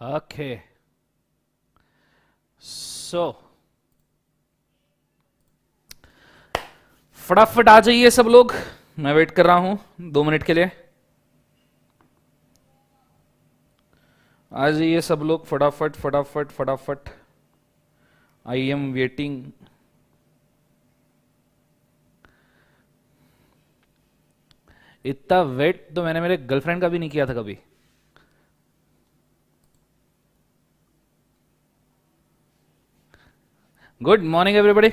Okay so फटाफट आ जाइए सब लोग, मैं वेट कर रहा हूं 2 मिनट के लिए। आ जाइए सब लोग फटाफट फटाफट फटाफट। I am waiting. इतना वेट तो मैंने मेरे गर्लफ्रेंड का भी नहीं किया था कभी। Good morning everybody.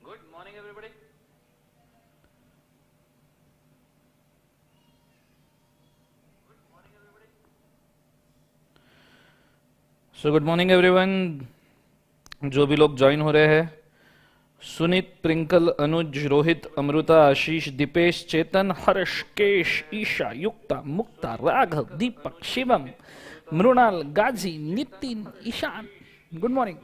Good morning everybody. So good morning everyone, जो भी लोग ज्वाइन हो रहे हैं। सुनीत, प्रिंकल, अनुज, रोहित, अमृता, आशीष, दीपेश, चेतन, हर्ष, केश, ईशा, युक्ता, मुक्ता, राघव, दीपक, शिवम, मृणाल, गाजी, नितिन, ईशान, गुड मॉर्निंग।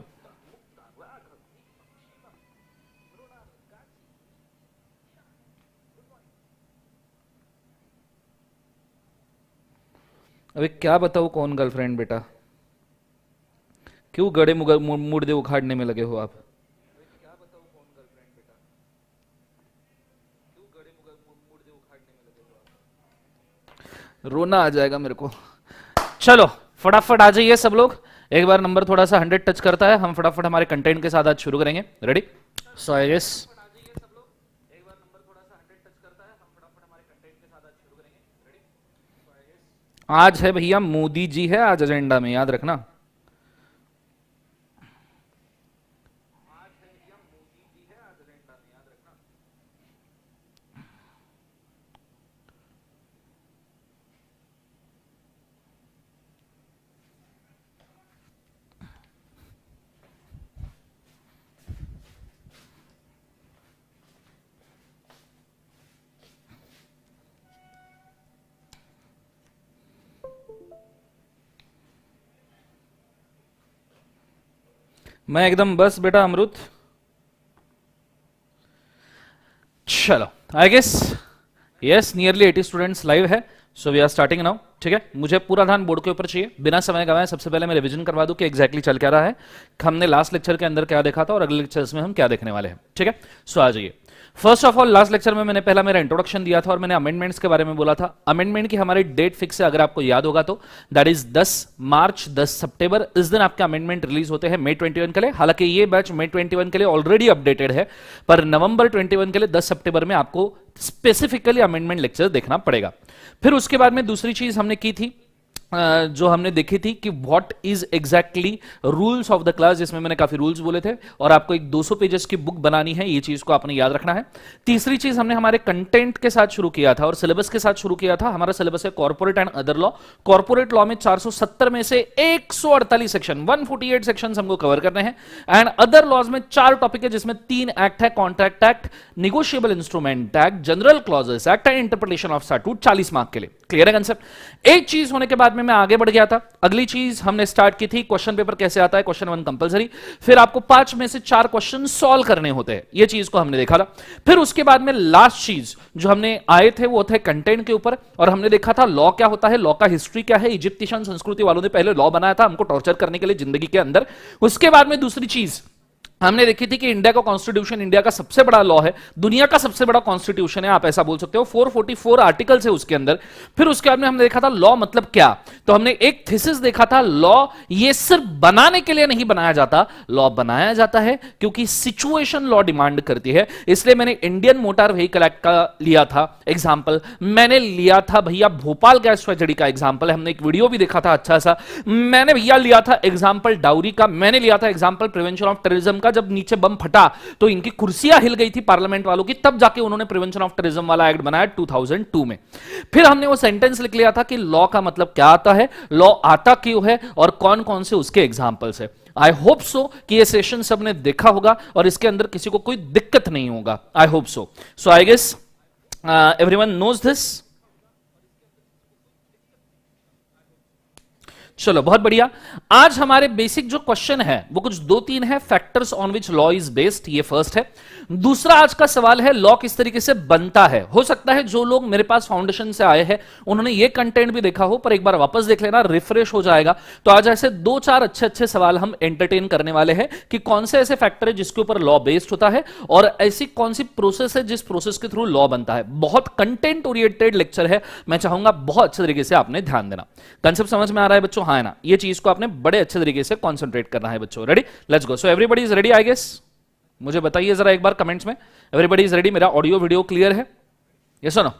अबे क्या बताऊं कौन गर्लफ्रेंड बेटा, क्यों गड़े मुर्दे उखाड़ने में लगे हो आप। रोना आ जाएगा मेरे को। चलो फटाफट आ जाइए सब लोग। एक बार नंबर थोड़ा सा 100 टच करता है, हम फटाफट हमारे कंटेंट के साथ आज शुरू करेंगे। रेडी? सो आई गेस आज है भैया मोदी जी है आज एजेंडा में, याद रखना। मैं एकदम बस बेटा अमृत। चलो I guess yes nearly 80 students live है। So we are starting now. ठीक है, मुझे पूरा ध्यान बोर्ड के ऊपर चाहिए, बिना समय गवाए सबसे पहले मैं रिवीजन करवा दूं कि एग्जैक्टली चल क्या रहा है, हमने लास्ट लेक्चर के अंदर क्या देखा था और अगले लेक्चर्स में हम क्या देखने वाले हैं। ठीक है, सो आ जाइए। First of all last lecture में मैंने पहला मेरा इंट्रोडक्शन दिया था और मैंने अमेंडमेंट्स के बारे में बोला था। अमेंडमेंट की हमारी डेट फिक्स है, अगर आपको याद होगा तो दैट इज 10 मार्च 10 सितंबर। इस दिन आपके अमेंडमेंट रिलीज होते हैं मई 21 के लिए। हालांकि ये बैच मई 21 के लिए ऑलरेडी अपडेटेड है, पर नवंबर 21 के लिए 10 सितंबर में आपको स्पेसिफिकली अमेंडमेंट लेक्चर देखना पड़ेगा। फिर उसके बाद में दूसरी चीज हमने की थी, जो हमने देखी थी कि what is exactly rules of the class, जिसमें मैंने काफी रूल्स बोले थे और आपको एक 200 पेजेस की बुक बनानी है, ये चीज को आपने याद रखना है। तीसरी चीज हमने हमारे कंटेंट के साथ शुरू किया था और सिलेबस के साथ शुरू किया था। हमारा सिलेबस है corporate and other law. Corporate law में 470 में से 148 सेक्शन 148 सेक्शन हमको कवर करने हैं एंड अदर लॉज में 4 टॉपिक है, जिसमें 3 एक्ट है, contract act, negotiable instrument act, general clauses act and interpretation of statute. 40 mark के लिए। क्लियर है कंसेप्ट? एक चीज होने के बाद में मैं आगे बढ़ गया था। अगली चीज हमने स्टार्ट की थी क्वेश्चन पेपर कैसे आता है, क्वेश्चन 1 कंपलसरी, फिर आपको 5 में से 4 क्वेश्चन सॉल्व करने होते हैं, ये चीज को हमने देखा था। फिर उसके बाद में लास्ट चीज जो हमने आए थे वो थे कंटेंट के ऊपर, और हमने देखा था लॉ क्या होता है, लॉ का हिस्ट्री क्या है। इजिप्शियन संस्कृति वालों ने पहले लॉ बनाया था हमको टॉर्चर करने के लिए जिंदगी के अंदर। उसके बाद में दूसरी चीज हमने देखी थी कि इंडिया का कॉन्स्टिट्यूशन इंडिया का सबसे बड़ा लॉ है, दुनिया का सबसे बड़ा कॉन्स्टिट्यूशन है, आप ऐसा बोल सकते हो। 444 आर्टिकल्स है उसके अंदर। फिर उसके बाद में हमने देखा था लॉ मतलब क्या, तो हमने एक थीसिस देखा था, लॉ ये सिर्फ बनाने के लिए नहीं बनाया जाता, लॉ बनाया जाता है क्योंकि सिचुएशन लॉ डिमांड करती है। इसलिए मैंने इंडियन मोटर व्हीकल एक्ट का लिया था एग्जाम्पल, मैंने लिया था भैया भोपाल गैस ट्रेजेडी का एग्जाम्पल, हमने एक वीडियो भी देखा था अच्छा सा। मैंने भैया लिया था एग्जाम्पल डाउरी का, मैंने लिया था एग्जाम्पल प्रिवेंशन ऑफ टेररिज्म का। जब नीचे बम फटा तो इनकी कुर्सियां हिल गई थी पार्लियामेंट वालों की, तब जाके उन्होंने प्रिवेंशन ऑफ टेररिज्म वाला एक्ट बनाया 2002 में। फिर हमने वो सेंटेंस लिख लिया था कि लॉ का मतलब क्या आता है, लॉ आता क्यों है और कौन कौन से उसके एग्जाम्पल्स है। आई होप सो कि ये सेशन सबने देखा होगा और इसके अंदर किसी को कोई दिक्कत नहीं होगा। I hope so. So I guess everyone knows this. चलो बहुत बढ़िया। आज हमारे बेसिक जो क्वेश्चन है वो कुछ दो तीन है, factors on which law is based, ये फर्स्ट है। दूसरा आज का सवाल है लॉ किस तरीके से बनता है। हो सकता है जो लोग मेरे पास फाउंडेशन से आए हैं उन्होंने ये कंटेंट भी देखा हो, पर एक बार वापस देख लेना, रिफ्रेश हो जाएगा। तो आज ऐसे दो चार अच्छे अच्छे सवाल हम एंटरटेन करने वाले हैं कि कौन से ऐसे फैक्टर है जिसके ऊपर लॉ बेस्ड होता है और ऐसी कौन सी प्रोसेस है जिस प्रोसेस के थ्रू लॉ बनता है। बहुत कंटेंट ओरिएंटेड लेक्चर है, मैं चाहूंगा बहुत अच्छे तरीके से आपने ध्यान देना। कंसेप्ट समझ में आ रहा है बच्चों? हाँ है ना? ये चीज को आपने बड़े अच्छे तरीके से कंसंट्रेट करना है बच्चों। Ready? Let's go. So everybody is ready I guess? मुझे बताइए जरा एक बार कमेंट्स में, एवरीबॉडी इज रेडी? मेरा ऑडियो वीडियो क्लियर है? यस और नो?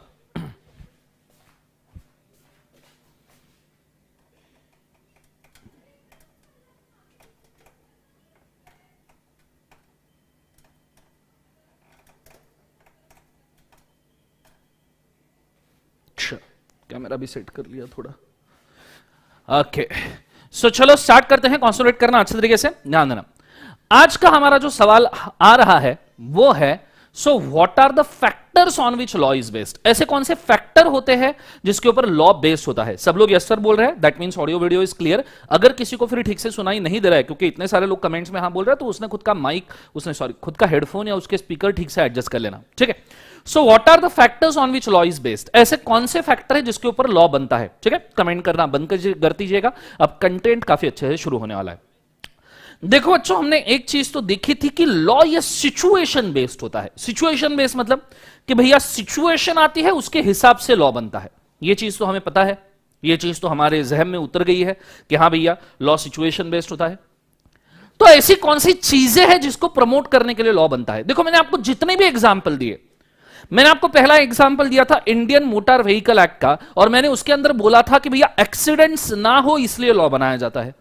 कैमरा भी सेट कर लिया थोड़ा। ओके सो चलो स्टार्ट करते हैं। कॉन्सेंट्रेट करना अच्छे तरीके से, ध्यान देना। आज का हमारा जो सवाल आ रहा है वो है so what are the factors on which law is based. ऐसे कौन से फैक्टर होते हैं जिसके ऊपर लॉ बेस्ड होता है? सब लोग यस सर बोल रहे हैं, that means audio video is clear. अगर किसी को फिर ठीक से सुनाई नहीं दे रहा है क्योंकि इतने सारे लोग कमेंट्स में हाँ बोल रहे हैं, तो उसने खुद का माइक, उसने सॉरी खुद का हेडफोन या उसके स्पीकर ठीक से एडजस्ट कर लेना, ठीक है? So what are the factors on which law is based. ऐसे कौन से फैक्टर है जिसके ऊपर लॉ बनता है? ठीक है, कमेंट करना बंद कर दीजिएगा। अब कंटेंट काफी अच्छे से शुरू होने वाला है। देखो बच्चों, हमने एक चीज तो देखी थी कि लॉ ये सिचुएशन बेस्ड होता है। सिचुएशन बेस्ड मतलब कि भैया सिचुएशन आती है उसके हिसाब से लॉ बनता है। ये चीज तो हमें पता है, ये चीज तो हमारे जहन में उतर गई है कि हाँ भैया लॉ सिचुएशन बेस्ड होता है। तो ऐसी कौन सी चीजें हैं जिसको प्रमोट करने के लिए लॉ बनता है? देखो मैंने आपको जितने भी एग्जाम्पल दिए, मैंने आपको पहला एग्जाम्पल दिया था इंडियन मोटर व्हीकल एक्ट का, और मैंने उसके अंदर बोला था कि भैया एक्सीडेंट्स ना हो इसलिए लॉ बनाया जाता है।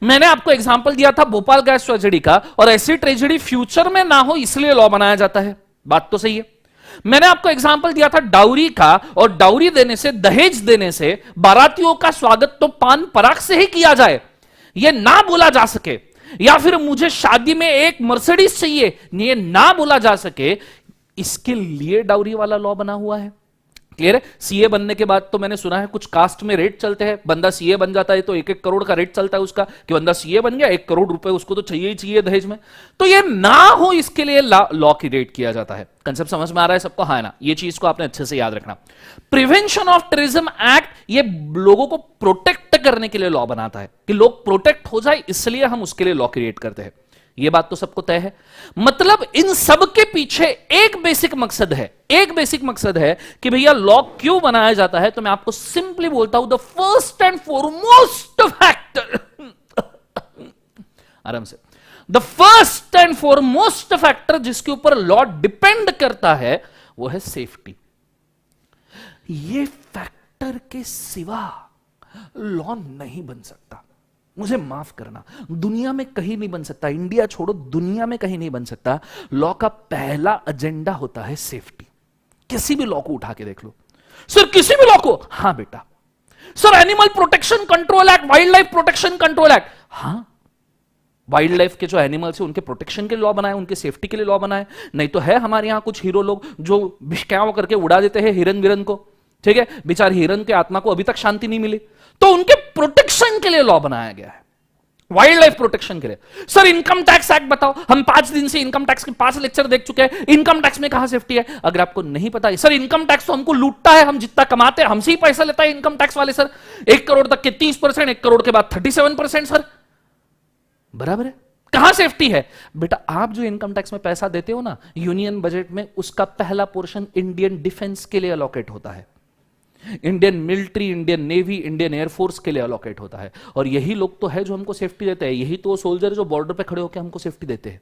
मैंने आपको एग्जाम्पल दिया था भोपाल गैस ट्रेजेडी का, और ऐसी ट्रेजेडी फ्यूचर में ना हो इसलिए लॉ बनाया जाता है। बात तो सही है। मैंने आपको एग्जाम्पल दिया था डाउरी का, और डाउरी देने से, दहेज देने से बारातियों का स्वागत तो पान पराग से ही किया जाए, यह ना बोला जा सके, या फिर मुझे शादी में एक मर्सिडीज चाहिए, ये ना बोला जा सके, इसके लिए डाउरी वाला लॉ बना हुआ है। क्लियर है? सीए बनने के बाद तो मैंने सुना है कुछ कास्ट में रेट चलते हैं, बंदा सीए बन जाता है तो 1-1 करोड़ का रेट चलता है उसका, कि बंदा सीए बन गया 1 करोड़ रुपए उसको तो चाहिए ही चाहिए दहेज में। तो ये ना हो इसके लिए लॉ की रेट किया जाता है। कंसेप्ट समझ में आ रहा है सबको? हाँ ना? ये चीज को आपने अच्छे से याद रखना। प्रिवेंशन ऑफ टेररिज्म एक्ट ये लोगों को प्रोटेक्ट करने के लिए लॉ बनाता है, कि लोग प्रोटेक्ट हो जाए इसलिए हम उसके लिए लॉ क्रिएट करते हैं। ये बात तो सबको तय है। मतलब इन सब के पीछे एक बेसिक मकसद है, एक बेसिक मकसद है कि भैया लॉ क्यों बनाया जाता है। तो मैं आपको सिंपली बोलता हूं, the first and foremost factor, आराम से, the first and foremost factor जिसके ऊपर लॉ डिपेंड करता है वो है सेफ्टी। ये फैक्टर के सिवा लॉ नहीं बन सकता। मुझे माफ करना, दुनिया में कहीं नहीं बन सकता, इंडिया छोड़ो दुनिया में कहीं नहीं बन सकता। लॉ का पहला एजेंडा होता है सेफ्टी। किसी भी लॉ को उठा के देख लो सर, किसी भी लॉ को। हाँ बेटा, sir animal protection control act, wild life protection control act, हाँ वाइल्ड लाइफ के जो एनिमल्स है उनके प्रोटेक्शन के लॉ बनाए, उनके सेफ्टी के लिए लॉ बनाए। नहीं तो है हमारे यहां कुछ हीरो लोग जो भिष्क्याओं करके उड़ा देते हैं हिरन विरन को, ठीक है? बेचारे हिरन के आत्मा को अभी तक शांति नहीं मिली, तो उनके प्रोटेक्शन के लिए लॉ बनाया गया है, वाइल्ड लाइफ प्रोटेक्शन के लिए। सर इनकम टैक्स एक्ट बताओ, हम 5 दिन से इनकम टैक्स के 5 लेक्चर देख चुके हैं, इनकम टैक्स में कहां सेफ्टी है? अगर आपको नहीं पता है, सर इनकम टैक्स तो हमको लूटता है, हम जितना कमाते हैं हमसे ही पैसा लेता है इनकम टैक्स वाले सर। 1 करोड़ तक के 30%, 1 करोड़ के बाद 37% सर, बराबर है। कहां सेफ्टी है? बेटा आप जो इनकम टैक्स में पैसा देते हो ना यूनियन बजट में, उसका पहला पोर्शन इंडियन डिफेंस के लिए अलॉकेट होता है, Indian military, Indian navy, Indian air force के लिए अलॉकेट होता है। और यही लोग तो है जो हमको सेफ्टी देते हैं, यही तो सोल्जर जो बॉर्डर पे खड़े होकर हमको सेफ्टी देते हैं।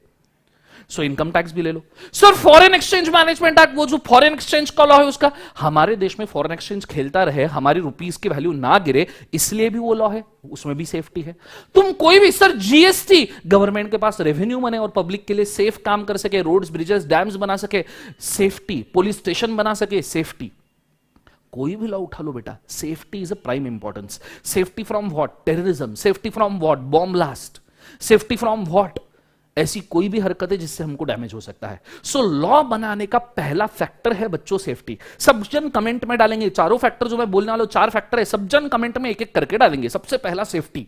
सो इनकम टैक्स भी ले लो। Sir foreign exchange management act, वो जो फॉरेन एक्सचेंज का लॉ है उसका, हमारे देश में फॉरेन एक्सचेंज खेलता रहे, हमारी रुपीस की वैल्यू ना गिरे, इसलिए भी वो लॉ है, उसमें भी सेफ्टी है। तुम कोई भी, सर जीएसटी, गवर्नमेंट के पास रेवेन्यू बने और पब्लिक के लिए सेफ काम कर सके, रोड्स, ब्रिजेस, डैम्स बना सके, सेफ्टी, पुलिस स्टेशन बना सके, सेफ्टी। कोई भी लॉ उठा लो बेटा, safety is a prime importance. Safety from what? Terrorism. Safety from what? Bomb blast. Safety from what? ऐसी कोई भी हरकत है जिससे हमको डैमेज हो सकता है। सो लॉ बनाने का पहला फैक्टर है बच्चों सेफ्टी। सब जन कमेंट में डालेंगे, चारों फैक्टर जो मैं बोलने वाला हूं 4 फैक्टर है, सब जन कमेंट में एक एक करके डालेंगे। सबसे पहला सेफ्टी,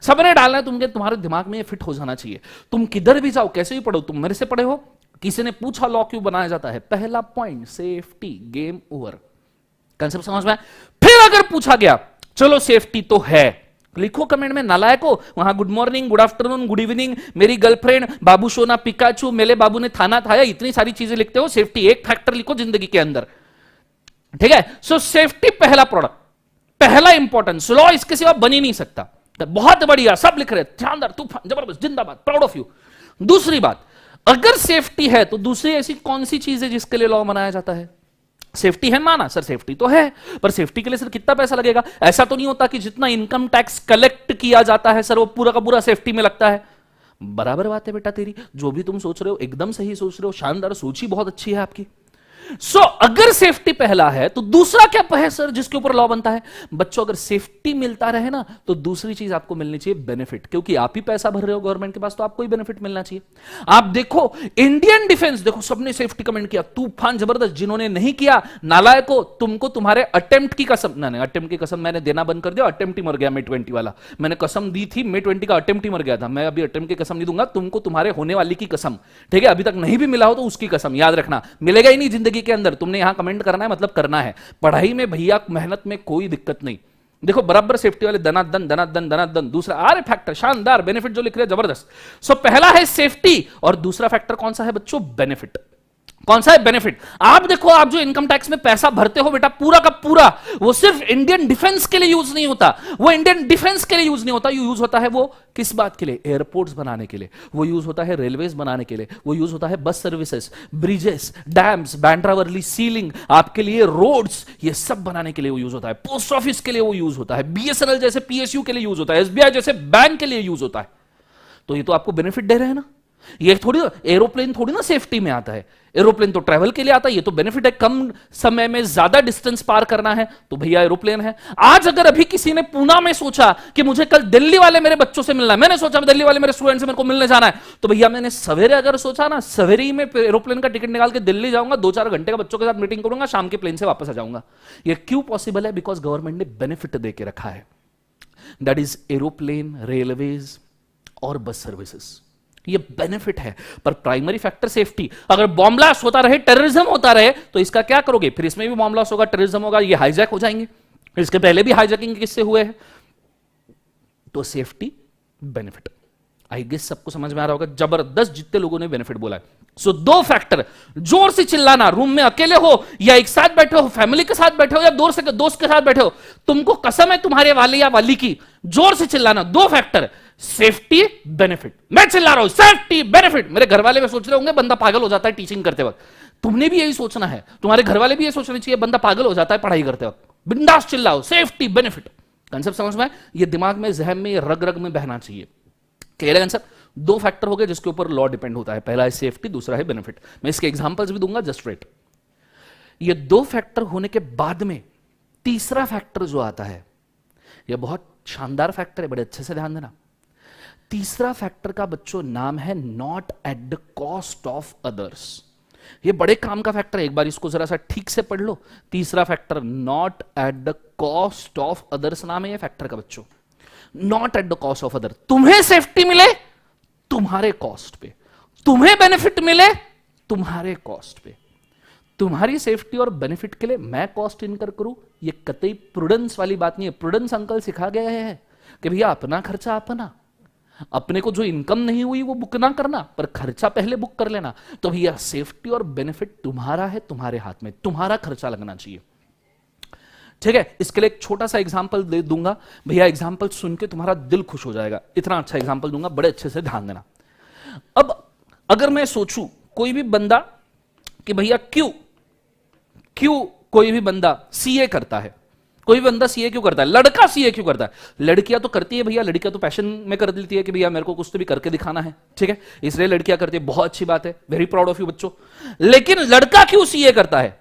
सबने डालना है, तुम्हारे दिमाग में फिट हो जाना चाहिए। तुम किधर भी जाओ, कैसे भी पढ़ो, तुम मेरे से पढ़े हो, किसी ने पूछा लॉ क्यों बनाया जाता है, पहला point safety, game over. Concept समझ में? फिर अगर पूछा गया चलो सेफ्टी तो है, लिखो कमेंट में नालायक हो, वहां good morning, good afternoon, good evening, मेरी गर्लफ्रेंड, बाबू सोना, पिकाचू, मेरे बाबू ने थाना थाया, इतनी सारी चीजें लिखते हो। सेफ्टी एक फैक्टर लिखो जिंदगी के अंदर, ठीक है। सो सेफ्टी पहला प्रोडक्ट, पहला इंपॉर्टेंस, लॉ इसके सिवा बन ही नहीं सकता। बहुत बढ़िया, सब लिख रहे, शानदार, तूफान, जबरदस्त, जिंदाबाद, प्राउड ऑफ यू। दूसरी बात, अगर सेफ्टी है तो दूसरी ऐसी कौन सी चीज है जिसके लिए लॉ बनाया जाता है? सेफ्टी है, माना सर सेफ्टी तो है, पर सेफ्टी के लिए सर कितना पैसा लगेगा? ऐसा तो नहीं होता कि जितना इनकम टैक्स कलेक्ट किया जाता है सर वो पूरा का पूरा सेफ्टी में लगता है। बराबर बात है बेटा तेरी, जो भी तुम सोच रहे हो एकदम सही सोच रहे हो, शानदार, सोच ही बहुत अच्छी है आपकी। सो अगर सेफ्टी पहला है तो दूसरा क्या है सर जिसके ऊपर लॉ बनता है? बच्चों अगर सेफ्टी मिलता रहे ना तो दूसरी चीज आपको मिलनी चाहिए बेनिफिट, क्योंकि आप ही पैसा भर रहे हो गवर्नमेंट के पास, तो आपको ही बेनिफिट मिलना चाहिए। आप देखो इंडियन डिफेंस, देखो सबने सेफ्टी कमेंट किया, तूफान, जबरदस्त। जिन्होंने नहीं किया नालायको, तुमको तुम्हारे अटेम्प्ट की कसम, नहीं अटेम्प्ट की कसम मैंने देना बंद कर दिया, अटेम्प्ट ही मर गया May 20 वाला। मैंने कसम दी थी May 20 का, अटेम्प्ट ही मर गया था। मैं अभी अटेम्प्ट की कसम नहीं दूंगा तुमको, तुम्हारे होने वाली की कसम, ठीक है। अभी तक नहीं भी मिला हो तो उसकी कसम याद रखना, मिलेगा ही नहीं जिंदगी के अंदर। तुमने यहां कमेंट करना है मतलब करना है। पढ़ाई में भैया मेहनत में कोई दिक्कत नहीं। देखो बराबर सेफ्टी वाले दनादन दनादन दनादन, दूसरा आरे फैक्टर, शानदार, बेनिफिट जो लिख रहे हैं जबरदस्त। सो पहला है सेफ्टी और दूसरा फैक्टर कौन सा है बच्चों? बेनिफिट। कौन सा है? बेनिफिट। आप देखो, आप जो इनकम टैक्स में पैसा भरते हो बेटा पूरा का पूरा, वो सिर्फ इंडियन डिफेंस के लिए यूज नहीं होता, वो इंडियन डिफेंस के लिए यूज नहीं होता, यूज होता है वो किस बात के लिए? एयरपोर्ट्स बनाने के लिए, वो यूज होता है रेलवेज बनाने के लिए, वो यूज होता है bus services, bridges, dams, Bandra Worli sea link, आपके लिए रोड्स, ये सब बनाने के लिए वो यूज होता है। पोस्ट ऑफिस के लिए वो यूज होता है, बीएसएनएल जैसे पीएसयू के लिए यूज होता है, एसबीआई जैसे बैंक के लिए यूज होता है। तो ये तो आपको बेनिफिट दे रहे हैं ना। ये थोड़ी एरोप्लेन थोड़ी ना सेफ्टी में आता है, एरोप्लेन तो ट्रैवल के लिए आता है, ये तो बेनिफिट है, कम समय में ज्यादा डिस्टेंस पार करना है तो भैया एरोप्लेन है। आज अगर अभी किसी ने पूना में सोचा कि मुझे कल दिल्ली वाले मेरे बच्चों से मिलना है, मैंने सोचा दिल्ली वाले मेरे स्टूडेंट से मेरे को मिलने जाना है, तो भैया मैंने सवेरे अगर सोचा ना, सवेरे ही में एरोप्लेन का टिकट निकाल के दिल्ली जाऊंगा, 2-4 घंटे का बच्चों के साथ मीटिंग करूंगा, शाम के प्लेन से वापस आ जाऊंगा। ये क्यों पॉसिबल है? बिकॉज गवर्नमेंट ने बेनिफिट दे के रखा है, दैट इज एरोप्लेन, रेलवेज और बस सर्विसेज, ये बेनिफिट है। पर प्राइमरी फैक्टर सेफ्टी। अगर बॉम्ब ब्लास्ट होता रहे, टेररिज्म होता रहे, तो इसका क्या करोगे? फिर इसमें भी बॉम्ब ब्लास्ट होगा, टेररिज्म होगा, ये हाईजैक हो जाएंगे। इसके पहले भी हाईजैकिंग किससे हुए हैं? तो सेफ्टी, बेनिफिट, आई गेस सबको समझ में आ रहा होगा। जबरदस्त, जितने लोगों ने बेनिफिट बोला है। सो दो फैक्टर, जोर से चिल्लाना, रूम में अकेले हो या एक साथ बैठे हो, फैमिली के साथ बैठे हो या दोस्त के साथ बैठे हो, तुमको कसम है तुम्हारे वाले या वाली की, जोर से चिल्लाना। दो फैक्टर, सेफ्टी, बेनिफिट। मैं चिल्ला रहा हूं सेफ्टी, बेनिफिट। मेरे घर वाले में सोच रहे होंगे बंदा पागल हो जाता है टीचिंग करते वक्त, तुमने भी यही सोचना है, तुम्हारे घर वाले भी यही सोचना चाहिए बंदा पागल हो जाता है पढ़ाई करते वक्त। बिंदास चिल्लाओ, सेफ्टी, बेनिफिट। कंसेप्ट समझ में? ये दिमाग में, जहन में, रग रग में बहना चाहिए। क्लियर है कंसेप्ट? दो फैक्टर हो गए जिसके ऊपर लॉ डिपेंड होता है, पहला है सेफ्टी, दूसरा है बेनिफिट। मैं इसके एग्जांपल्स भी दूंगा जस्ट वेट। ये दो फैक्टर होने के बाद में तीसरा फैक्टर जो आता है, ये बहुत शानदार फैक्टर है, बड़े अच्छे से ध्यान देना। तीसरा फैक्टर का बच्चों नाम है not at the cost of others. ये बड़े काम का फैक्टर है, एक बार इसको जरा सा ठीक से पढ़ लो। तीसरा factor not at the cost of others नाम है ये फैक्टर का बच्चों। Not at the cost of other, तुम्हें सेफ्टी मिले तुम्हारे कॉस्ट पे, तुम्हें बेनिफिट मिले तुम्हारे कॉस्ट पे। तुम्हारी सेफ्टी और बेनिफिट के लिए मैं कॉस्ट इनकर करूं, ये कतई प्रूडेंस वाली बात नहीं है। प्रूडेंस अंकल सिखा गया है कि भैया अपना खर्चा अपना, अपने को जो इनकम नहीं हुई वो बुक ना करना, पर खर्चा पहले बुक कर लेना। तो भैया सेफ्टी और बेनिफिट तुम्हारा है, तुम्हारे हाथ में, तुम्हारा खर्चा लगना चाहिए। ठीक है, इसके लिए एक छोटा सा एग्जांपल दे दूंगा भैया, एग्जांपल सुन के तुम्हारा दिल खुश हो जाएगा, इतना अच्छा एग्जांपल दूंगा, बड़े अच्छे से ध्यान देना। अब अगर मैं सोचूं कोई भी बंदा कि भैया क्यों कोई भी बंदा सीए करता है, कोई बंदा सीए क्यों करता है, लड़का सीए क्यों करता है? लड़कियां तो करती है भैया, लड़कियां तो पैशन में कर देती है कि भैया मेरे को कुछ तो भी करके दिखाना है, ठीक है, इसलिए लड़कियां करती है, बहुत अच्छी बात है, वेरी प्राउड ऑफ यू बच्चों। लेकिन लड़का क्यों सीए करता है?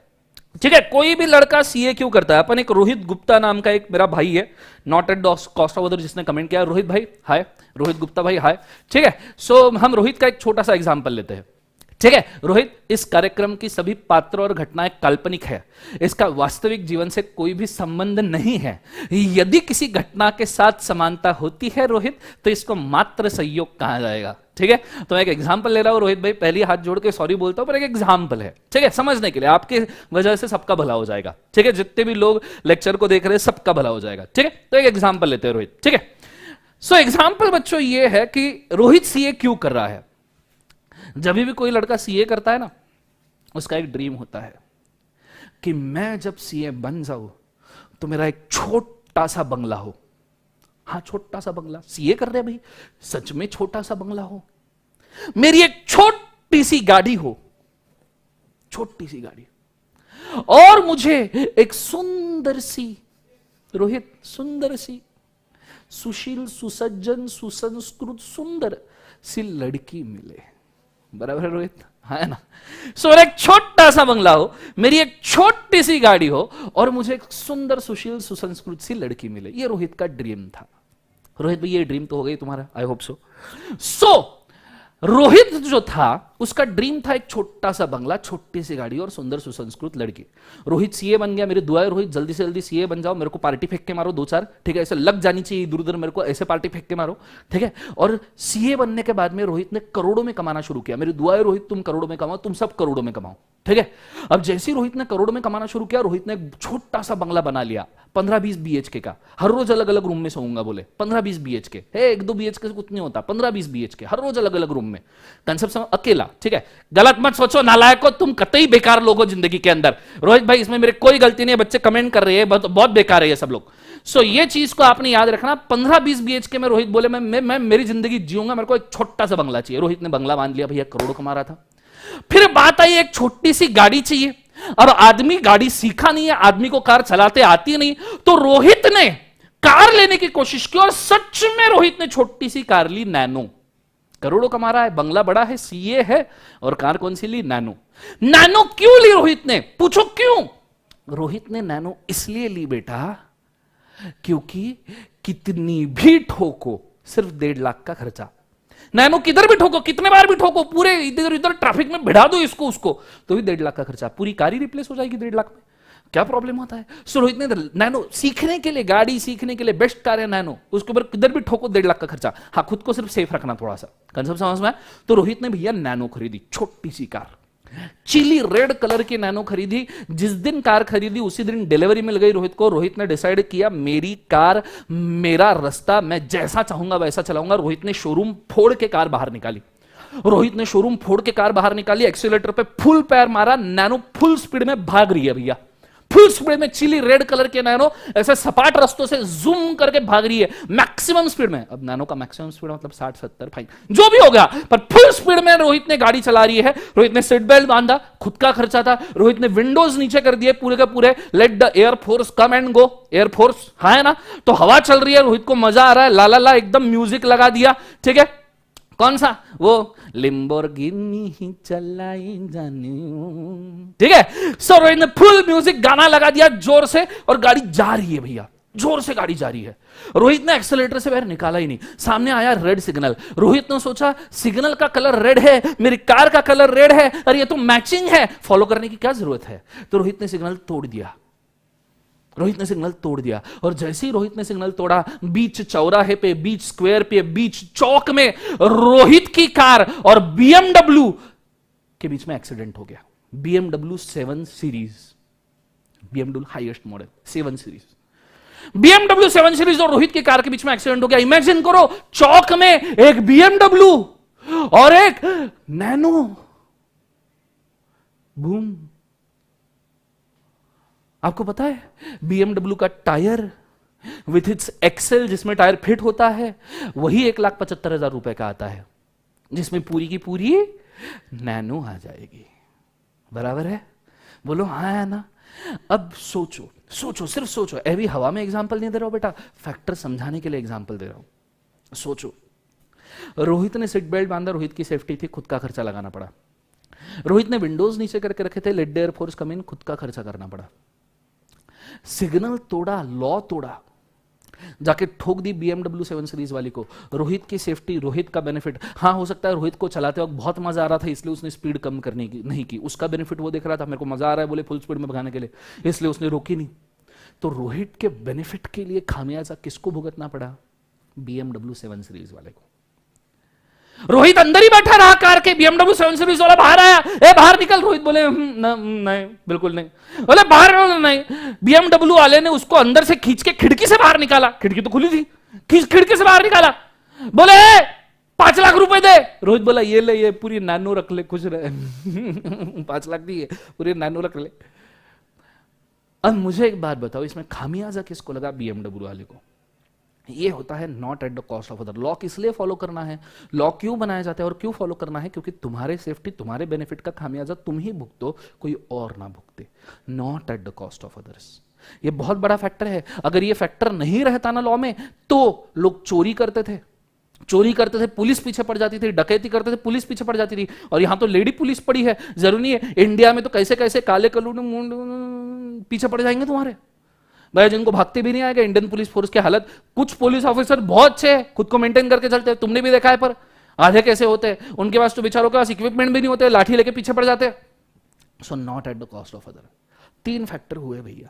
ठीक है, कोई भी लड़का सीए क्यों करता है? अपन एक रोहित गुप्ता नाम का एक मेरा भाई है, not at cost of other, जिसने कमेंट किया, रोहित भाई हाय, रोहित गुप्ता भाई हाय। ठीक है, सो हम रोहित का एक छोटा सा एग्जांपल लेते हैं। ठीक है, रोहित, इस कार्यक्रम की सभी पात्र और घटनाएं काल्पनिक है, इसका वास्तविक जीवन से कोई भी संबंध नहीं है। यदि किसी घटना के साथ समानता होती है रोहित, तो इसको मात्र संयोग कहा जाएगा। ठीक है, तो मैं एक एग्जांपल ले रहा हूं रोहित भाई, पहली हाथ जोड़ के सॉरी बोलता हूं, पर एक एग्जांपल है, ठीक है, समझने के लिए, आपके वजह से सबका भला हो जाएगा। ठीक है, जितने भी लोग लेक्चर को देख रहे हैं सबका भला हो जाएगा। ठीक है, तो एक एग्जांपल लेते हैं रोहित। ठीक है, सो एग्जांपल बच्चों ये है कि रोहित सीए क्यों कर रहा है। जब भी कोई लड़का सीए करता है ना, उसका एक ड्रीम होता है कि मैं जब सीए बन जाऊं तो मेरा एक छोटा सा बंगला हो। हाँ, छोटा सा बंगला, सीए कर रहे भाई, सच में छोटा सा बंगला हो, मेरी एक छोटी सी गाड़ी हो, छोटी सी गाड़ी, और मुझे एक सुंदर सी, रोहित, सुंदर सी, सुशील, सुसज्जन, सुसंस्कृत, सुंदर सी लड़की मिले। बराबर है रोहित, है ना? सो एक छोटा सा बंगला हो, मेरी एक छोटी सी गाड़ी हो, और मुझे एक सुंदर, सुशील, सुसंस्कृत सी लड़की मिले। ये रोहित का ड्रीम था। रोहित भाई, ये ड्रीम तो हो गई तुम्हारा, आई होप सो। रोहित जो था, उसका ड्रीम था एक छोटा सा बंगला, छोटी सी गाड़ी और सुंदर सुसंस्कृत लड़की। रोहित सीए बन गया, मेरी दुआ है रोहित जल्दी से जल्दी सीए बन जाओ, मेरे को पार्टी फेंक के मारो दो चार, ठीक है, ऐसे लग जानी चाहिए इधर उधर, मेरे को ऐसे पार्टी फेंक के मारो, ठीक है। और सीए बनने के बाद में रोहित ने करोड़ों में कमाना शुरू किया। मेरी दुआ है रोहित तुम करोड़ों में कमाओ, तुम सब करोड़ों में कमाओ, ठीक है। अब जैसे ही रोहित ने करोड़ों में कमाना शुरू किया, रोहित ने एक छोटा सा बंगला बना लिया, 15-20 BHK का, हर रोज अलग अलग रूम में सोऊंगा बोले, 15-20 BHK है, 1-2 BHK से कुछ नहीं होता, 15-20 BHK हर रोज अलग अलग रूम में, कंसेप्ट अकेला, ठीक है। गलत मत सोचो नालायको, तुम कतई बेकार लोग हो जिंदगी के अंदर। रोहित भाई इसमें मेरे कोई गलती नहीं है, बच्चे कमेंट कर रहे हैं, बहुत बेकार है ये सब लोग। सो ये चीज को आपने याद रखना, 15-20 BHK में रोहित बोले मैं मेरी जिंदगी जीऊंगा, मेरे को एक छोटा सा बंगला चाहिए। रोहित ने बंगला मान लिया, भैया करोड़ों कमा रहा था। फिर बात आई एक छोटी सी गाड़ी चाहिए। अब आदमी गाड़ी सीखा नहीं है, आदमी को कार चलाते आती नहीं, तो रोहित ने कार लेने की कोशिश की और सच में रोहित ने छोटी सी कार ली, नैनो। करोड़ों कमा रहा है, बंगला बड़ा है, सीए है, और कार कौन सी ली? नैनो। नैनो क्यों ली रोहित ने? पूछो क्यों? रोहित ने नैनो इसलिए ली बेटा, क्योंकि कितनी भी ठोको, सिर्फ 1.5 लाख का खर्चा। नैनो किधर भी ठोको, कितने बार भी ठोको, पूरे इधर इधर ट्रैफिक में भिड़ा दो इसको उसको, तो भी 1.5 लाख का खर्चा, पूरी कार ही रिप्लेस हो जाएगी 1.5 लाख में। क्या प्रॉब्लम होता है? सो रोहित ने नैनो सीखने के लिए, गाड़ी सीखने के लिए बेस्ट कार है नैनो, उसके ऊपर किधर भी ठोको 1.5 लाख का खर्चा। हाँ, खुद को सिर्फ सेफ रखना थोड़ा सा, कंसेप्ट समझ में? तो रोहित ने भैया नैनो खरीदी, छोटी सी कार, चिली रेड कलर की नैनो खरीदी। जिस दिन कार खरीदी उसी दिन डिलीवरी मिल गई रोहित को। रोहित ने डिसाइड किया मेरी कार, मेरा रास्ता, मैं जैसा चाहूंगा वैसा चलाऊंगा। रोहित ने शोरूम फोड़ के कार बाहर निकाली, रोहित ने शोरूम फोड़ के कार बाहर निकाली, एक्सीलरेटर पे फुल पैर मारा, नैनो फुल स्पीड में भाग रही है भैया, फुल स्पीड में चिली रेड कलर के नैनो ऐसे सपाट रास्तों से जूम करके भाग रही है मैक्सिमम स्पीड में। अब नैनो का मैक्सिमम स्पीड मतलब 60-70 फाइन जो भी होगा, पर फुल स्पीड में रोहित ने गाड़ी चला रही है। रोहित ने सीट बेल्ट बांधा, खुद का खर्चा था। रोहित ने विंडोज नीचे कर दिए पूरे के पूरे, let the air force come and go, air force हाँ है ना, तो हवा चल रही है, रोहित को मजा आ रहा है, ला ला ला एकदम म्यूजिक लगा दिया, ठीक है। कौन सा? वो लिम्बोर्गिनी ही चलाई जानी, ठीक है। सो रोहित ने फुल म्यूजिक गाना लगा दिया जोर से, और गाड़ी जा रही है भैया, जोर से गाड़ी जा रही है। रोहित ने एक्सेलेरेटर से बाहर निकाला ही नहीं, सामने आया रेड सिग्नल। रोहित ने सोचा सिग्नल का कलर रेड है, मेरी कार का कलर रेड है, अरे ये तो मैचिंग है, फॉलो करने की क्या जरूरत है। तो रोहित ने सिग्नल तोड़ दिया, रोहित ने सिग्नल तोड़ दिया। और जैसे ही रोहित ने सिग्नल तोड़ा, बीच चौराहे पे, बीच स्क्वायर पे, बीच चौक में रोहित की कार और BMW के बीच में एक्सीडेंट हो गया। BMW 7 series, BMW highest model 7 series, BMW 7 series और रोहित की कार के बीच में एक्सीडेंट हो गया। इमेजिन करो, चौक में एक BMW और एक नैनो, बूम। आपको पता है BMW का टायर विथ इट्स एक्सेल, जिसमें टायर फिट होता है, वही 1,75,000 रुपए का आता है, जिसमें पूरी की पूरी नैनो आ जाएगी। बराबर है? बोलो हाँ है ना। अब सोचो, सोचो, सिर्फ सोचो, अभी हवा में एग्जांपल नहीं दे रहा हूं बेटा, फैक्टर समझाने के लिए एग्जांपल दे रहा हूं। सोचो, रोहित ने सीट बेल्ट बांधा, रोहित की सेफ्टी थी, खुद का खर्चा लगाना पड़ा। रोहित ने विंडोज नीचे करके रखे थे, लेट द एयरफोर्स कम इन, खुद का खर्चा करना पड़ा, सिग्नल तोड़ा, लॉ तोड़ा, जाके ठोक दी BMW 7 सीरीज वाली को। रोहित की सेफ्टी, रोहित का बेनिफिट, हाँ हो सकता है रोहित को चलाते वक्त बहुत मजा आ रहा था इसलिए उसने स्पीड कम करने की नहीं की, उसका बेनिफिट वो देख रहा था, मेरे को मजा आ रहा है बोले फुल स्पीड में भगाने के लिए, इसलिए उसने रोकी नहीं। तो रोहित के बेनिफिट के लिए खामियाजा किसको भुगतना पड़ा? BMW 7 सीरीज वाले को। रोहित अंदर ही बैठा रहा कार के, BMW 7 सीरीज वाला बाहर आया, ए बाहर निकल, रोहित बोले नहीं बिल्कुल नहीं, बोले बाहर नहीं, BMW वाले ने उसको अंदर से खींच के खिड़की से बाहर निकाला, खिड़की तो खुली थी, खिड़की से बाहर निकाला, बोले 5 लाख रुपए दे। रोहित बोला ये ले, ये पूरी नैनो रख ले, खुश रहे 5 लाख दी है, पूरी नैनो रख ले। अब मुझे एक बात बताओ, इसमें खामियाजा किसको लगा? BMW वाले को। ये होता है not at the cost of other. Law किस लिए फॉलो करना है, लॉ क्यों बनाया जाता है और क्यों फॉलो करना है? क्योंकि तुम्हारे सेफ्टी, तुम्हारे बेनिफिट का खामियाजा तुम ही भुगतो, कोई और ना भुगते। Not at the cost of others, ये बहुत बड़ा फैक्टर है। अगर ये फैक्टर नहीं रहता ना लॉ में, तो लोग चोरी करते थे, पुलिस पीछे पड़ जाती थी, डकैती करते थे, पुलिस पीछे पड़ जाती थी। और यहां तो लेडी पुलिस पड़ी है, जरूरी नहीं है इंडिया में तो कैसे कैसे काले कलून पीछे पड़ जाएंगे तुम्हारे भाई, जिनको भागते भी नहीं आएगा। इंडियन पुलिस फोर्स की हालत, कुछ पुलिस ऑफिसर बहुत अच्छे हैं, खुद को मेंटेन करके चलते हैं, तुमने भी देखा है, पर आधे कैसे होते हैं, उनके पास तो बेचारों के पास इक्विपमेंट भी नहीं होते, लाठी लेके पीछे पड़ जाते हैं। So not at the cost of other. 3 factor हुए भैया,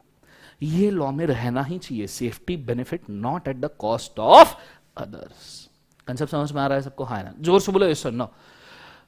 ये लॉ में रहना ही चाहिए, safety benefit not at the cost of others. Concept समझ में आ रहा है सबको? हाँ ना, जोर से बोलो यस और नो।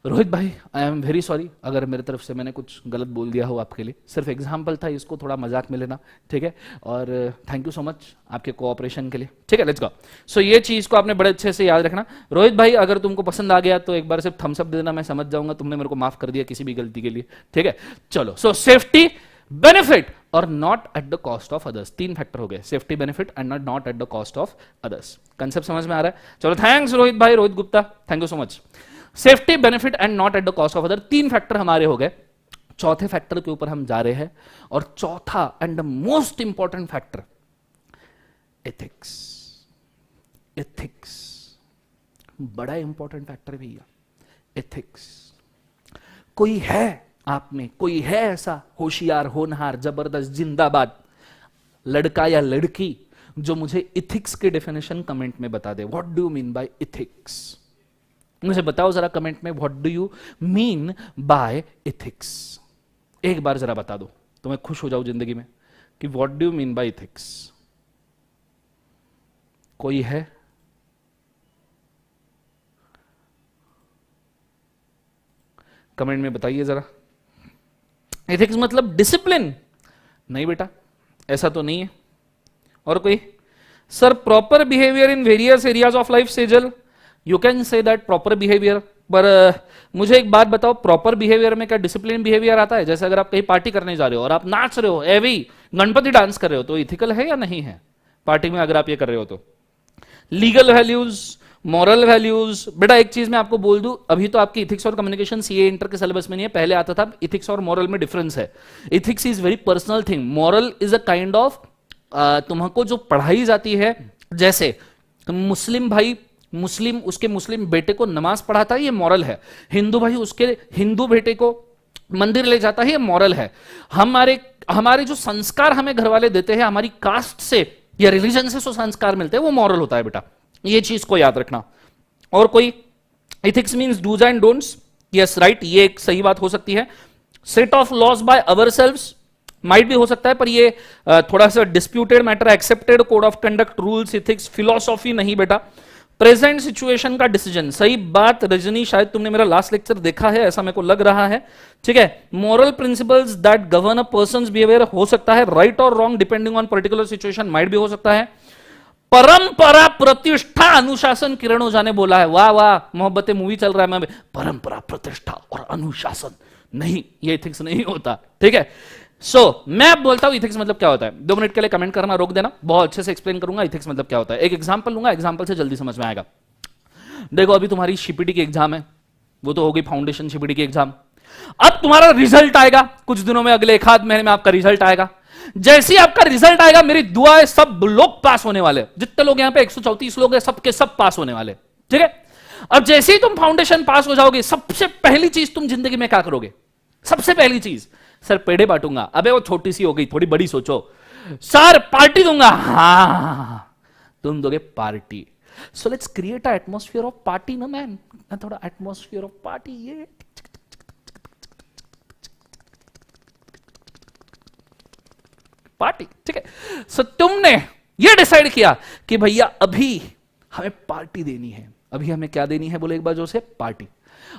रोहित भाई आई एम वेरी सॉरी अगर मेरी तरफ से मैंने कुछ गलत बोल दिया हो आपके लिए, सिर्फ एग्जाम्पल था, इसको थोड़ा मजाक में लेना, ठीक है? और थैंक यू सो मच आपके कोऑपरेशन के लिए, ठीक है? Let's go. सो ये चीज को आपने बड़े अच्छे से याद रखना। रोहित भाई अगर तुमको पसंद आ गया तो एक बार सिर्फ थम्स अप दे देना, मैं समझ जाऊंगा तुमने मेरे को माफ कर दिया किसी भी गलती के लिए, ठीक है? चलो, सो सेफ्टी, बेनिफिट और not at the cost of others, 3 factor हो गए, safety, benefit and not at the cost of others. Concept समझ में आ रहा है? चलो, थैंक्स रोहित भाई, Rohit Gupta, thank you so much. Safety, benefit and not at the cost of other, 3 factor हमारे हो गए। चौथे फैक्टर के ऊपर हम जा रहे हैं, और चौथा and the most important factor, ethics. Ethics बड़ा इंपॉर्टेंट फैक्टर भैया, एथिक्स। कोई है आप में, कोई है ऐसा होशियार, होनहार, जबरदस्त, जिंदाबाद लड़का या लड़की जो मुझे इथिक्स के डेफिनेशन कमेंट में बता दे? What do you mean by ethics? मुझे बताओ जरा कमेंट में, what do you mean by ethics? एक बार जरा बता दो तो मैं खुश हो जाऊं जिंदगी में कि what do you mean by ethics. कोई है? कमेंट में बताइए जरा। एथिक्स मतलब डिसिप्लिन? नहीं बेटा, ऐसा तो नहीं है। और कोई? Sir proper behaviour in various areas of life, Sejal you can say that proper behaviour, पर मुझे एक बात बताओ, प्रॉपर बिहेवियर में क्या डिसिप्लिन बिहेवियर आता है? जैसे अगर आप कहीं पार्टी करने जा रहे हो और आप नाच रहे हो, एवी गणपति डांस कर रहे हो, तो इथिकल है या नहीं है पार्टी में अगर आप ये कर रहे हो तो? लीगल वैल्यूज, मॉरल वैल्यूज, बेटा एक चीज मैं आपको बोल दूं, अभी तो आपकी इथिक्स और कम्युनिकेशन सीए इंटर के सिलेबस में नहीं है, पहले आता था। इथिक्स और मॉरल में डिफरेंस है। Ethics is very personal thing, moral is a kind of तुमको जो पढ़ाई जाती है, जैसे मुस्लिम भाई उसके मुस्लिम बेटे को नमाज पढ़ाता है, ये मॉरल है। हिंदू भाई उसके हिंदू बेटे को मंदिर ले जाता है, ये मॉरल है। हमारे जो संस्कार हमें घर वाले देते हैं, हमारी कास्ट से या रिलीजन से जो संस्कार मिलते हैं, वो मॉरल होता है बेटा, ये चीज को याद रखना। और कोई? Ethics means do's and don'ts, yes right, ये एक सही बात हो सकती है। Set of laws by ourselves might भी हो सकता है, पर ये थोड़ा सा disputed matter. Accepted code of conduct, rules, ethics, philosophy नहीं बेटा। प्रेजेंट सिचुएशन का डिसीजन, सही बात रजनी, शायद तुमने मेरा लास्ट लेक्चर देखा है, ऐसा मेरे को लग रहा है, ठीक है। Moral principles that govern a persons behaviour, हो सकता है राइट और wrong depending on particular situation, might भी हो सकता है। परंपरा, प्रतिष्ठा, अनुशासन, किरण ओझा ने बोला है, वाह वाह, मोहब्बतें मूवी चल रहा है, मैं परंपरा, प्रतिष्ठा और अनुशासन नहीं, ये इथिक्स नहीं होता, ठीक है। मैं अब बोलता हूं इथिक्स मतलब क्या होता है। 2 मिनट के लिए कमेंट करना रोक देना, बहुत अच्छे से एक्सप्लेन करूंगा इथिक्स मतलब क्या होता है। एक एग्जांपल लूंगा, एग्जांपल से जल्दी समझ में आएगा। देखो अभी तुम्हारी सीपीटी की एग्जाम है, वो तो होगी फाउंडेशन सीपीटी की एग्जाम। अब तुम्हारा रिजल्ट आएगा कुछ दिनों में, अगले 1 आध महीने में आपका रिजल्ट आएगा। जैसे ही आपका रिजल्ट आएगा, मेरी दुआ है सब लोग पास होने वाले, जितने लोग यहां पे 134 लोग हैं, सबके सब पास होने वाले, ठीक है। अब जैसे ही तुम फाउंडेशन पास हो जाओगे, सबसे पहली चीज तुम जिंदगी में क्या करोगे? सबसे पहली चीज, सर पेड़े बांटूंगा, अबे वो छोटी सी हो गई, थोड़ी बड़ी सोचो। सर पार्टी दूंगा, हाँ तुम दोगे party. So let's create a atmosphere of party ना मैन, थोड़ा एटमॉस्फेयर ऑफ पार्टी, ये पार्टी, ठीक है। सो तुमने ये डिसाइड किया कि भैया अभी हमें पार्टी देनी है, अभी हमें क्या देनी है, बोले एक बार जोर से, पार्टी।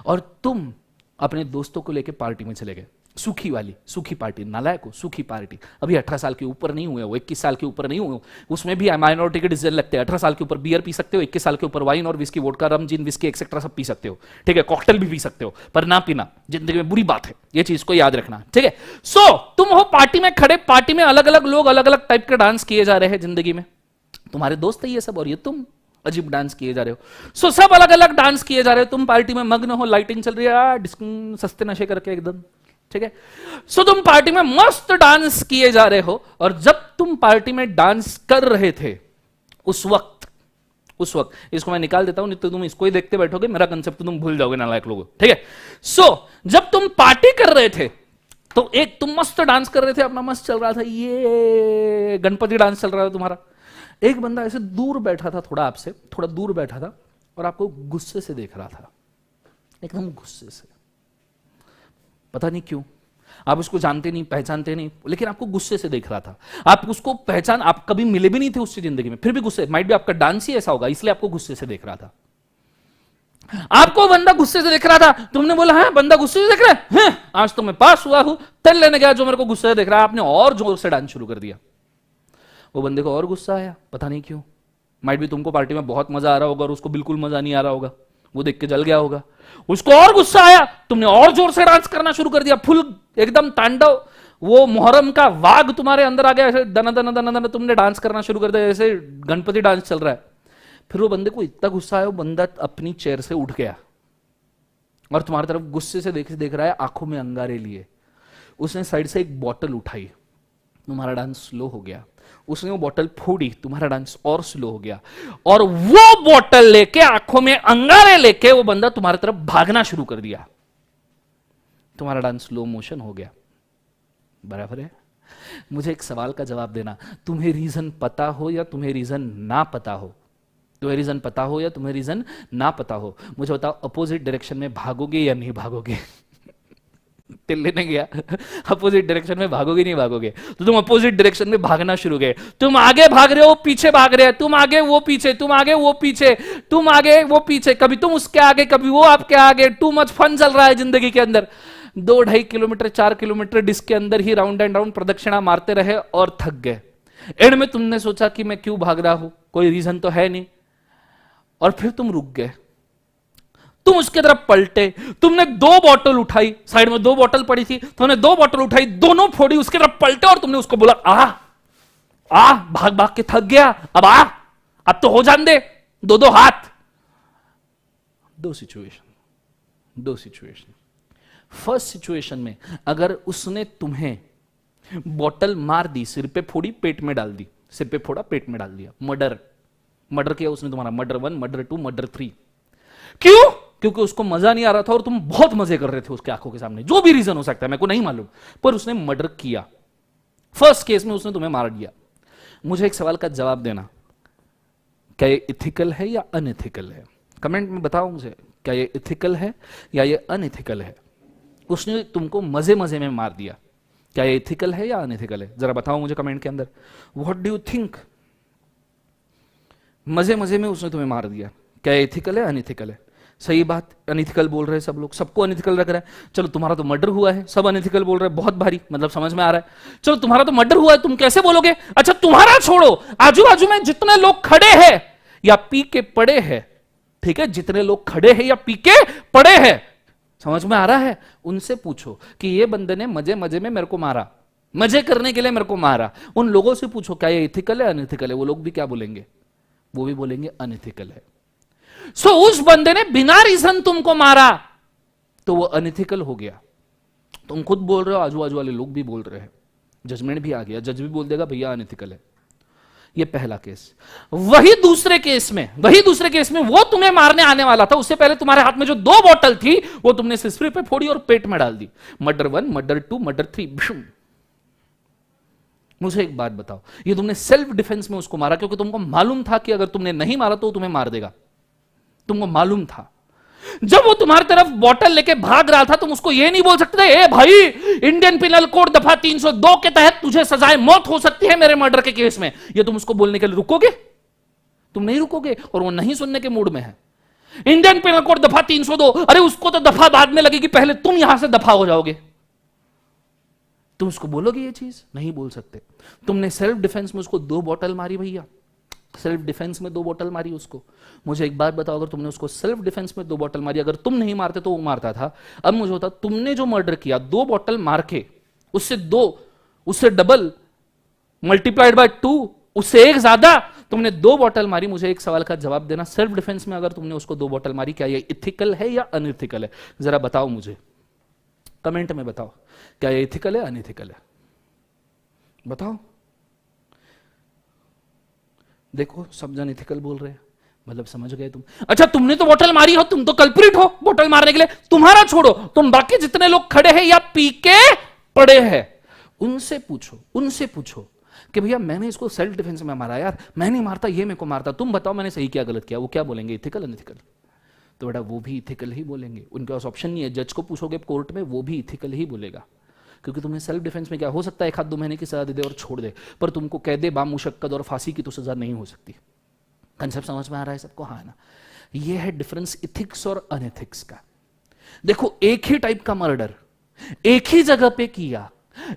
और तुम अपने दोस्तों को लेके पार्टी में चले गए, सूखी वाली, सूखी पार्टी, नालायक हो, सूखी पार्टी। अभी 18 साल के ऊपर नहीं हुए हो, 21 साल के ऊपर नहीं हुए हो, उसमें भी माइनॉरिटी के डिसीजन लगते हैं। 18 साल के ऊपर बियर पी सकते हो, 21 साल के ऊपर वाइन और विस्की, वोडका, रम, जिन, विस्की एक्सेट्रा सब पी सकते हो, ठीक है। कॉकटेल भी पी सकते हो, पर ना पीना जिंदगी में बुरी बात है, ये चीज को याद रखना, ठीक है। सो तुम हो पार्टी में खड़े, पार्टी में अलग अलग लोग अलग अलग टाइप के डांस किए जा रहे हैं जिंदगी में, तुम्हारे दोस्त है ये सब, और ये तुम अजीब डांस किए जा रहे हो। सो सब अलग अलग डांस किए जा रहे हो, तुम पार्टी में मग्न हो, लाइटिंग चल रही है, सस्ते नशे करके एकदम, ठीक है। सो तुम पार्टी में मस्त डांस किए जा रहे हो, और जब तुम पार्टी में डांस कर रहे थे उस वक्त इसको मैं निकाल देता हूं, नहीं तो तुम इसको ही देखते बैठोगे, मेरा कंसेप्ट तो तुम भूल जाओगे नालायक लोगों, ठीक है। सो जब तुम पार्टी कर रहे थे तो एक तुम मस्त डांस कर रहे थे, अपना मस्त चल रहा था, ये गणपति डांस चल रहा था तुम्हारा। एक बंदा ऐसे दूर बैठा था, थोड़ा आपसे थोड़ा दूर बैठा था, और आपको गुस्से से देख रहा था, एकदम गुस्से से, पता नहीं क्यों, आप उसको जानते नहीं, पहचानते नहीं, लेकिन आपको गुस्से से देख रहा था। आप उसको पहचान, आप कभी मिले भी नहीं थे उससे जिंदगी में, फिर भी गुस्से, माइट भी आपका डांस ही ऐसा होगा, इसलिए आपको गुस्से से देख रहा था। आपको बंदा गुस्से से देख रहा था, तुमने बोला है बंदा गुस्से से देख रहा है, आज तो मैं पास हुआ हूं, तेल लेने गया जो मेरे को गुस्से से देख रहा है। आपने और जोर से डांस शुरू कर दिया, वो बंदे को और गुस्सा आया, पता नहीं क्यों। माइट भी तुमको पार्टी में बहुत मजा आ रहा होगा और उसको बिल्कुल मजा नहीं आ रहा होगा, वो देख के जल गया होगा, उसको और गुस्सा आया, तुमने और जोर से डांस करना शुरू कर दिया, फुल एकदम तांडव, वो मुहर्रम का वाग तुम्हारे अंदर आ गया, ऐसे दना दना दना दना तुमने डांस करना शुरू कर दिया, जैसे गणपति डांस चल रहा है। फिर वो बंदे को इतना गुस्सा आया, वो बंदा अपनी चेयर से उठ गया और तुम्हारी तरफ गुस्से से देख रहा है, आंखों में अंगारे लिए। उसने साइड से एक बॉटल उठाई, तुम्हारा डांस स्लो हो गया, उसने वो बॉटल फोड़ी, तुम्हारा डांस और स्लो हो गया, और वो बॉटल लेके, आंखों में अंगारे लेके, वो बंदा तुम्हारी तरफ भागना शुरू कर दिया, तुम्हारा डांस स्लो मोशन हो गया, बराबर है। मुझे एक सवाल का जवाब देना, तुम्हें रीजन पता हो या तुम्हें रीजन ना पता हो, तुम्हें रीजन पता हो या तुम्हें रीजन ना पता हो, मुझे बताओ, अपोजिट डायरेक्शन में भागोगे या नहीं भागोगे? तिल लेने गया, अपोजिट डायरेक्शन में भागोगे नहीं भागोगे? तो तुम अपोजिट डायरेक्शन में भागना शुरू गए, तुम आगे भाग रहे हो, पीछे भाग रहे हैं, तुम आगे वो पीछे, तुम आगे वो पीछे, तुम आगे वो पीछे, कभी तुम उसके आगे कभी वो आपके आगे, टू मच फन चल रहा है जिंदगी के अंदर। 2-2.5 किलोमीटर 4 किलोमीटर डिस्क के अंदर ही राउंड एंड राउंड प्रदक्षिणा मारते रहे और थक गए। एंड में तुमने सोचा कि मैं क्यों भाग रहा हूं, कोई रीजन तो है नहीं, और फिर तुम रुक गए, तुम उसके तरफ पलटे, तुमने 2 बॉटल उठाई, साइड में 2 बॉटल पड़ी थी, तुमने 2 बॉटल उठाई, दोनों फोड़ी, उसके तरफ पलटे और तुमने उसको बोला आ भाग भाग के थक गया, अब तो हो जान दे, 2-2 हाथ। 2 सिचुएशन। फर्स्ट सिचुएशन में अगर उसने तुम्हें बॉटल मार दी, सिर पे फोड़ी, पेट में डाल दी, सिर पे फोड़ा, पेट में डाल दिया, मर्डर किया उसने तुम्हारा, मर्डर 1, मर्डर 2, मर्डर 3। क्यों? क्योंकि उसको मजा नहीं आ रहा था और तुम बहुत मजे कर रहे थे उसके आंखों के सामने, जो भी रीजन हो सकता है मेरे को नहीं मालूम, पर उसने मर्डर किया। फर्स्ट केस में उसने तुम्हें मार दिया। मुझे एक सवाल का जवाब देना, क्या ये इथिकल है या अनइथिकल है? कमेंट में बताओ मुझे, क्या ये इथिकल है या ये अनइथिकल है? उसने तुमको मजे मजे में मार दिया, क्या ये इथिकल है या अनइथिकल है? जरा बताओ मुझे कमेंट के अंदर, व्हाट डू यू थिंक? मजे मजे में उसने तुम्हें मार दिया, क्या ये इथिकल है अनइथिकल है? सही बात, अनइथिकल बोल रहे हैं सब लोग, सबको अनइथिकल लग रहा है। चलो तुम्हारा तो मर्डर हुआ है, सब अनइथिकल बोल रहे हैं, बहुत भारी, मतलब समझ में आ रहा है। चलो तुम्हारा तो मर्डर हुआ है, तुम कैसे बोलोगे? अच्छा तुम्हारा छोड़ो, आजू बाजू में जितने लोग खड़े हैं या पी के पड़े हैं, ठीक है, जितने लोग खड़े हैं या पी के पड़े हैं, समझ में आ रहा है, उनसे पूछो कि ये बंदे ने मजे मजे में मेरे को मारा, मजे करने के लिए मेरे को मारा। उन लोगों से पूछो क्या ये इथिकल है अनइथिकल है? वो लोग भी क्या बोलेंगे? वो भी बोलेंगे अनइथिकल है। सो उस बंदे ने बिना रीजन तुमको मारा तो वो अनइथिकल हो गया। तुम खुद बोल रहे हो, आजू बाजू वाले लोग भी बोल रहे हैं, जजमेंट भी आ गया, जज भी बोल देगा भैया अनइथिकल है। ये पहला केस। वही दूसरे केस में वो तुम्हें मारने आने वाला था, उससे पहले तुम्हारे हाथ में जो 2 बॉटल थी वो तुमने सिसरी पे फोड़ी और पेट में डाल दी। Murder 1, murder 2, murder 3। मुझे एक बात बताओ, ये तुमने सेल्फ डिफेंस में उसको मारा क्योंकि तुमको मालूम था कि अगर तुमने नहीं मारा तो वो तुम्हें मार देगा, तुमको मालूम था। जब वो तुम्हारी तरफ बॉटल लेके भाग रहा था तुम उसको ये नहीं बोल सकते ए भाई, इंडियन पिनल कोड दफा 302 के तहत तुझे सजाए मौत हो सकती है मेरे मर्डर के केस में। ये तुम उसको बोलने के लिए रुकोगे? तुम नहीं रुकोगे, और वो नहीं सुनने के मूड में है। इंडियन पिनल कोड दफा 302, अरे उसको तो दफा बाद में लगेगी, पहले तुम यहां से दफा हो जाओगे। तुम उसको बोलोगे ये चीज? नहीं बोल सकते। तुमने सेल्फ डिफेंस में उसको 2 बॉटल मारी भैया, सेल्फ डिफेंस में 2 बॉटल मारी उसको। मुझे एक बात बताओ, अगर तुमने उसको सेल्फ डिफेंस में 2 बॉटल मारी, अगर तुम नहीं मारते तो वो मारता था। अब मुझे होता, तुमने जो मर्डर किया 2 बॉटल मार के, उससे डबल मल्टीप्लाइड बाय 2, उससे एक ज्यादा तुमने 2 बॉटल मारी। मुझे एक सवाल का जवाब देना, सेल्फ डिफेंस में अगर तुमने उसको 2 बॉटल मारी, क्या ये इथिकल है या अनइथिकल है? जरा बताओ मुझे, कमेंट में बताओ, क्या ये इथिकल है अनइथिकल है? बताओ। देखो सब जन इथिकल बोल रहे हैं, मतलब समझ गए तुम। अच्छा तुमने तो बोतल मारी हो, तुम तो कल्प्रिट हो बोतल मारने के लिए। तुम्हारा छोड़ो, तुम बाकी जितने लोग खड़े हैं या पी के पड़े हैं, उनसे पूछो कि भैया मैंने इसको सेल्फ डिफेंस में मारा यार, मैं नहीं मारता, ये मेरे को मारता, तुम बताओ मैंने सही क्या गलत किया। वो क्या बोलेंगे? Ethical unethical? तो बेटा वो भी इथिकल ही बोलेंगे, उनके पास ऑप्शन नहीं है। जज को पूछोगे कोर्ट में, वो भी इथिकल ही बोलेगा, क्योंकि तुमने सेल्फ डिफेंस में, क्या हो सकता है 1-2 महीने की सजा दे दे और छोड़ दे, पर तुमको कैदे बामुशक्कत और फांसी की तो सजा नहीं हो सकती। कंसेप्ट समझ में आ रहा है सबको? हाँ ना। ये है डिफरेंस इथिक्स और अनएथिक्स का। देखो एक ही टाइप का मर्डर एक ही जगह पे किया,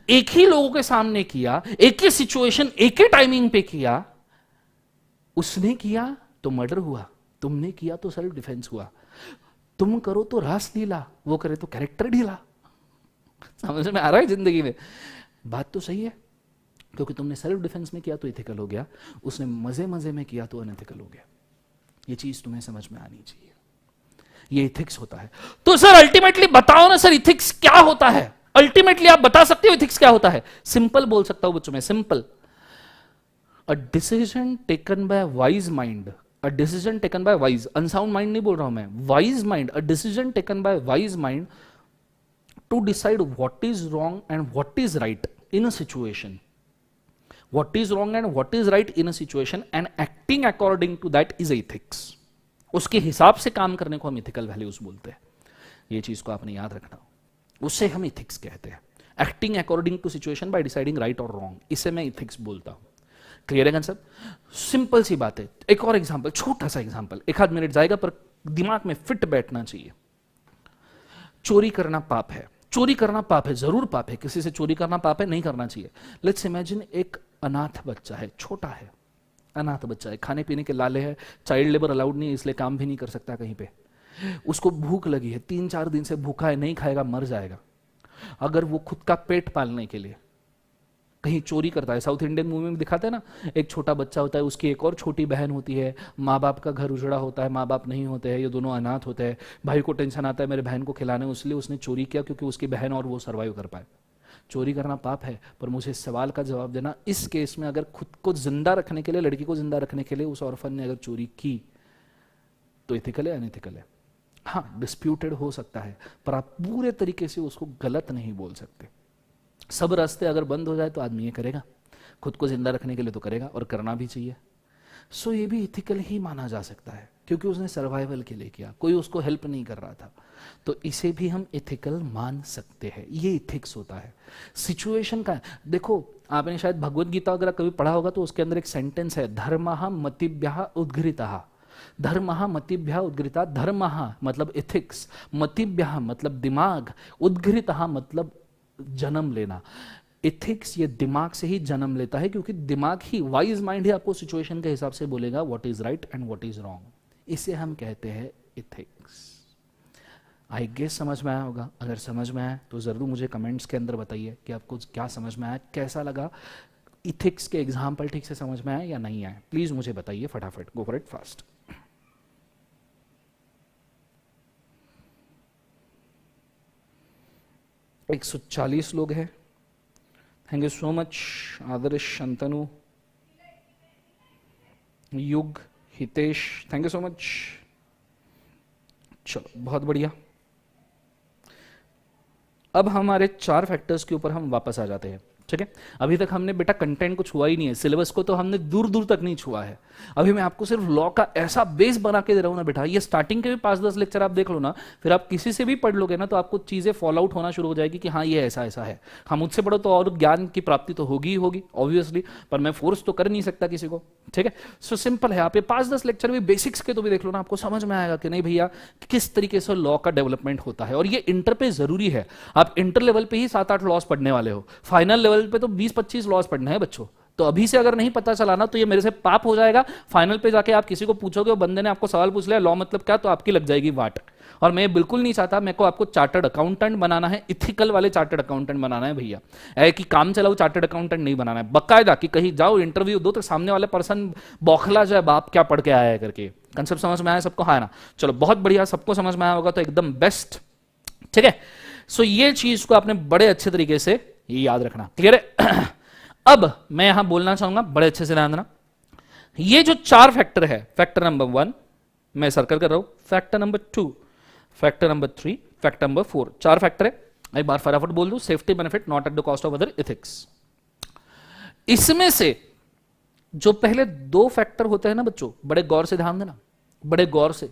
एक ही लोगों के सामने किया, एक ही सिचुएशन एक ही टाइमिंग पे किया, उसने किया तो मर्डर हुआ, तुमने किया तो सेल्फ डिफेंस हुआ। तुम करो तो रास लीला, वो करे तो कैरेक्टर ढीला। समझ में आ रहा है? जिंदगी में बात तो सही है, क्योंकि तुमने सेल्फ डिफेंस में किया तो इथिकल हो गया, उसने मजे मजे में किया तो अनएथिकल हो गया। ये चीज तुम्हें समझ में आनी चाहिए, ये इथिक्स होता है। तो सर अल्टीमेटली बताओ ना सर, इथिक्स क्या होता है? अल्टीमेटली आप बता सकते हो इथिक्स क्या होता है? सिंपल बोल सकता हूं बच्चों में, simple. A decision taken by wise mind, a decision taken by wise, unsound mind नहीं बोल रहा हूं मैं, wise mind, a decision taken by wise mind to decide what is wrong and what is right in a situation, what is wrong and what is right in a situation and acting according to that is ethics। उसके हिसाब से काम करने को हम ethical values बोलते हैं। ये चीज को आपने याद रखना, उससे हम इथिक्स कहते हैं। Acting according to situation by deciding right और रॉन्ग, इसे मैं इथिक्स बोलता हूं। क्लियर है कंसेप्ट? सिंपल सी बात है। एक और एग्जांपल, छोटा सा एग्जांपल, 1-8 मिनट जाएगा पर दिमाग में फिट बैठना चाहिए। चोरी करना पाप है, चोरी करना पाप है, जरूर पाप है, किसी से चोरी करना पाप है, नहीं करना चाहिए। लेट्स इमेजिन एक अनाथ बच्चा है, छोटा है, अनाथ बच्चा है, खाने पीने के लाले है, चाइल्ड लेबर अलाउड नहीं है इसलिए काम भी नहीं कर सकता कहीं पे। उसको भूख लगी है, 3-4 दिन से भूखा है, नहीं खाएगा मर जाएगा। अगर वो खुद का पेट पालने के लिए कहीं चोरी करता है, साउथ इंडियन मूवी में दिखाते हैं ना, एक छोटा बच्चा होता है, उसकी एक और छोटी बहन होती है, माँ बाप का घर उजड़ा होता है, माँ बाप नहीं होते हैं, ये दोनों अनाथ होते हैं, भाई को टेंशन आता है मेरे बहन को खिलाने, इसलिए उसने चोरी किया क्योंकि उसकी बहन और वो सर्वाइव कर पाए। चोरी करना पाप है, पर मुझे इस सवाल का जवाब देना, इस केस में अगर खुद को जिंदा रखने के लिए, लड़की को जिंदा रखने के लिए उस ऑर्फन ने अगर चोरी की तो इथिकल है अनइथिकल है? हाँ डिस्प्यूटेड हो सकता है, पर आप पूरे तरीके से उसको गलत नहीं बोल सकते। सब रास्ते अगर बंद हो जाए तो आदमी ये करेगा, खुद को जिंदा रखने के लिए तो करेगा, और करना भी चाहिए। सो ये भी इथिकल ही माना जा सकता है, क्योंकि उसने सर्वाइवल के लिए किया, कोई उसको हेल्प नहीं कर रहा था, तो इसे भी हम इथिकल मान सकते हैं। ये इथिक्स होता है। सिचुएशन का देखो, आपने शायद भगवत गीता अगर कभी पढ़ा होगा तो उसके अंदर एक सेंटेंस है, धर्मः मतिभ्यः उद्घृतः। धर्मः मतिभ्यः उद्घृतः, धर्मः मतलब इथिक्स, मतिभ्यः मतलब दिमाग, उद्घृतः मतलब जन्म लेना। इथिक्स ये दिमाग से ही जन्म लेता है, क्योंकि दिमाग ही, वाइज माइंड ही आपको सिचुएशन के हिसाब से बोलेगा what is right and what is wrong. इसे हम कहते हैं इथिक्स। आई गेस समझ में आया होगा। अगर समझ में आया तो जरूर मुझे कमेंट्स के अंदर बताइए कि आपको क्या समझ में आया, कैसा लगा, इथिक्स के एग्जाम्पल ठीक से समझ में आया या नहीं आया, प्लीज मुझे बताइए फटाफट। Go for it fast. एक 140 लोग हैं। थैंक यू सो मच आदर्श, शंतनु, युग, Hitesh, thank you so much. चलो बहुत बढ़िया। अब हमारे चार फैक्टर्स के ऊपर हम वापस आ जाते हैं। ठीक है, अभी तक हमने बेटा कंटेंट को छुआ ही नहीं है, सिलेबस को तो हमने दूर दूर तक नहीं छुआ है। अभी मैं आपको सिर्फ लॉ का ऐसा बेस बना के दे रहा हूं ना बेटा, ये स्टार्टिंग के भी 5-10 लेक्चर आप देख लो ना, फिर आप किसी से भी पढ़ लोगे ना तो आपको चीजें फॉलो आउट होना शुरू हो जाएगी कि हाँ ये ऐसा ऐसा है। हाँ मुझसे पढ़ो तो और ज्ञान की प्राप्ति तो होगी ही होगी ऑब्वियसली, पर मैं फोर्स तो कर नहीं सकता किसी को। ठीक है, सो सिंपल है, आप ये 5-10 लेक्चर भी बेसिक्स के तो भी देख लो ना, आपको समझ में आएगा कि नहीं भैया किस तरीके से लॉ का डेवलपमेंट होता है। और ये इंटर पे जरूरी है, आप इंटर लेवल पे ही 7-8 लॉस पढ़ने वाले हो, फाइनल लेवल पे तो 20-25 लॉस पढ़ने हैं बच्चों। तो अभी से अगर नहीं पता चला ना तो ये मेरे से पाप हो जाएगा। फाइनल पे जाके आप किसी को पूछोगे, वो बंदे ने आपको सवाल पूछ लिया लॉ मतलब क्या, तो आपकी लग जाएगी वाट। और मैं बिल्कुल नहीं चाहता, मेरे को आपको चार्टर्ड अकाउंटेंट बनाना है, इथिकल वाले चार्टर्ड अकाउंटेंट बनाना है भैया। ऐ कि काम चलाओ चार्टर्ड अकाउंटेंट नहीं बनाना है, बकायदा कि कहीं जाओ इंटरव्यू दो तो सामने वाले पर्सन बौखला जाए, बाप क्या पढ़ के आया है करके। कंसेप्ट समझ में आया सबको? हाँ ना, चलो बहुत बढ़िया, सबको समझ में आया होगा तो एकदम बेस्ट। ठीक है, सो ये चीज को आपने बड़े अच्छे तरीके से याद रखना, क्लियर है? अब मैं यहां बोलना चाहूंगा, बड़े अच्छे से ध्यान देना, ये जो चार फैक्टर है, फैक्टर नंबर 1 मैं सर्कल कर रहा हूं, factor number 2, factor number 3, factor number 4, चार फैक्टर है। एक बार फटाफट बोल दूं, safety benefit not at the cost of other ethics. इसमें से जो पहले दो फैक्टर होते हैं ना बच्चों, बड़े गौर से ध्यान देना, बड़े गौर से,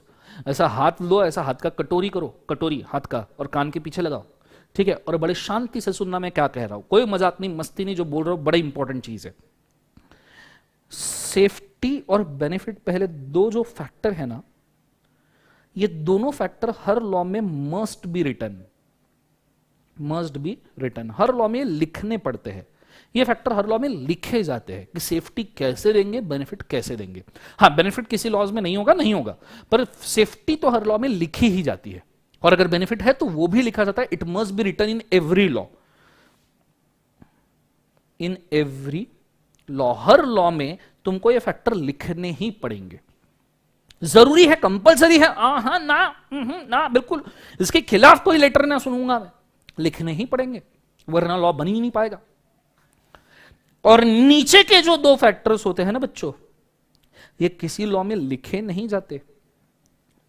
ऐसा हाथ लो, ऐसा हाथ का कटोरी करो, कटोरी हाथ का, और कान के पीछे लगाओ। ठीक है, और बड़े शांति से सुनना मैं क्या कह रहा हूं, कोई मजाक नहीं, मस्ती नहीं, जो बोल रहा हूं बड़ा इंपॉर्टेंट चीज है। सेफ्टी और बेनिफिट, पहले दो जो फैक्टर है ना, ये दोनों फैक्टर हर लॉ में must be written, must be written, हर लॉ में लिखने पड़ते हैं। ये फैक्टर हर लॉ में लिखे जाते हैं कि सेफ्टी कैसे देंगे, बेनिफिट कैसे देंगे। हाँ बेनिफिट किसी लॉज में नहीं होगा, नहीं होगा, पर सेफ्टी तो हर लॉ में लिखी ही जाती है। और अगर बेनिफिट है तो वो भी लिखा जाता है, it must be written in every law, in every law, हर लॉ में तुमको ये फैक्टर लिखने ही पड़ेंगे, जरूरी है, कंपलसरी है। हाँ ना, ना बिल्कुल, इसके खिलाफ कोई लेटर ना सुनूंगा मैं, लिखने ही पड़ेंगे, वरना लॉ बन ही नहीं पाएगा। और नीचे के जो दो फैक्टर्स होते हैं ना बच्चों, ये किसी लॉ में लिखे नहीं जाते,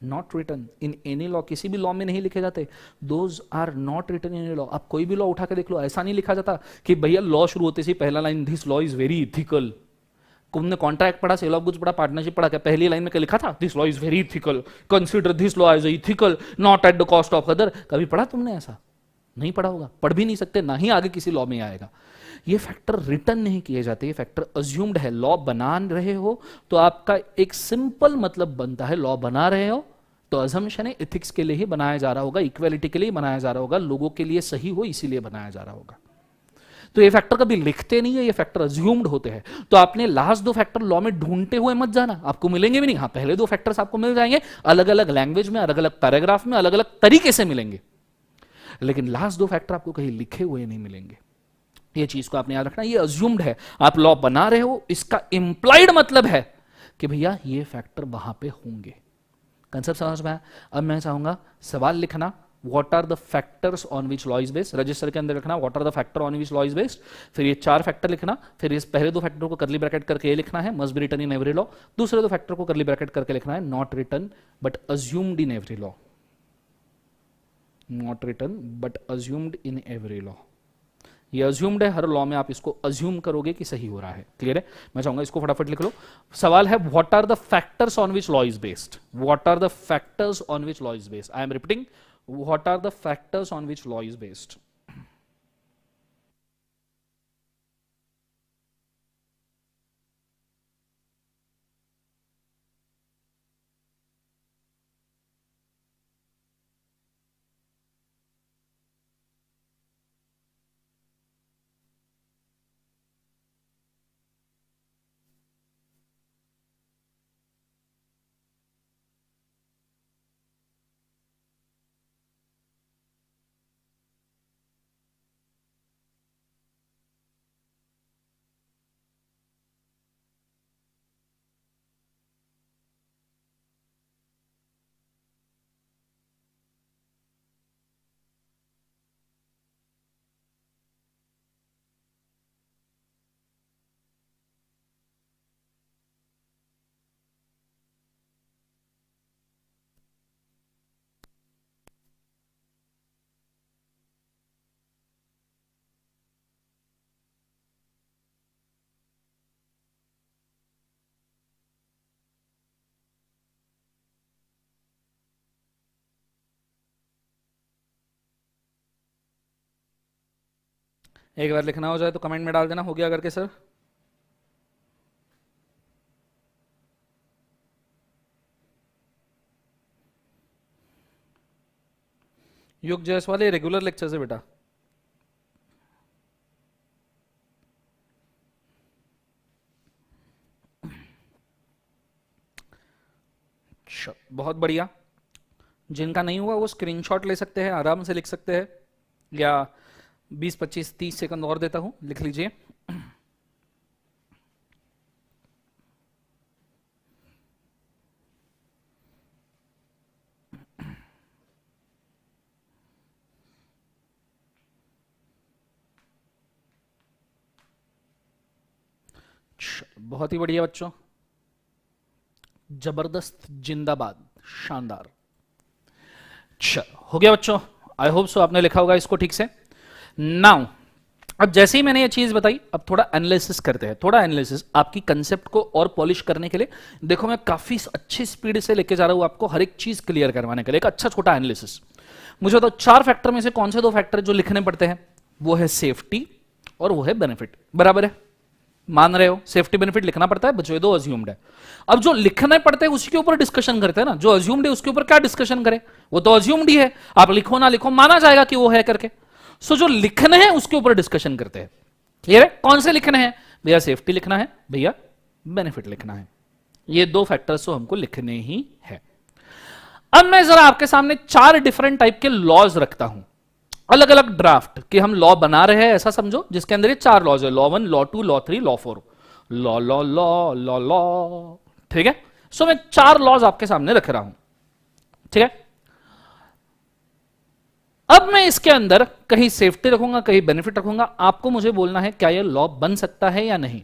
not written in any law, किसी भी लॉ में नहीं लिखे जाते, those are not written in any law. आप कोई भी लॉ उठा के देख लो, ऐसा नहीं लिखा जाता कि भैया लॉ शुरू होते से पहला line this law is very ethical. तुमने कॉन्ट्रैक्ट पढ़ा, सेल ऑफ गुड्स पढ़ा, पार्टनरशिप पढ़ा, क्या पहली लाइन में क्या लिखा था, this law is very ethical, consider this law as ethical not at the cost of other? कभी पढ़ा तुमने ऐसा? नहीं पढ़ा होगा, पढ़ भी नहीं सकते, ना ही आगे किसी लॉ में आएगा। ये फैक्टर रिटर्न नहीं किए जाते, ये फैक्टर अज्यूम्ड है। लॉ बना रहे हो तो आपका एक सिंपल मतलब बनता है, लॉ बना रहे हो तो अजम्पशन है इथिक्स के लिए ही बनाया जा रहा होगा, इक्वालिटी के लिए बनाया जा रहा होगा, लोगों के लिए सही हो इसीलिए बनाया जा रहा होगा। तो ये फैक्टर कभी लिखते नहीं है, ये फैक्टर अज्यूम्ड होते हैं। तो आपने लास्ट दो फैक्टर लॉ में ढूंढते हुए मत जाना, आपको मिलेंगे भी नहीं। हाँ पहले दो फैक्टर्स आपको मिल जाएंगे, अलग अलग लैंग्वेज में, अलग अलग पैराग्राफ में, अलग अलग तरीके से मिलेंगे, लेकिन लास्ट दो फैक्टर आपको कहीं लिखे हुए नहीं मिलेंगे। ये चीज को आपने याद रखना, ये अज्यूम्ड है, आप लॉ बना रहे हो, इसका इंप्लाइड मतलब है कि भैया ये फैक्टर वहां पे होंगे। कंसेप्ट समझ में आया? अब मैं चाहूंगा सवाल लिखना, what are the factors on which law is based, register के अंदर लिखना what are the factor on which law is based, फिर ये चार फैक्टर लिखना, फिर इस पहले दो फैक्टर को करली ब्रैकेट करके ये लिखना है must be written in every law, दूसरे दो फैक्टर को करली ब्रैकेट करके लिखना है not written but assumed in every law, not written but assumed in every law. ये अज्यूम्ड है, हर लॉ में आप इसको अज्यूम करोगे कि सही हो रहा है, क्लियर है? मैं चाहूंगा इसको फटाफट लिख लो। सवाल है what are the factors on which law is based, what are the factors on which law is based, I am repeating, what are the factors on which law is based. एक बार लिखना हो जाए तो कमेंट में डाल देना, हो गया करके सर। युग जायसवाल ये रेगुलर लेक्चर है बेटा। बहुत बढ़िया। जिनका नहीं हुआ वो स्क्रीनशॉट ले सकते हैं, आराम से लिख सकते हैं, या 20 25 30 सेकंड और देता हूं, लिख लीजिए। बहुत ही बढ़िया बच्चों, जबरदस्त, जिंदाबाद, शानदार। हो गया बच्चों, आई होप सो आपने लिखा होगा इसको ठीक से। नाउ अब जैसे ही मैंने ये चीज बताई, अब थोड़ा एनालिसिस करते हैं, थोड़ा एनालिसिस आपकी कंसेप्ट को और पॉलिश करने के लिए। देखो मैं काफी अच्छी स्पीड से लेके जा रहा हूं आपको, हर एक चीज क्लियर करवाने के लिए एक अच्छा छोटा एनालिसिस। मुझे तो 4 फैक्टर में से कौन से 2 फैक्टर जो लिखने पड़ते हैं, वो है सेफ्टी और वो है बेनिफिट। बराबर है, मान रहे हो? सेफ्टी बेनिफिट लिखना पड़ता है, बचे 2 अज्यूम्ड है। अब जो लिखने पड़ते हैं उसी के ऊपर डिस्कशन करते हैं ना, जो अज्यूम्ड है उसके ऊपर क्या डिस्कशन करें, वो तो अज्यूम्ड ही है, आप लिखो ना लिखो माना जाएगा कि वो है करके। सो जो लिखने हैं उसके ऊपर डिस्कशन करते हैं। क्लियर है? कौन से लिखने हैं भैया? सेफ्टी लिखना है, भैया बेनिफिट लिखना है। ये 2 फैक्टर्स तो हमको लिखने ही है। अब मैं जरा आपके सामने 4 डिफरेंट टाइप के लॉज रखता हूं, अलग अलग ड्राफ्ट कि हम लॉ बना रहे हैं ऐसा समझो, जिसके अंदर ये 4 लॉज है, law 1, law 2, law 3, law 4, law law law law law. ठीक है? सो मैं 4 लॉज आपके सामने रख रहा हूं। ठीक है? अब मैं इसके अंदर कहीं सेफ्टी रखूंगा, कहीं बेनिफिट रखूंगा, आपको मुझे बोलना है क्या यह लॉ बन सकता है या नहीं।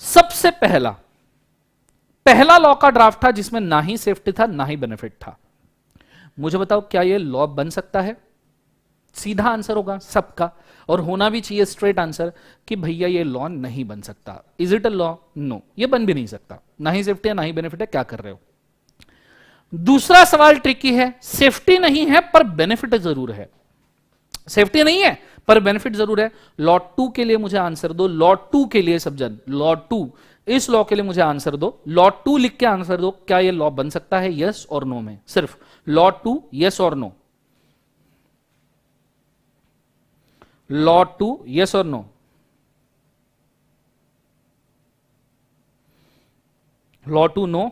सबसे पहला लॉ का ड्राफ्ट था जिसमें ना ही सेफ्टी था ना ही बेनिफिट था। मुझे बताओ क्या यह लॉ बन सकता है? सीधा आंसर होगा सबका, और होना भी चाहिए स्ट्रेट आंसर कि भैया ये लॉ नहीं बन सकता। Is it a law? No, ये बन भी नहीं सकता। ना ही सेफ्टी है ना ही बेनिफिट है, क्या कर रहे हो। दूसरा सवाल ट्रिकी है, सेफ्टी नहीं है पर बेनिफिट जरूर है। सेफ्टी नहीं है पर बेनिफिट जरूर है। लॉ 2 के लिए मुझे आंसर दो, लॉ 2 के लिए सब जन, लॉ 2, इस लॉ के लिए मुझे आंसर दो, लॉ 2 लिख के आंसर दो, क्या यह लॉ बन सकता है? यस और नो में, सिर्फ लॉ 2 यस और नो, लॉ 2 यस और नो, लॉ 2 नो।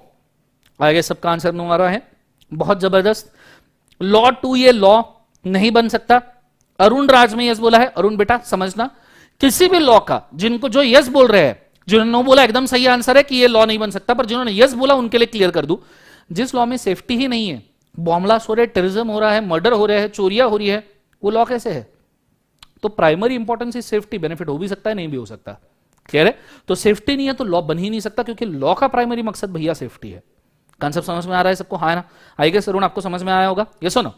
आगे सबका आंसर नो आ रहा है, बहुत जबरदस्त। लॉ 2 ये लॉ नहीं बन सकता। अरुण राज में यस बोला है। अरुण बेटा समझना, किसी भी लॉ का जिनको जो यस बोल रहे हैं, जिन्होंने नो बोला एकदम सही आंसर है कि ये लॉ नहीं बन सकता, पर जिन्होंने यस बोला उनके लिए क्लियर कर दूं, जिस लॉ में सेफ्टी ही नहीं है, बॉम्बलास्ट हो रहे, टेररिज्म हो रहा है, मर्डर हो रहे हैं, चोरियां हो रही है, वो लॉ कैसे है? तो primary importance is safety, benefit हो भी सकता है नहीं भी हो सकता। क्लियर है? तो सेफ्टी नहीं है तो लॉ बन ही नहीं सकता, क्योंकि लॉ का प्राइमरी मकसद भैया सेफ्टी है। कॉन्सेप्ट समझ में आ रहा है सबको? हाँ ना? आई गेस अरुण आपको समझ में आया होगा, ये सुनो।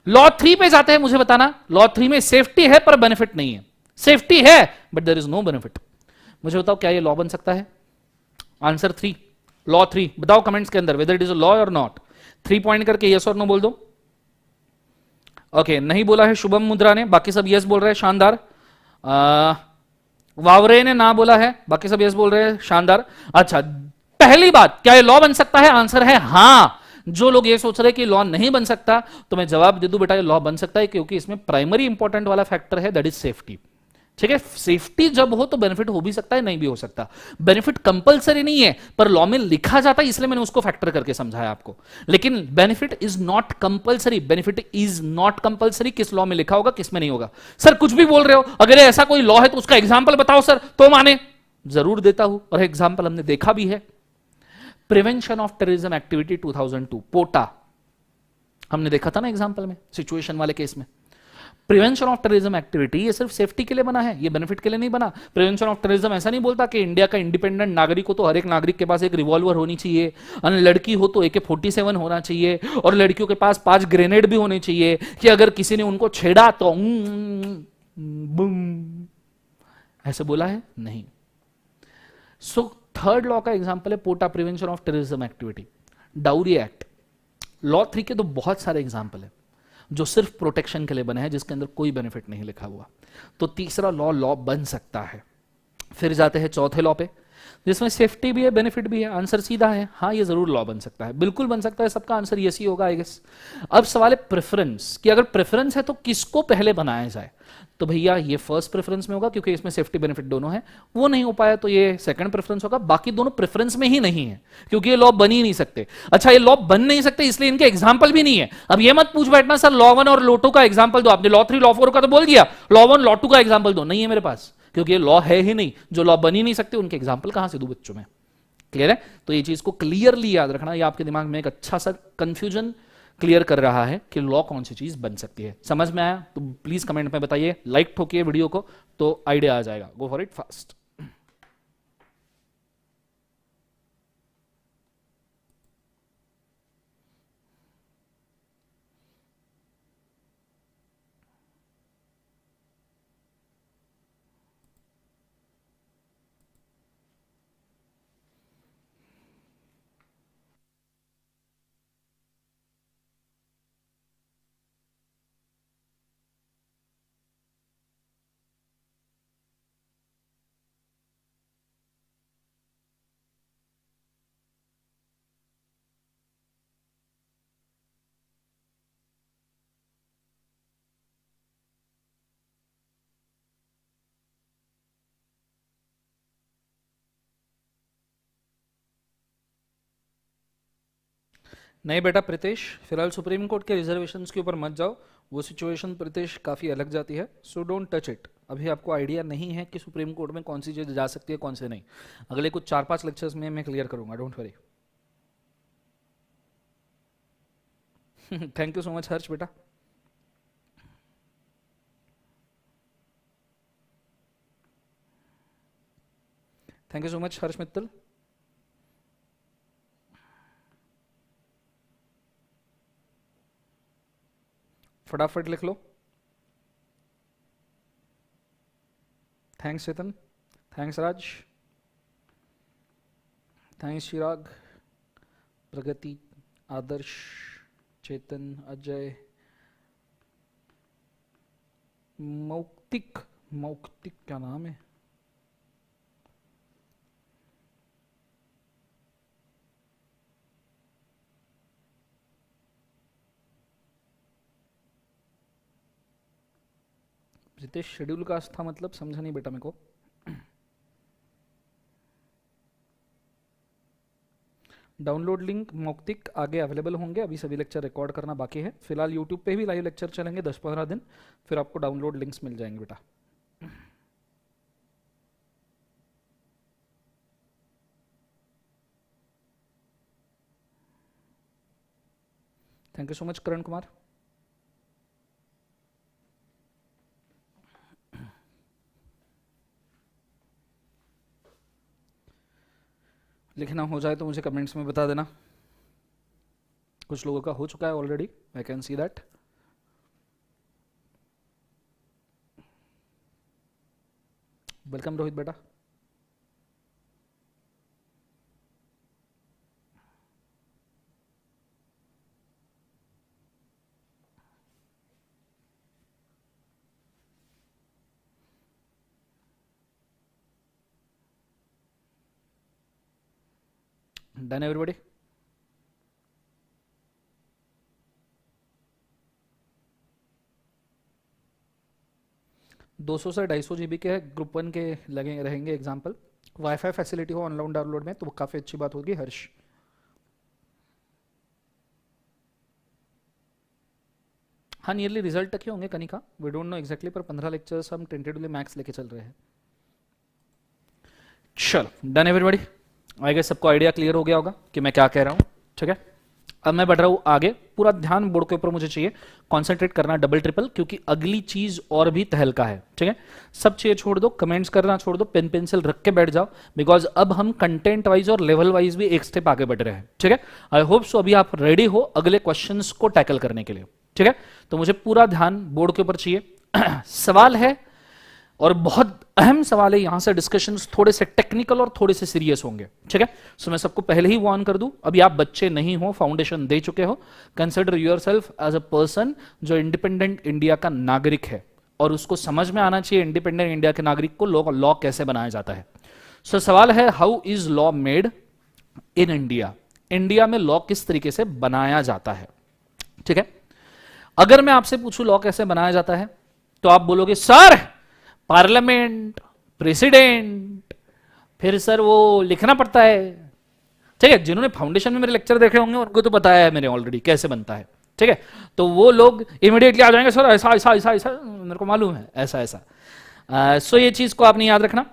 लॉ 3 पे जाते हैं, मुझे बताना लॉ 3 में सेफ्टी है पर बेनिफिट नहीं है। सेफ्टी है but there is no benefit. मुझे बताओ क्या ये लॉ बन सकता है? आंसर 3, लॉ 3 बताओ कमेंट्स के अंदर, whether it is a law और नॉट। 3 पॉइंट करके यस और नो बोल दो। ओके, नहीं बोला है शुभम मुद्रा ने, बाकी सब यस बोल रहे हैं, शानदार। वावरे ने ना बोला है, बाकी सब यस बोल रहे हैं, शानदार। अच्छा, पहली बात, क्या ये लॉ बन सकता है? आंसर है हां। जो लोग ये सोच रहे हैं कि लॉ नहीं बन सकता, तो मैं जवाब दे दूं बेटा ये लॉ बन सकता है, क्योंकि इसमें प्राइमरी इंपॉर्टेंट वाला फैक्टर है, दैट इज सेफ्टी। ठीक है? सेफ्टी जब हो तो बेनिफिट हो भी सकता है नहीं भी हो सकता। बेनिफिट कंपलसरी नहीं है पर लॉ में लिखा जाता है, इसलिए मैंने उसको फैक्टर करके समझाया आपको। लेकिन benefit is not compulsory, benefit is not compulsory. किस लॉ में लिखा होगा किस में नहीं होगा। सर कुछ भी बोल रहे हो, अगर ऐसा कोई लॉ है तो उसका एग्जाम्पल बताओ सर, तो माने जरूर देता हूं, और एग्जाम्पल हमने देखा भी है। प्रिवेंशन ऑफ टेररिज्म एक्टिविटी 2002, पोटा, हमने देखा था ना एग्जाम्पल में, सिचुएशन वाले केस में। प्रिवेंशन ऑफ टेररिज्म एक्टिविटी ये सिर्फ सेफ्टी के लिए बना है, ये बेनिफिट के लिए नहीं बना। प्रिवेंशन ऑफ टेररिज्म ऐसा नहीं बोलता कि इंडिया का इंडिपेंडेंट नागरिक हो तो हर एक नागरिक के पास एक रिवॉल्वर होनी चाहिए, लड़की हो तो AK-47 होना चाहिए, और लड़कियों के पास 5 ग्रेनेड भी होने चाहिए, कि अगर किसी ने उनको छेड़ा तो बूम, ऐसे बोला है नहीं। सो थर्ड लॉ का एग्जांपल है POTA, prevention of terrorism activity. Dowry act, law 3 के तो बहुत सारे एग्जांपल है, जो सिर्फ प्रोटेक्शन के लिए बने हैं, जिसके अंदर कोई बेनिफिट नहीं लिखा हुआ। तो तीसरा लॉ लॉ बन सकता है। फिर जाते हैं चौथे लॉ पे, जिसमें सेफ्टी भी है बेनिफिट भी है। आंसर सीधा है, हाँ ये जरूर लॉ बन सकता है, बिल्कुल बन सकता है, सबका आंसर यस ही होगा आई गेस। अब सवाल है प्रेफरेंस, कि अगर प्रेफरेंस है तो किसको पहले बनाया जाए। तो भैया ये फर्स्ट प्रेफरेंस में होगा, क्योंकि इसमें सेफ्टी बेनिफिट दोनों है। वो नहीं हो पाया तो ये सेकंड प्रेफरेंस होगा। बाकी दोनों प्रेफरेंस में ही नहीं है, क्योंकि ये लॉ बन ही नहीं सकते। अच्छा, ये लॉ बन नहीं सकते इसलिए इनके एग्जाम्पल भी नहीं है। अब ये मत पूछ बैठना सर लॉ 1 और लॉ 2 का एग्जाम्पल दो। आपने लॉ 3 लॉ 4 का तो बोल दिया, लॉ 1 लॉ 2 का एग्जाम्पल दो, नहीं है मेरे पास, क्योंकि ये लॉ है ही नहीं। जो लॉ बन ही नहीं सकते उनके एग्जाम्पल कहां से दूं बच्चों में। क्लियर है? तो ये चीज को क्लियरली याद रखना, ये आपके दिमाग में एक अच्छा सा कंफ्यूजन क्लियर कर रहा है कि लॉ कौन सी चीज बन सकती है। समझ में आया तो प्लीज कमेंट में बताइए, लाइक ठोकिए वीडियो को तो आइडिया आ जाएगा। Go for it fast. नहीं बेटा प्रीतेश, फिलहाल सुप्रीम कोर्ट के रिजर्वेशंस के ऊपर मत जाओ, वो सिचुएशन प्रीतेश काफ़ी अलग जाती है। So don't touch it. अभी आपको आइडिया नहीं है कि सुप्रीम कोर्ट में कौन सी चीज़ जा सकती है कौन से नहीं। अगले कुछ 4-5 लेक्चर्स में मैं क्लियर करूंगा, don't worry. Thank you so much Harsh बेटा। Thank you so much Harsh Mittal. फटाफट लिख लो। Thanks Chetan, thanks Raj, thanks Chirag, Pragati, Adarsh, Chetan, Ajay, Mauktik, Mauktik क्या नाम है। रितेश शेड्यूल का था मतलब समझा नहीं बेटा मेरे को। डाउनलोड लिंक मौक्तिक आगे अवेलेबल होंगे, अभी सभी लेक्चर रिकॉर्ड करना बाकी है। फिलहाल यूट्यूब पे भी लाइव लेक्चर चलेंगे 10-15 दिन, फिर आपको डाउनलोड लिंक्स मिल जाएंगे बेटा। Thank you so much Karan Kumar. लिखना हो जाए तो मुझे कमेंट्स में बता देना। कुछ लोगों का हो चुका है already, I can see that. Welcome Rohit बेटा। Done everybody. दो सौ से 250 GB के ग्रुप 1 के लगे रहेंगे एग्जाम्पल। वाईफाई फैसिलिटी हो ऑनलाइन डाउनलोड में तो वो काफ़ी अच्छी बात होगी हर्ष। हाँ नियरली रिजल्ट तक ही होंगे Kanika, we don't know exactly, पर 15 लेक्चर्स हम टेंटेटिवली मैक्स लेके चल रहे हैं। चलो डन एवरीबॉडी। आई गेस सबको आइडिया क्लियर हो गया होगा कि मैं क्या कह रहा हूँ, ठीक है। अब मैं बढ़ रहा हूँ आगे, पूरा ध्यान बोर्ड के ऊपर मुझे चाहिए, कंसंट्रेट करना डबल ट्रिपल, क्योंकि अगली चीज और भी तहलका है, ठीक है। सब चीज छोड़ दो, कमेंट्स करना छोड़ दो, पेन पेंसिल रख के बैठ जाओ, बिकॉज अब हम कंटेंट वाइज और लेवल वाइज भी एक स्टेप आगे बढ़ रहे हैं, ठीक है। आई होप सो अभी आप रेडी हो अगले क्वेश्चन को टैकल करने के लिए, ठीक है। तो मुझे पूरा ध्यान बोर्ड के ऊपर चाहिए। सवाल है और बहुत अहम सवाल है, यहां से डिस्कशंस थोड़े से टेक्निकल और थोड़े से सीरियस होंगे, ठीक है। सो मैं सबको पहले ही वार्न कर दूं, अभी आप बच्चे नहीं हो, फाउंडेशन दे चुके हो, consider yourself as a person जो इंडिपेंडेंट इंडिया का नागरिक है, और उसको समझ में आना चाहिए इंडिपेंडेंट इंडिया के नागरिक को लॉ कैसे बनाया जाता है। सो सवाल है, how is law made in India? India में लॉ किस तरीके से बनाया जाता है, ठीक है। अगर मैं आपसे पूछूं लॉ कैसे बनाया जाता है, तो आप बोलोगे सर पार्लियामेंट, प्रेसिडेंट, फिर सर वो लिखना पड़ता है, ठीक है। जिन्होंने फाउंडेशन में मेरे लेक्चर देखे होंगे उनको तो पता है मैंने ऑलरेडी कैसे बनता है, ठीक है। तो वो लोग इमीडिएटली आ जाएंगे, सर ऐसा ऐसा ऐसा ऐसा, मेरे को मालूम है ऐसा ऐसा। सो ये चीज को आपने याद रखना।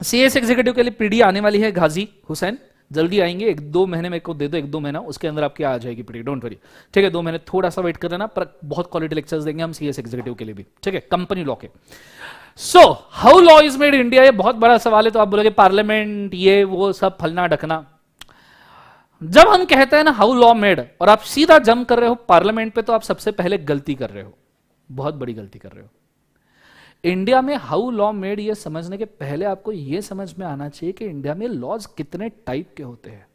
सीएस एग्जीक्यूटिव के लिए पीडी आने वाली है, गाजी हुसैन जल्दी आएंगे, 1-2 महीने मेरे को दे दो, 1-2 महीना, उसके अंदर आपकी आ जाएगी पीडी, डोंट वरी, ठीक है। 2 महीने थोड़ा सा वेट कर लेना, पर बहुत क्वालिटी लेक्चर्स देंगे हम सीएस एग्जीक्यूटिव के लिए भी, ठीक है, कंपनी लॉ के। So how law is made India, ये बहुत बड़ा सवाल है। तो आप बोलोगे पार्लियामेंट ये वो सब फलना ढकना। जब हम कहते हैं ना हाउ लॉ मेड, और आप सीधा जंप कर रहे हो पार्लियामेंट पे, तो आप सबसे पहले गलती कर रहे हो, बहुत बड़ी गलती कर रहे हो। इंडिया में हाउ लॉ मेड ये समझने के पहले आपको ये समझ में आना चाहिए कि इंडिया में लॉज कितने टाइप के होते हैं।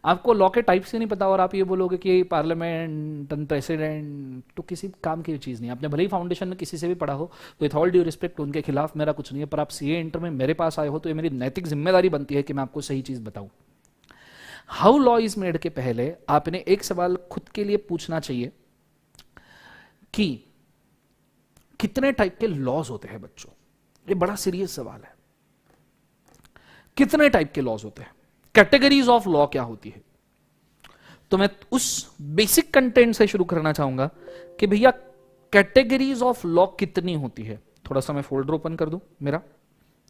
आपको लॉ के टाइप से नहीं पता और आप ये बोलोगे कि पार्लियामेंट, प्रेसिडेंट, तो किसी काम की चीज नहीं। आपने भले ही फाउंडेशन में किसी से भी पढ़ा हो, विथ ऑल ड्यू रिस्पेक्ट उनके खिलाफ मेरा कुछ नहीं है, पर आप सीए इंटर में मेरे पास आए हो तो ये मेरी नैतिक जिम्मेदारी बनती है कि मैं आपको सही चीज बताऊं। हाउ लॉ इज मेड के पहले आपने एक सवाल खुद के लिए पूछना चाहिए कि कितने टाइप के लॉज होते हैं बच्चों। ये बड़ा सीरियस सवाल है, कितने टाइप के लॉज होते हैं, कैटेगरीज ऑफ लॉ क्या होती है। तो मैं उस बेसिक कंटेंट से शुरू करना चाहूंगा कि भैया कैटेगरीज ऑफ लॉ कितनी होती है। थोड़ा सा मैं फोल्डर ओपन कर दूं मेरा,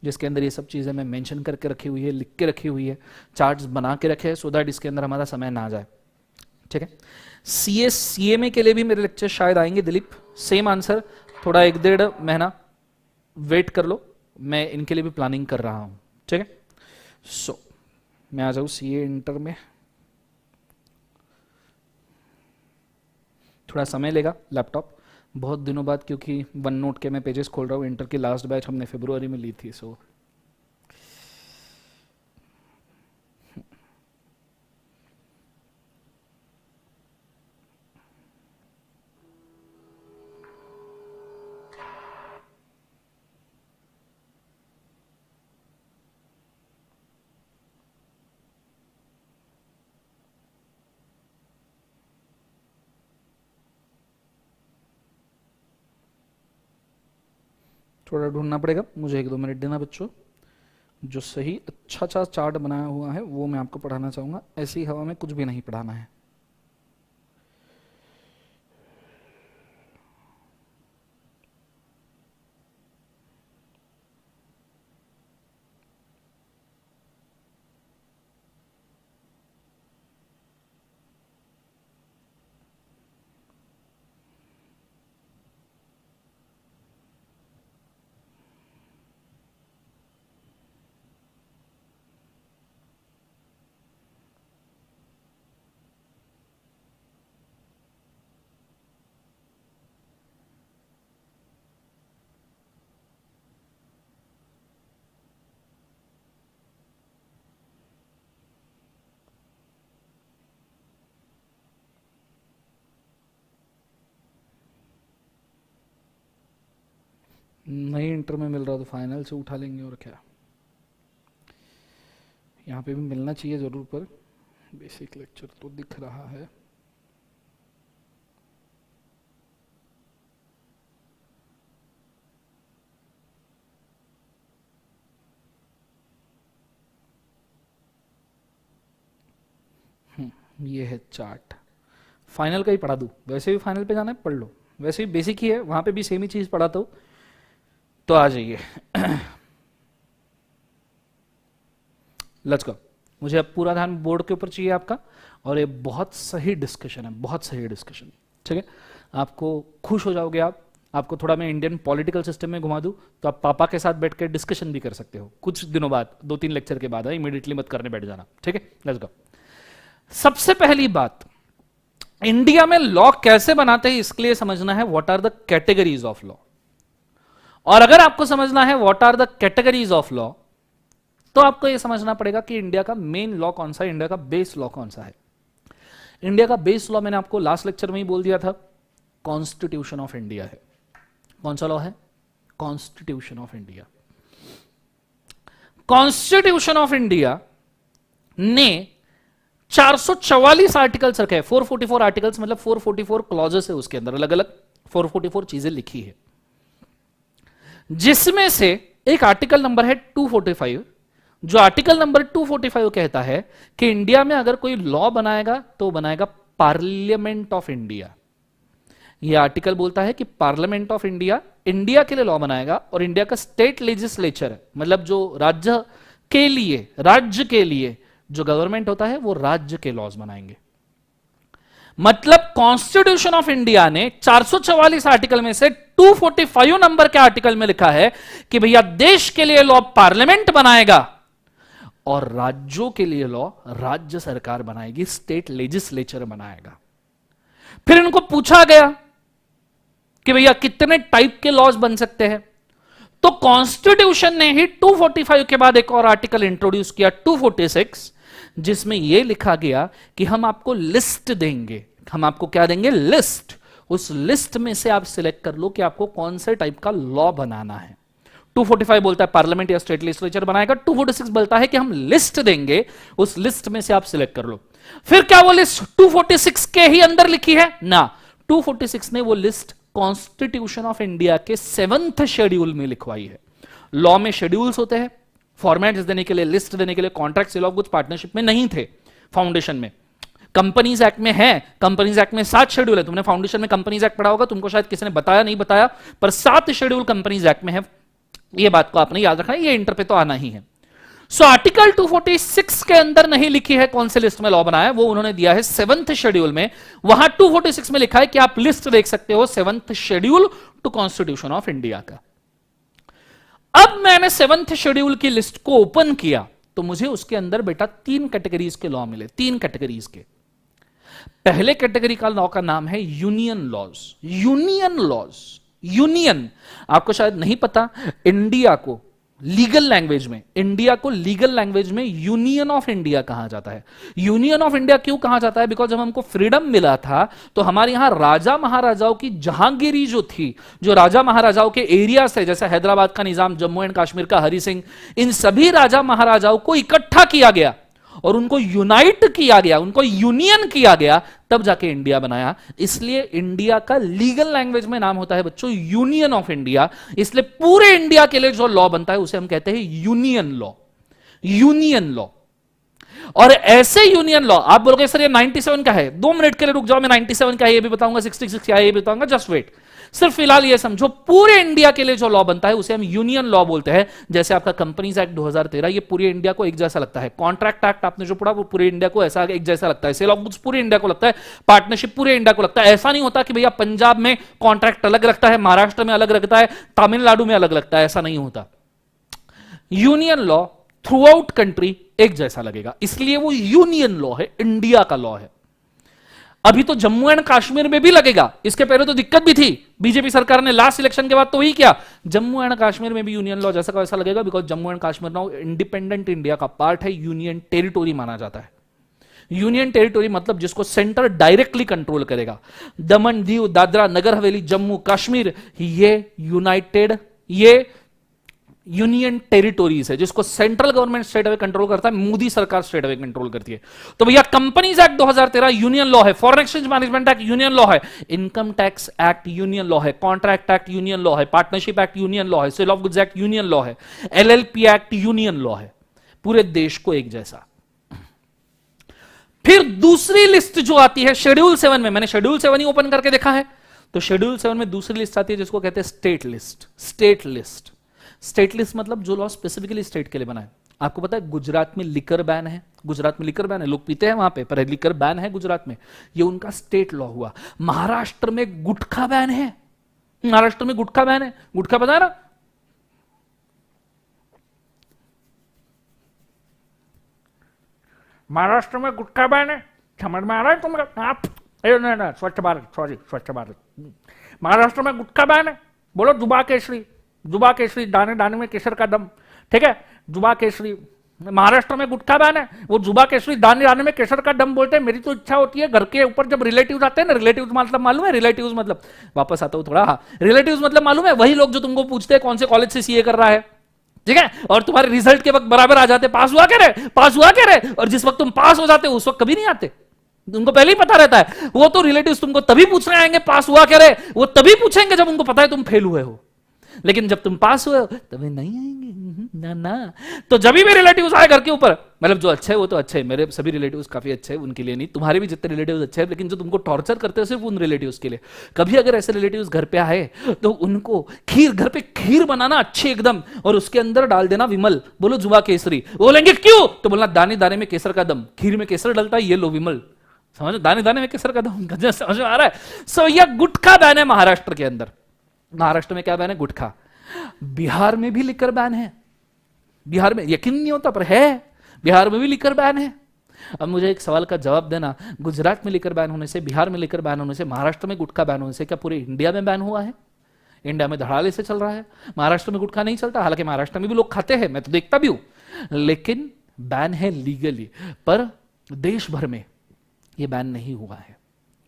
जिसके अंदर ये सब चीजें मैं मेंशन करके रखी हुई है, लिख के रखी हुई है, चार्ट्स बना के रखे हैं, सो दैट इसके अंदर हमारा समय ना जाए, ठीक है। सीएस सीएमए के लिए भी मेरे लेक्चर शायद आएंगे दिलीप, सेम आंसर, थोड़ा 1-1.5 महीना वेट कर लो, मैं इनके लिए भी प्लानिंग कर रहा हूं, ठीक है। सो मैं आ जाऊं सीए इंटर में, थोड़ा समय लेगा लैपटॉप बहुत दिनों बाद, क्योंकि वन नोट के मैं पेजेस खोल रहा हूँ। इंटर की लास्ट बैच हमने फरवरी में ली थी, सो थोड़ा ढूंढना पड़ेगा मुझे, 1-2 मिनट देना बच्चों। जो सही अच्छा सा चार्ट बनाया हुआ है वो मैं आपको पढ़ाना चाहूंगा, ऐसी हवा में कुछ भी नहीं पढ़ाना है। नहीं इंटर में मिल रहा तो फाइनल से उठा लेंगे, और क्या, यहाँ पे भी मिलना चाहिए जरूर, पर बेसिक लेक्चर तो दिख रहा है। ये है चार्ट, फाइनल का ही पढ़ा दूं, वैसे भी फाइनल पे जाना है पढ़ लो, वैसे भी बेसिक ही है, वहां पे भी सेम ही चीज पढ़ाता हूं, तो आ जाइए। Let's go. मुझे अब पूरा ध्यान बोर्ड के ऊपर चाहिए आपका, और ये बहुत सही डिस्कशन है, बहुत सही डिस्कशन, ठीक है। आपको खुश हो जाओगे आप, आपको थोड़ा मैं इंडियन पॉलिटिकल सिस्टम में घुमा दूं तो आप पापा के साथ बैठ कर डिस्कशन भी कर सकते हो कुछ दिनों बाद, 2-3 लेक्चर के बाद, इमीडिएटली मत करने बैठ जाना, ठीक है। Let's go. सबसे पहली बात, इंडिया में लॉ कैसे बनाते हैं इसके लिए समझना है what are the categories of law. और अगर आपको समझना है what are the categories of law, तो आपको यह समझना पड़ेगा कि इंडिया का मेन लॉ कौन सा है, इंडिया का बेस लॉ कौन सा है। इंडिया का बेस लॉ मैंने आपको लास्ट लेक्चर में ही बोल दिया था, कॉन्स्टिट्यूशन ऑफ इंडिया है। कौन सा लॉ है? Constitution of India. Constitution of India ने 444 आर्टिकल्स रखे हैं, 444 आर्टिकल्स मतलब 444 क्लॉजेस है, उसके अंदर अलग अलग 444 चीजें लिखी है, जिसमें से एक आर्टिकल नंबर है 245, जो आर्टिकल नंबर 245 कहता है कि इंडिया में अगर कोई लॉ बनाएगा तो बनाएगा पार्लियामेंट ऑफ इंडिया। यह आर्टिकल बोलता है कि पार्लियामेंट ऑफ इंडिया इंडिया के लिए लॉ बनाएगा, और इंडिया का स्टेट लेजिस्लेचर मतलब जो राज्य के लिए जो गवर्नमेंट होता है वो राज्य के लॉज बनाएंगे। मतलब कॉन्स्टिट्यूशन ऑफ इंडिया ने 444 आर्टिकल में से 245 नंबर के आर्टिकल में लिखा है कि भैया देश के लिए लॉ पार्लियामेंट बनाएगा और राज्यों के लिए लॉ राज्य सरकार बनाएगी, स्टेट लेजिस्लेचर बनाएगा। फिर इनको पूछा गया कि भैया कितने टाइप के लॉज बन सकते हैं, तो कॉन्स्टिट्यूशन ने ही 245 के बाद एक और आर्टिकल इंट्रोड्यूस किया 246, जिसमें यह लिखा गया कि हम आपको लिस्ट देंगे। हम आपको क्या देंगे? लिस्ट। उस लिस्ट में से आप सिलेक्ट कर लो कि आपको कौन से टाइप का लॉ बनाना है। 245 बोलता है पार्लियामेंट या स्टेट लेजिस्लेचर बनाएगा, 246 बोलता है कि हम लिस्ट देंगे, उस लिस्ट में से आप सिलेक्ट कर लो। फिर क्या वो लिस्ट 246 के ही अंदर लिखी है? ना, 246 ने वो लिस्ट कॉन्स्टिट्यूशन ऑफ इंडिया के 7th शेड्यूल में लिखवाई है। लॉ में शेड्यूल्स होते हैं, फॉर्मेट्स देने के लिए, लिस्ट देने के लिए। Contract, sale of goods, partnership में नहीं थे, फाउंडेशन में। कंपनीज एक्ट में है, कंपनीज एक्ट में 7 शेड्यूल है। तुमने फाउंडेशन में कंपनीज एक्ट पढ़ा होगा, तुमको शायद किसी ने बताया नहीं बताया, पर 7 शेड्यूल कंपनीज एक्ट में है। ये बात को आपने याद रखना है, ये इंटर पे तो आना ही है। सो आर्टिकल 246 के अंदर नहीं लिखी है कौन से लिस्ट में लॉ बनाया, वो उन्होंने दिया है 7th शेड्यूल में। वहां 246 में लिखा है कि आप लिस्ट देख सकते हो, 7th schedule to constitution of India का। अब मैंने 7th शेड्यूल की लिस्ट को ओपन किया तो मुझे उसके अंदर बेटा 3 कैटेगरीज के लॉ मिले, 3 कैटेगरीज के। पहले कैटेगरी का लॉ का नाम है union laws. Union laws, union, आपको शायद नहीं पता, इंडिया को लीगल लैंग्वेज में, इंडिया को लीगल लैंग्वेज में यूनियन ऑफ इंडिया कहा जाता है। यूनियन ऑफ इंडिया क्यों कहा जाता है? बिकॉज जब हमको फ्रीडम मिला था तो हमारे यहां राजा महाराजाओं की जहांगीरी जो थी, जो राजा महाराजाओं के एरियाज थे, जैसे हैदराबाद का निजाम, जम्मू एंड कश्मीर का हरि सिंह, इन सभी राजा महाराजाओं को इकट्ठा किया गया और उनको यूनाइट किया गया, उनको यूनियन किया गया, तब जाके इंडिया बनाया। इसलिए इंडिया का लीगल लैंग्वेज में नाम होता है बच्चों यूनियन ऑफ इंडिया। इसलिए पूरे इंडिया के लिए जो लॉ बनता है उसे हम कहते हैं यूनियन लॉ। Union law. और ऐसे यूनियन लॉ, आप बोलोगे सर ये 97 का है, 2 मिनट के लिए रुक जाओ, मैं 97 का है ये भी बताऊंगा, 66 का है ये भी बताऊंगा, जस्ट वेट। सिर्फ फिलहाल ये समझो, पूरे इंडिया के लिए जो लॉ बनता है उसे हम यूनियन लॉ बोलते हैं। जैसे आपका कंपनीज एक्ट 2013, ये पूरे इंडिया को एक जैसा लगता है। कॉन्ट्रैक्ट एक्ट आपने जो पढ़ा वो पूरे इंडिया को ऐसा एक जैसा लगता है। सेल ऑफ गुड्स पूरे इंडिया को लगता है, पार्टनरशिप पूरे इंडिया को लगता है। ऐसा नहीं होता कि भैया पंजाब में कॉन्ट्रैक्ट अलग लगता है, महाराष्ट्र में अलग लगता है, तमिलनाडु में अलग लगता है, ऐसा नहीं होता। Union law through out country एक जैसा लगेगा, इसलिए वो यूनियन लॉ है, इंडिया का लॉ है। अभी तो जम्मू एंड कश्मीर में भी लगेगा, इसके पहले तो दिक्कत भी थी। बीजेपी सरकार ने लास्ट इलेक्शन के बाद तो वही किया, जम्मू एंड कश्मीर में भी यूनियन लॉ जैसा का वैसा लगेगा, because Jammu and Kashmir now independent India का पार्ट है, यूनियन टेरिटोरी माना जाता है। यूनियन टेरिटोरी मतलब जिसको सेंटर डायरेक्टली कंट्रोल करेगा। दमन, दीव, दादरा, नगर हवेली, जम्मू कश्मीर, ये यूनियन टेरिटोरीज है, जिसको central government straight away control करता है, मोदी सरकार स्ट्रेट अवे कंट्रोल करती है। तो भैया कंपनीज एक्ट 2013 यूनियन लॉ है, foreign exchange management act union law है, income tax act union law है, कॉन्ट्रैक्ट एक्ट यूनियन लॉ है, पार्टनरशिप एक्ट यूनियन लॉ है, sale of goods act union law है, एलएलपी एक्ट यूनियन लॉ है, पूरे देश को एक जैसा। फिर दूसरी लिस्ट जो आती है शेड्यूल 7 में, मैंने शेड्यूल 7 ही ओपन करके देखा है, तो शेड्यूल 7 में दूसरी लिस्ट आती है जिसको कहते हैं state list. State list, state list मतलब जो लॉ स्पेसिफिकली स्टेट के लिए बना है। आपको पता है गुजरात में लिकर बैन है, गुजरात में लिकर बैन है, लोग पीते हैं वहां पे, पर लिकर बैन है गुजरात में, ये उनका स्टेट लॉ हुआ। महाराष्ट्र में गुटखा बैन है, महाराष्ट्र में गुटखा बैन है, गुटखा पता है ना? महाराष्ट्र में गुटखा बैन है, समझ में आ रहा है तुमको? आप स्वच्छ भारत, सॉरी स्वच्छ भारत, महाराष्ट्र में गुटखा बैन है, बोलो जुबा केसरी, जुबा केसरी, दाने दाने में केसर का दम, ठीक है, जुबा केसरी। महाराष्ट्र में गुटखा बैन है, वो जुबा केसरी दाने दाने में केसर का दम बोलते हैं। मेरी तो इच्छा होती है घर के ऊपर जब रिलेटिव्स आते हैं ना, रिलेटिव्स मतलब मालूम है, रिलेटिव्स मतलब, वापस आता हूं थोड़ा, हाँ, रिलेटिव्स मतलब मालूम है, वही लोग जो तुमको पूछते हैं कौन से कॉलेज से सीए कर रहा है, ठीक है, और तुम्हारे रिजल्ट के वक्त बराबर आ जाते, पास हुआ क्या रे, पास हुआ क्या रे, और जिस वक्त तुम पास हो जाते हो उस वक्त कभी नहीं आते, उनको पहले ही पता रहता है। वो तो रिलेटिव्स तुमको तभी पूछने आएंगे पास हुआ क्या रे, वो तभी पूछेंगे जब उनको पता है तुम फेल हुए हो, लेकिन जब तुम पास हुए हो तभी नहीं आएंगे, ना ना। तो जब भी रिलेटिव्स आए घर के ऊपर, मतलब जो अच्छे है वो तो अच्छे है, मेरे सभी रिलेटिव्स काफी अच्छे हैं, उनके लिए नहीं, तुम्हारे भी जितने रिलेटिव्स अच्छे हैं, लेकिन जो तुमको टॉर्चर करते हैं सिर्फ उन रिलेटिव्स के लिए। कभी अगर ऐसे रिलेटिव्स घर पे आए तो उनको खीर, घर पे खीर बनाना अच्छी एकदम, और उसके अंदर डाल देना विमल, बोलो जुबा केसरी, बोलेंगे क्यों, तो बोलना दाने दाने में केसर का दम, खीर में केसर डलता है, ये लो विमल, समझ, दाने दाने में केसर का दम, समझ में आ रहा है। सो यह गुटखा बैन है महाराष्ट्र के अंदर। महाराष्ट्र में क्या बैन है, गुटखा। बिहार में भी लिकर बैन है, बिहार में यकीन नहीं होता पर है, बिहार में भी लिकर बैन है। अब मुझे एक सवाल का जवाब देना, गुजरात में लिकर बैन होने से, बिहार में लिकर बैन होने से, महाराष्ट्र में गुटखा बैन होने से क्या पूरे इंडिया में बैन हुआ है? इंडिया में धड़ाले से चल रहा है, महाराष्ट्र में गुटखा नहीं चलता, हालांकि महाराष्ट्र में भी लोग खाते हैं, मैं तो देखता भी हूं, लेकिन बैन है लीगली, पर देश भर में यह बैन नहीं हुआ है।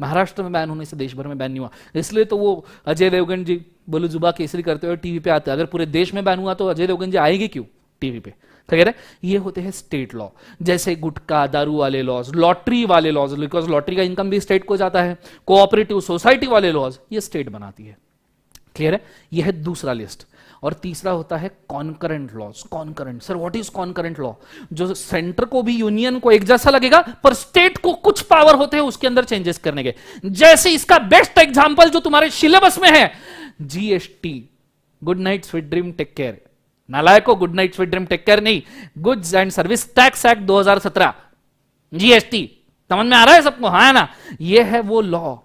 महाराष्ट्र में बैन होने से देश भर में बैन नहीं हुआ, इसलिए तो वो अजय देवगन जी बोलो जुबा केसरी करते हुए टीवी पे आते हैं। अगर पूरे देश में बैन हुआ तो अजय देवगन जी आएगी क्यों टीवी पे? ठीक है, ये होते हैं स्टेट लॉ, जैसे गुटखा, दारू वाले लॉज, लॉटरी वाले लॉज, बिकॉज लॉटरी का इनकम भी स्टेट को जाता है, कोऑपरेटिव सोसाइटी वाले लॉज ये स्टेट बनाती है। क्लियर है, यह है दूसरा लिस्ट। और तीसरा होता है concurrent laws. Concurrent, sir what is concurrent law? जो सेंटर को भी यूनियन को एक जैसा लगेगा, पर स्टेट को कुछ पावर होते हैं उसके अंदर चेंजेस करने के। जैसे इसका बेस्ट एग्जांपल जो तुम्हारे सिलेबस में है, GST, good night sweet dream take care. नालायको, good night sweet dream take care नहीं, goods and service tax act 2017, GST. समझ में आ रहा है सबको? हाँ ना, ये है वो लॉ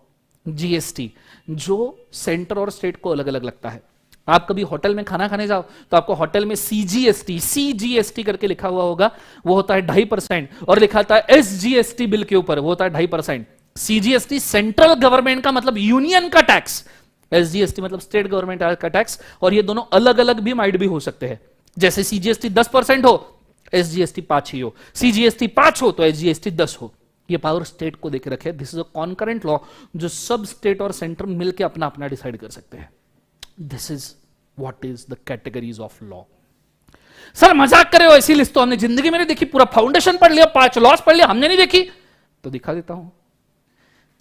जीएसटी जो सेंटर और स्टेट को अलग अलग लगता है। आप कभी होटल में खाना खाने जाओ तो आपको होटल में सीजीएसटी करके लिखा हुआ होगा, वो होता है 2.5%, और लिखा होता है एसजीएसटी बिल के ऊपर, वो होता है 2.5%। सीजीएसटी सेंट्रल गवर्नमेंट का मतलब यूनियन का टैक्स, एसजीएसटी मतलब स्टेट गवर्नमेंट का टैक्स, और ये दोनों अलग अलग भी माइट भी हो सकते हैं। जैसे सीजीएसटी 10% हो, एसजीएसटी 5 ही हो, सीजीएसटी 5 हो तो एसजीएसटी 10 हो। ये पावर स्टेट को देके रखे। This is a concurrent law जो सब स्टेट और सेंटर मिलकर अपना अपना डिसाइड कर सकते हैं। This is what is the categories of law. Sir मजाक करे हो, ऐसी लिस्ट तो हमने जिंदगी में नहीं देखी, पूरा फाउंडेशन पढ़ लिया, 5 लॉस पढ़ लिया, हमने नहीं देखी। तो दिखा देता हूं,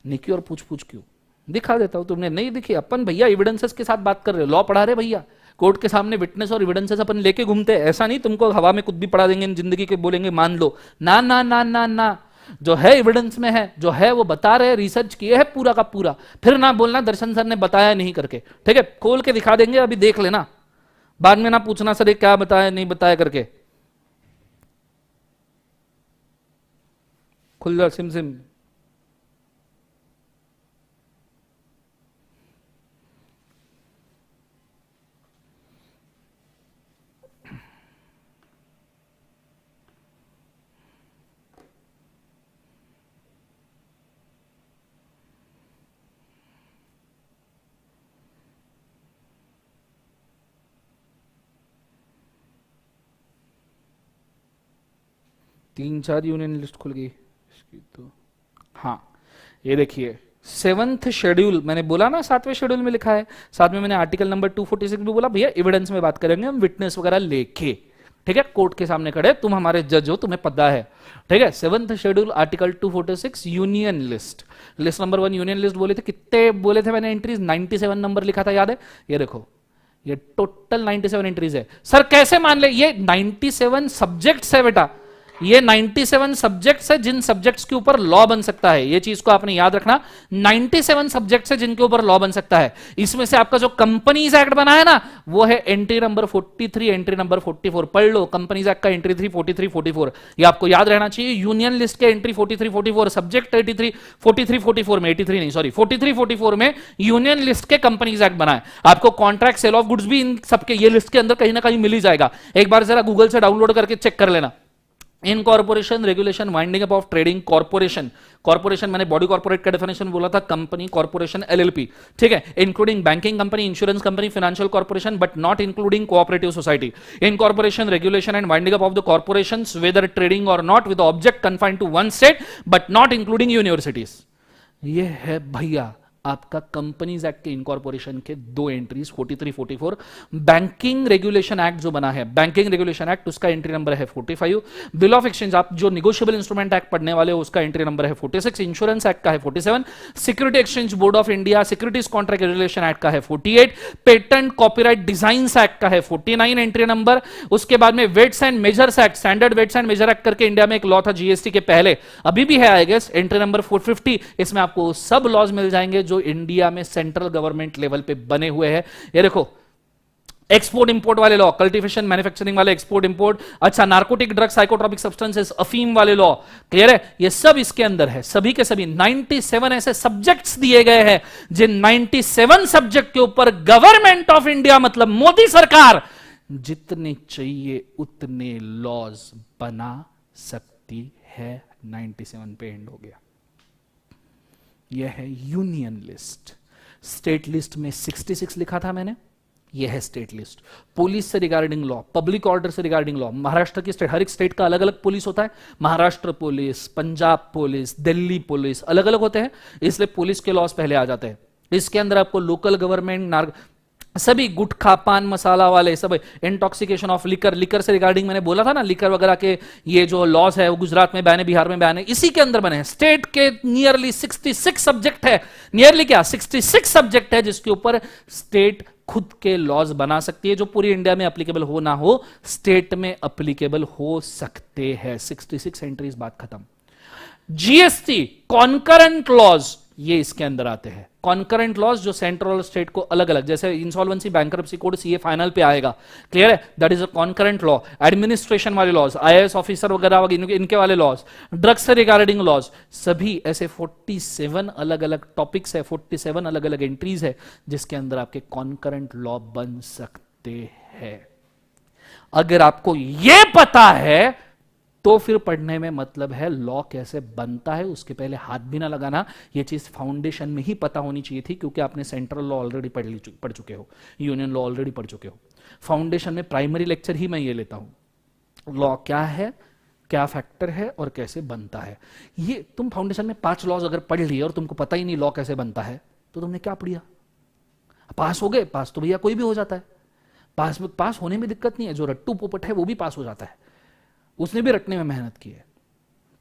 निकी और पूछ पूछ क्यों दिखा देता हूं। तुमने नहीं देखी? अपन भैया एविडेंसेस के साथ बात कर रहे हो, लॉ पढ़ा रहे भैया, कोर्ट के सामने विटनेस और एविडेंसेस अपन लेके घूमते हैं। ऐसा नहीं तुमको हवा में कुछ भी पढ़ा देंगे जिंदगी के, बोलेंगे मान लो, ना ना ना ना ना, जो है एविडेंस में है, जो है वो बता रहे, रिसर्च किए है पूरा का पूरा। फिर ना बोलना दर्शन सर ने बताया नहीं करके, ठीक है, खोल के दिखा देंगे, अभी देख लेना, बाद में ना पूछना सर ये क्या बताया नहीं बताया करके। खुल जा सिम सिम। तीन चार यूनियन लिस्ट खुल गई इसकी तो। हाँ ये देखिए 7th शेड्यूल, मैंने बोला ना 7वें शेड्यूल में लिखा है, साथ में मैंने आर्टिकल नंबर 246 भी बोला, भैया एविडेंस में बात करेंगे हम, विटनेस वगैरह लेके, ठीक है, कोर्ट के सामने खड़े, तुम हमारे जज हो, तुम्हें पता है, ठीक है। 7th schedule article 246 union list, list number 1 union list बोले थे, कितने बोले थे मैंने एंट्रीज? 97 नंबर लिखा था, याद है? ये देखो ये टोटल 97 एंट्रीज है। सर कैसे मान ले? ये 97 सब्जेक्ट्स है बेटा, ये 97 सब्जेक्ट्स है जिन सब्जेक्ट्स के ऊपर लॉ बन सकता है। ये चीज को आपने याद रखना, 97 सब्जेक्ट्स है जिनके ऊपर लॉ बन सकता है। इसमें से आपका जो कंपनीज एक्ट बना है ना, वो है एंट्री नंबर 43, एंट्री नंबर 44, पढ़ लो कंपनीज एक्ट का एंट्री 3, 43, 44, ये आपको याद रहना चाहिए। यूनियन लिस्ट के एंट्री 43, 44, सब्जेक्ट 83, 43, 44 में, 83 नहीं सॉरी 43, 44 में यूनियन लिस्ट के कंपनीज एक्ट बना है। आपको कॉन्ट्रैक्ट सेल ऑफ गुड्स भी इन सबके ये लिस्ट के अंदर कहीं ना कहीं मिल ही जाएगा। एक बार जरा गूगल से डाउनलोड करके चेक कर लेना, incorporation, regulation, winding up of trading, corporation, corporation मैंने बॉडी कॉर्पोरेट का डेफिनेशन बोला था, कंपनी, कॉर्पोरेशन, एलएलपी, ठीक है, including banking company, insurance company, financial corporation, but not including cooperative society. Incorporation, regulation and winding up of the corporations whether trading or not with object confined to one state but not including universities. ये है भैया आपका companies act के incorporation के दो entries 43 44. Banking regulation act जो बना है, बैंकिंग रेगुलेशन एक्ट, उसका एंट्री नंबर है 45. बिल ऑफ एक्सचेंज, आप जो निगोशिएबल इंस्ट्रूमेंट एक्ट पढ़ने वाले हो उसका एंट्री नंबर है 46. इंश्योरेंस एक्ट का है 47. Security exchange board of India securities contract regulation act का है 48. पेटेंट कॉपीराइट डिजाइंस एक्ट का है 49 एंट्री नंबर. उसके बाद में weights and measures act, standard weights and measure act करके इंडिया में एक लॉ था जीएसटी के पहले, अभी भी है आई गेस, एंट्री नंबर 450. इसमें आपको सब लॉज मिल जाएंगे जो इंडिया में सेंट्रल गवर्नमेंट लेवल पे बने हुए हैं. ये देखो, एक्सपोर्ट इंपोर्ट वाले लॉ, कल्टीवेशन मैन्युफैक्चरिंग वाले एक्सपोर्ट इंपोर्ट, अच्छा नार्कोटिक ड्रग्स, साइकोट्रॉपिक सब्सटेंसेस, अफीम वाले लॉ, क्लियर है, ये सब इसके अंदर है. सभी के सभी 97 ऐसे सब्जेक्ट्स दिए गए हैं जिन 97 सब्जेक्ट के ऊपर गवर्नमेंट ऑफ इंडिया मतलब मोदी सरकार जितने चाहिए उतने लॉज बना सकती है. 97 पे एंड हो गया. यह है यूनियन लिस्ट. स्टेट लिस्ट में 66 लिखा था मैंने, यह है स्टेट लिस्ट. पुलिस से रिगार्डिंग लॉ, पब्लिक ऑर्डर से रिगार्डिंग लॉ, महाराष्ट्र की स्टेट, हर एक स्टेट का अलग अलग पुलिस होता है. Maharashtra police, Punjab police, Delhi police अलग अलग होते हैं, इसलिए पुलिस के लॉज पहले आ जाते हैं. इसके अंदर आपको लोकल गवर्नमेंट, सभी गुटखा पान मसाला वाले सब, इंटॉक्सिकेशन ऑफ लिकर, लिकर से रिगार्डिंग मैंने बोला था ना, लिकर वगैरह के ये जो लॉज है वो गुजरात में बैन है, बिहार में बैन है, इसी के अंदर बने हैं. स्टेट के नियरली 66 सब्जेक्ट है, नियरली क्या 66 सब्जेक्ट है जिसके ऊपर स्टेट खुद के लॉज बना सकती है, जो पूरी इंडिया में एप्लीकेबल हो ना हो, स्टेट में एप्लीकेबल हो सकते हैं. 66 एंट्रीज, बात खत्म. जीएसटी कॉन्करेंट लॉज, ये इसके अंदर आते हैं. कॉन्करेंट लॉज जो सेंट्रल और स्टेट को अलग अलग, जैसे insolvency, bankruptcy code, CA final पे आएगा, क्लियर है, that is a concurrent law. Administration वाले लॉज, आईएएस ऑफिसर वगैरह इनके वाले लॉज, ड्रग्स से रिगार्डिंग लॉज, सभी ऐसे 47 अलग अलग टॉपिक्स है, 47 अलग अलग एंट्रीज है जिसके अंदर आपके कॉन्करेंट लॉ बन सकते हैं. अगर आपको यह पता है तो फिर पढ़ने में मतलब है लॉ कैसे बनता है, उसके पहले हाथ भी ना लगाना. यह चीज फाउंडेशन में ही पता होनी चाहिए थी, क्योंकि आपने सेंट्रल लॉ ऑलरेडी पढ़ चुके हो, यूनियन लॉ ऑलरेडी पढ़ चुके हो. फाउंडेशन में प्राइमरी लेक्चर ही मैं ये लेता हूं, लॉ क्या है, क्या फैक्टर है और कैसे बनता है. ये तुम फाउंडेशन में 5 लॉज अगर पढ़ लिए और तुमको पता ही नहीं लॉ कैसे बनता है, तो तुमने क्या पढ़िया. पास हो गए, पास तो भैया कोई भी हो जाता है, पास होने में दिक्कत नहीं है, जो रट्टू पोपट है वो भी पास हो जाता है, उसने भी रटने में मेहनत की है.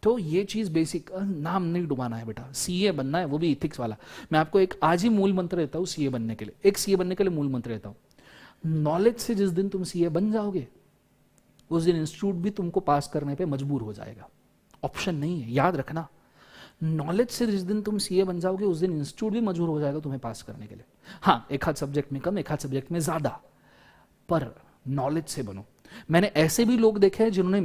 तो ये चीज बेसिक, नाम नहीं डुबाना है बेटा, सीए बनना है, वो भी इथिक्स वाला. मैं आपको एक आज ही मूल मंत्र देता हूं सीए बनने के लिए, एक सीए बनने के लिए मूल मंत्र देता हूं. नॉलेज से जिस दिन तुम सीए बन जाओगे उस दिन इंस्टीट्यूट भी तुमको पास करने पे मजबूर हो जाएगा, ऑप्शन नहीं है, याद रखना. नॉलेज से जिस दिन तुम सीए बन जाओगे उस दिन इंस्टीट्यूट भी मजबूर हो जाएगा तुम्हें पास करने के लिए. हाँ, एक हाथ सब्जेक्ट में कम, एक हाथ सब्जेक्ट में ज्यादा, पर नॉलेज से बनो. मैंने ऐसे भी लोग देखे हैं जिन्होंने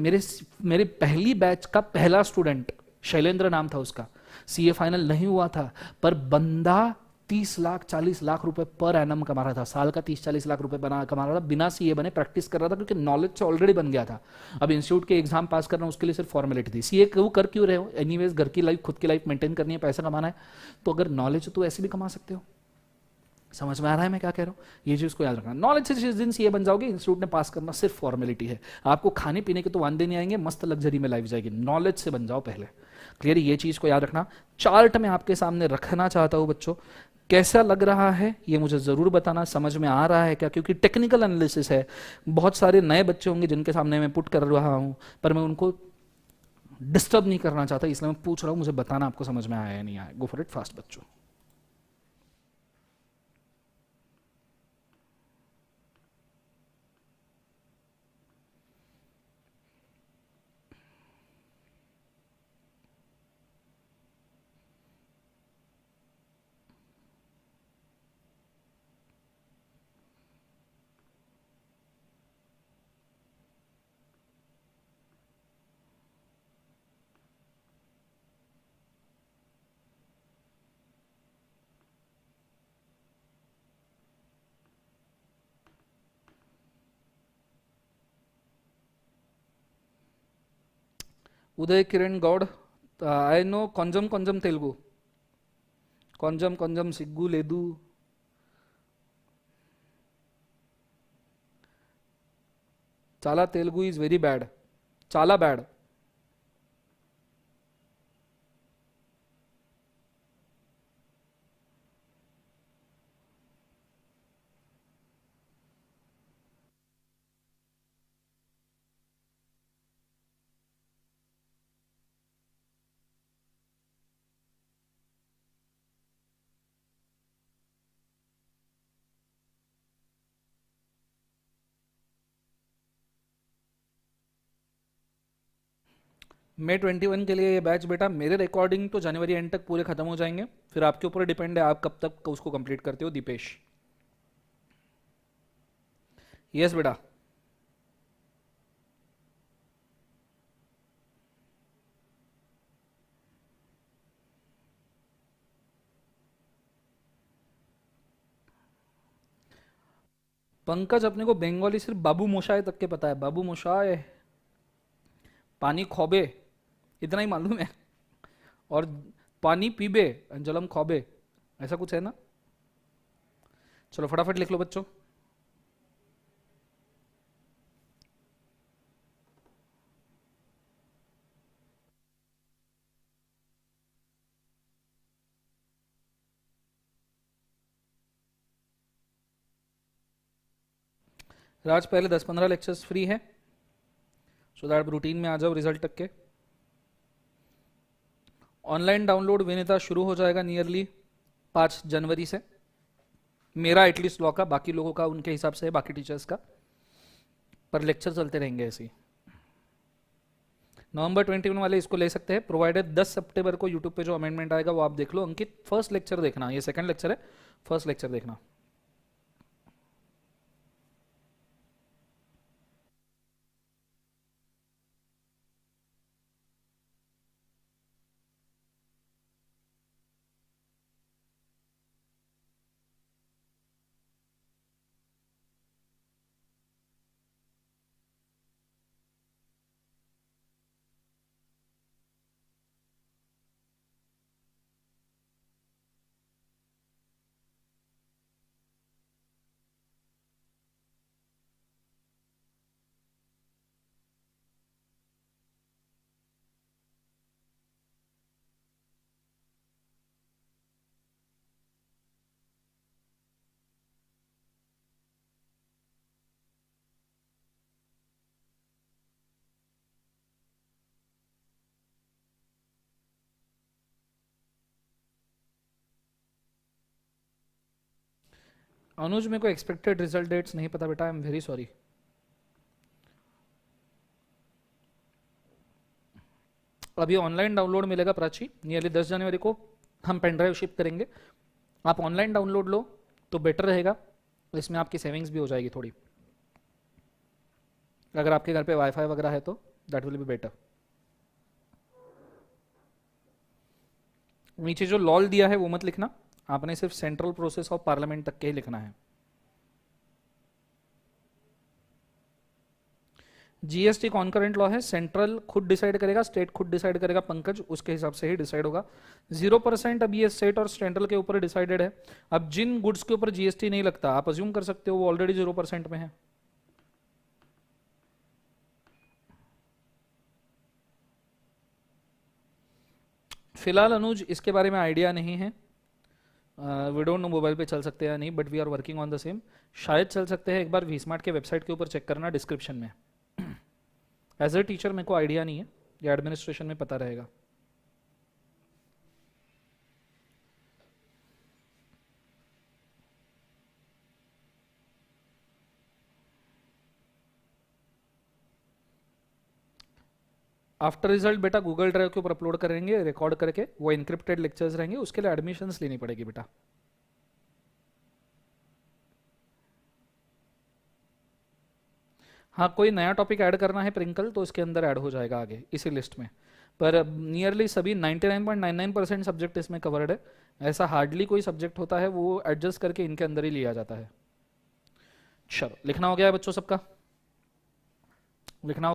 मेरे पहली बैच का पहला स्टूडेंट, शैलेंद्र नाम था उसका, सीए फाइनल नहीं हुआ था, पर बंदा 30 लाख 40 लाख रुपए पर एनम कमा रहा था, साल का 30-40 लाख रुपए कमा रहा था, बिना सीए बने प्रैक्टिस कर रहा था, क्योंकि नॉलेज से ऑलरेडी बन गया था. अब इंस्टीट्यूट के एग्जाम पास करना उसके लिए सिर्फ फॉर्मेलिटी थी. सीए वो कर क्यों रहे हो, एनीवेज घर की लाइफ, खुद की लाइफ मेंटेन करनी है, पैसा कमाना है, तो अगर नॉलेज तो ऐसे भी कमा सकते हो. समझ में आ रहा है मैं क्या कह रहा हूं, ये चीज को याद रखना. नॉलेज से जिस दिन सीए बन जाओगे इंस्टीट्यूट ने पास करना सिर्फ फॉर्मेलिटी है, आपको खाने पीने के तो वांदे नहीं आएंगे, मस्त लग्जरी में लाइफ जाएगी. नॉलेज से बन जाओ पहले, क्लियर, ये चीज को याद रखना. चार्ट में आपके सामने रखना चाहता हूं बच्चों, कैसा लग रहा है ये मुझे जरूर बताना, समझ में आ रहा है क्या, क्योंकि टेक्निकल एनालिसिस है. बहुत सारे नए बच्चे होंगे जिनके सामने मैं पुट कर रहा हूं, पर मैं उनको डिस्टर्ब नहीं करना चाहता, इसलिए मैं पूछ रहा हूं, मुझे बताना आपको समझ में आया या नहीं आया. गो फॉर इट फास्ट बच्चों. उदय किरण गौड़, आई नो కొంచెం కొంచెం తెలుగు, కొంచెం కొంచెం సిగ్గు లేదు. చాలా తెలుగు ఈజ్ వెరీ బ్యాడ్, చాలా బ్యాడ్. May 21 के लिए ये बैच बेटा मेरे रिकॉर्डिंग तो जनवरी एंड तक पूरे खत्म हो जाएंगे, फिर आपके ऊपर डिपेंड है आप कब तक उसको कंप्लीट करते हो दीपेश. यस बेटा. पंकज अपने को बंगाली सिर्फ बाबू मोशाय तक के पता है, बाबू मोशाय, पानी खोबे, इतना ही मालूम है. और पानी पीबे, जलम खोबे, ऐसा कुछ है ना. चलो फटाफट लिख लो बच्चों. राज पहले 10-15 लेक्चर्स फ्री है, सो दैट रूटीन में आ जाओ रिजल्ट तक के. ऑनलाइन डाउनलोड विनीता शुरू हो जाएगा नियरली 5 जनवरी से, मेरा एटलीस्ट लॉ का, बाकी लोगों का उनके हिसाब से है, बाकी टीचर्स का, पर लेक्चर चलते रहेंगे ऐसे ही. नवंबर 21 वाले इसको ले सकते हैं, प्रोवाइडेड 10 सितंबर को यूट्यूब पे जो अमेंडमेंट आएगा वो आप देख लो. अंकित फर्स्ट लेक्चर देखना, ये सेकंड लेक्चर है, फर्स्ट लेक्चर देखना. अनुज मेरे को एक्सपेक्टेड रिजल्ट डेट्स नहीं पता बेटा, आई एम वेरी सॉरी. अभी ऑनलाइन डाउनलोड मिलेगा प्राची, नियरली 10 जनवरी को हम पेन ड्राइव शिप करेंगे. आप ऑनलाइन डाउनलोड लो तो बेटर रहेगा, इसमें आपकी सेविंग्स भी हो जाएगी थोड़ी, अगर आपके घर पे वाईफाई वगैरह है तो दैट विल बी बेटर. नीचे जो लॉल दिया है वो मत लिखना, आपने सिर्फ सेंट्रल प्रोसेस ऑफ पार्लियामेंट तक के ही लिखना है. जीएसटी कॉन्करेंट लॉ है, सेंट्रल खुद डिसाइड करेगा, स्टेट खुद डिसाइड करेगा पंकज, उसके हिसाब से ही डिसाइड होगा. 0% अब ये स्टेट और सेंट्रल के ऊपर डिसाइडेड है. अब जिन गुड्स के ऊपर जीएसटी नहीं लगता आप अज्यूम कर सकते हो वो ऑलरेडी 0% में है. फिलहाल अनुज इसके बारे में आइडिया नहीं है, वी डोंट नो मोबाइल पे चल सकते हैं या नहीं, but we are working on the same. शायद चल सकते हैं, एक बार वी स्मार्ट के वेबसाइट के ऊपर चेक करना डिस्क्रिप्शन में. एज ए टीचर मेरे को आइडिया नहीं है, या एडमिनिस्ट्रेशन में पता रहेगा. आफ्टर रिजल्ट बेटा गूगल ड्राइव के ऊपर अपलोड करेंगे रिकॉर्ड करके, वो इनक्रिप्टेड लेक्चर्स रहेंगे, उसके लिए एडमिशन्स लेनी पड़ेगी बेटा. हाँ कोई नया टॉपिक ऐड करना है प्रिंकल तो इसके अंदर ऐड हो जाएगा आगे इसी लिस्ट में, पर नियरली सभी 99.99% सब्जेक्ट इसमें कवर्ड है. ऐसा हार्डली कोई सब्जेक्ट होता है वो एडजस्ट करके इनके अंदर ही लिया जाता है. चलो लिखना हो गया है बच्चों सबका, लिखना हो.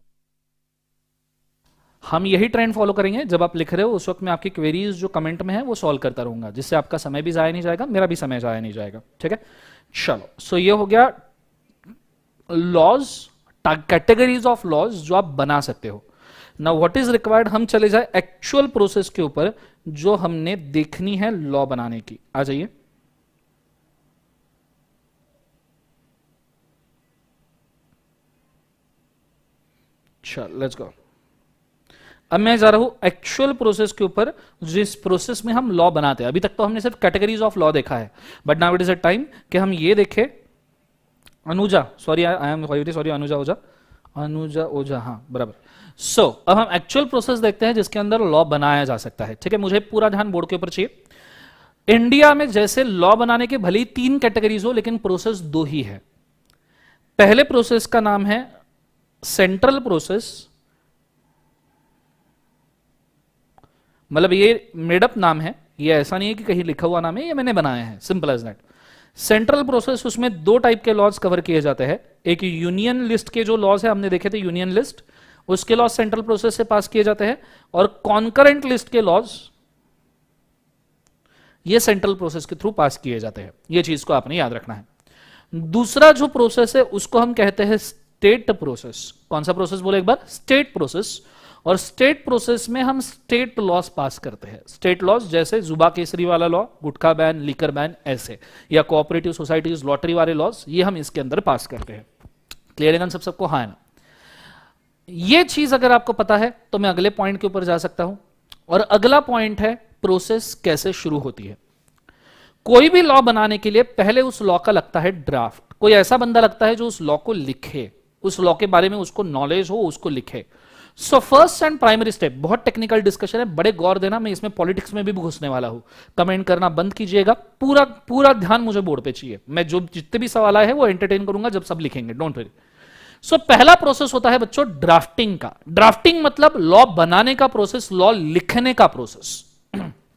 हम यही ट्रेंड फॉलो करेंगे, जब आप लिख रहे हो उस वक्त मैं आपकी क्वेरीज जो कमेंट में है वो सॉल्व करता रहूंगा, जिससे आपका समय भी जाया नहीं जाएगा, मेरा भी समय जाया नहीं जाएगा, ठीक है। चलो, सो ये हो गया लॉज, कैटेगरीज ऑफ लॉज जो आप बना सकते हो। नाउ व्हाट इज रिक्वायर्ड, हम चले जाए एक्चुअल प्रोसेस के ऊपर जो हमने देखनी है लॉ बनाने की। आ जाइए, चल लेट्स गो। अब मैं जा रहा हूं एक्चुअल प्रोसेस के ऊपर, जिस प्रोसेस में हम लॉ बनाते हैं। अभी तक तो हमने सिर्फ कैटेगरीज ऑफ लॉ देखा है, but now it is a time कि हम ये देखें। Anuja, sorry I am very sorry, Anuja Ojha, Anuja Ojha, हाँ बराबर। सो अब हम एक्चुअल प्रोसेस देखते हैं जिसके अंदर लॉ बनाया जा सकता है, ठीक है। मुझे पूरा ध्यान बोर्ड के ऊपर चाहिए। इंडिया में जैसे लॉ बनाने के भले ही 3 कैटेगरीज हो, लेकिन प्रोसेस 2 ही है। पहले प्रोसेस का नाम है सेंट्रल प्रोसेस, मतलब ये मेडअप नाम है, ये ऐसा नहीं है कि कहीं लिखा हुआ नाम है, ये मैंने बनाया है, simple as that. Central process, उसमें 2 टाइप के लॉज कवर किए जाते हैं। एक यूनियन लिस्ट के जो लॉज है, हमने देखे थे यूनियन लिस्ट, उसके लॉज सेंट्रल प्रोसेस से पास किए जाते हैं। और कॉन्करेंट लिस्ट के लॉज ये सेंट्रल प्रोसेस के थ्रू पास किए जाते हैं। ये चीज को आपने याद रखना है। दूसरा जो प्रोसेस है उसको हम कहते हैं स्टेट प्रोसेस। कौन सा प्रोसेस बोले एक बार, स्टेट प्रोसेस। और स्टेट प्रोसेस में हम स्टेट लॉज पास करते हैं। स्टेट लॉज जैसे जुबा केसरी वाला लॉ, गुटखा बैन, लिकर बैन, ऐसे, या कोऑपरेटिव सोसाइटीज, लॉटरी वाले लॉज, ये हम इसके अंदर पास करते हैं। क्लियर है सबको, हाँ है ना। ये चीज अगर आपको पता है तो मैं अगले पॉइंट के ऊपर जा सकता हूं। और अगला पॉइंट है प्रोसेस कैसे शुरू होती है। कोई भी लॉ बनाने के लिए पहले उस लॉ का लगता है ड्राफ्ट। कोई ऐसा बंदा लगता है जो उस लॉ को लिखे, उस लॉ के बारे में उसको नॉलेज हो, उसको लिखे। So first and primary step, बहुत टेक्निकल डिस्कशन है, बड़े गौर देना, मैं इसमें पॉलिटिक्स में भी घुसने वाला हूं। कमेंट करना बंद कीजिएगा, पूरा पूरा ध्यान मुझे बोर्ड पे चाहिए। मैं जो जितने भी सवाल आए हैं वो एंटरटेन करूंगा जब सब लिखेंगे, डोंट वरी। सो पहला प्रोसेस होता है बच्चों ड्राफ्टिंग का। ड्राफ्टिंग मतलब लॉ बनाने का प्रोसेस, लॉ लिखने का प्रोसेस,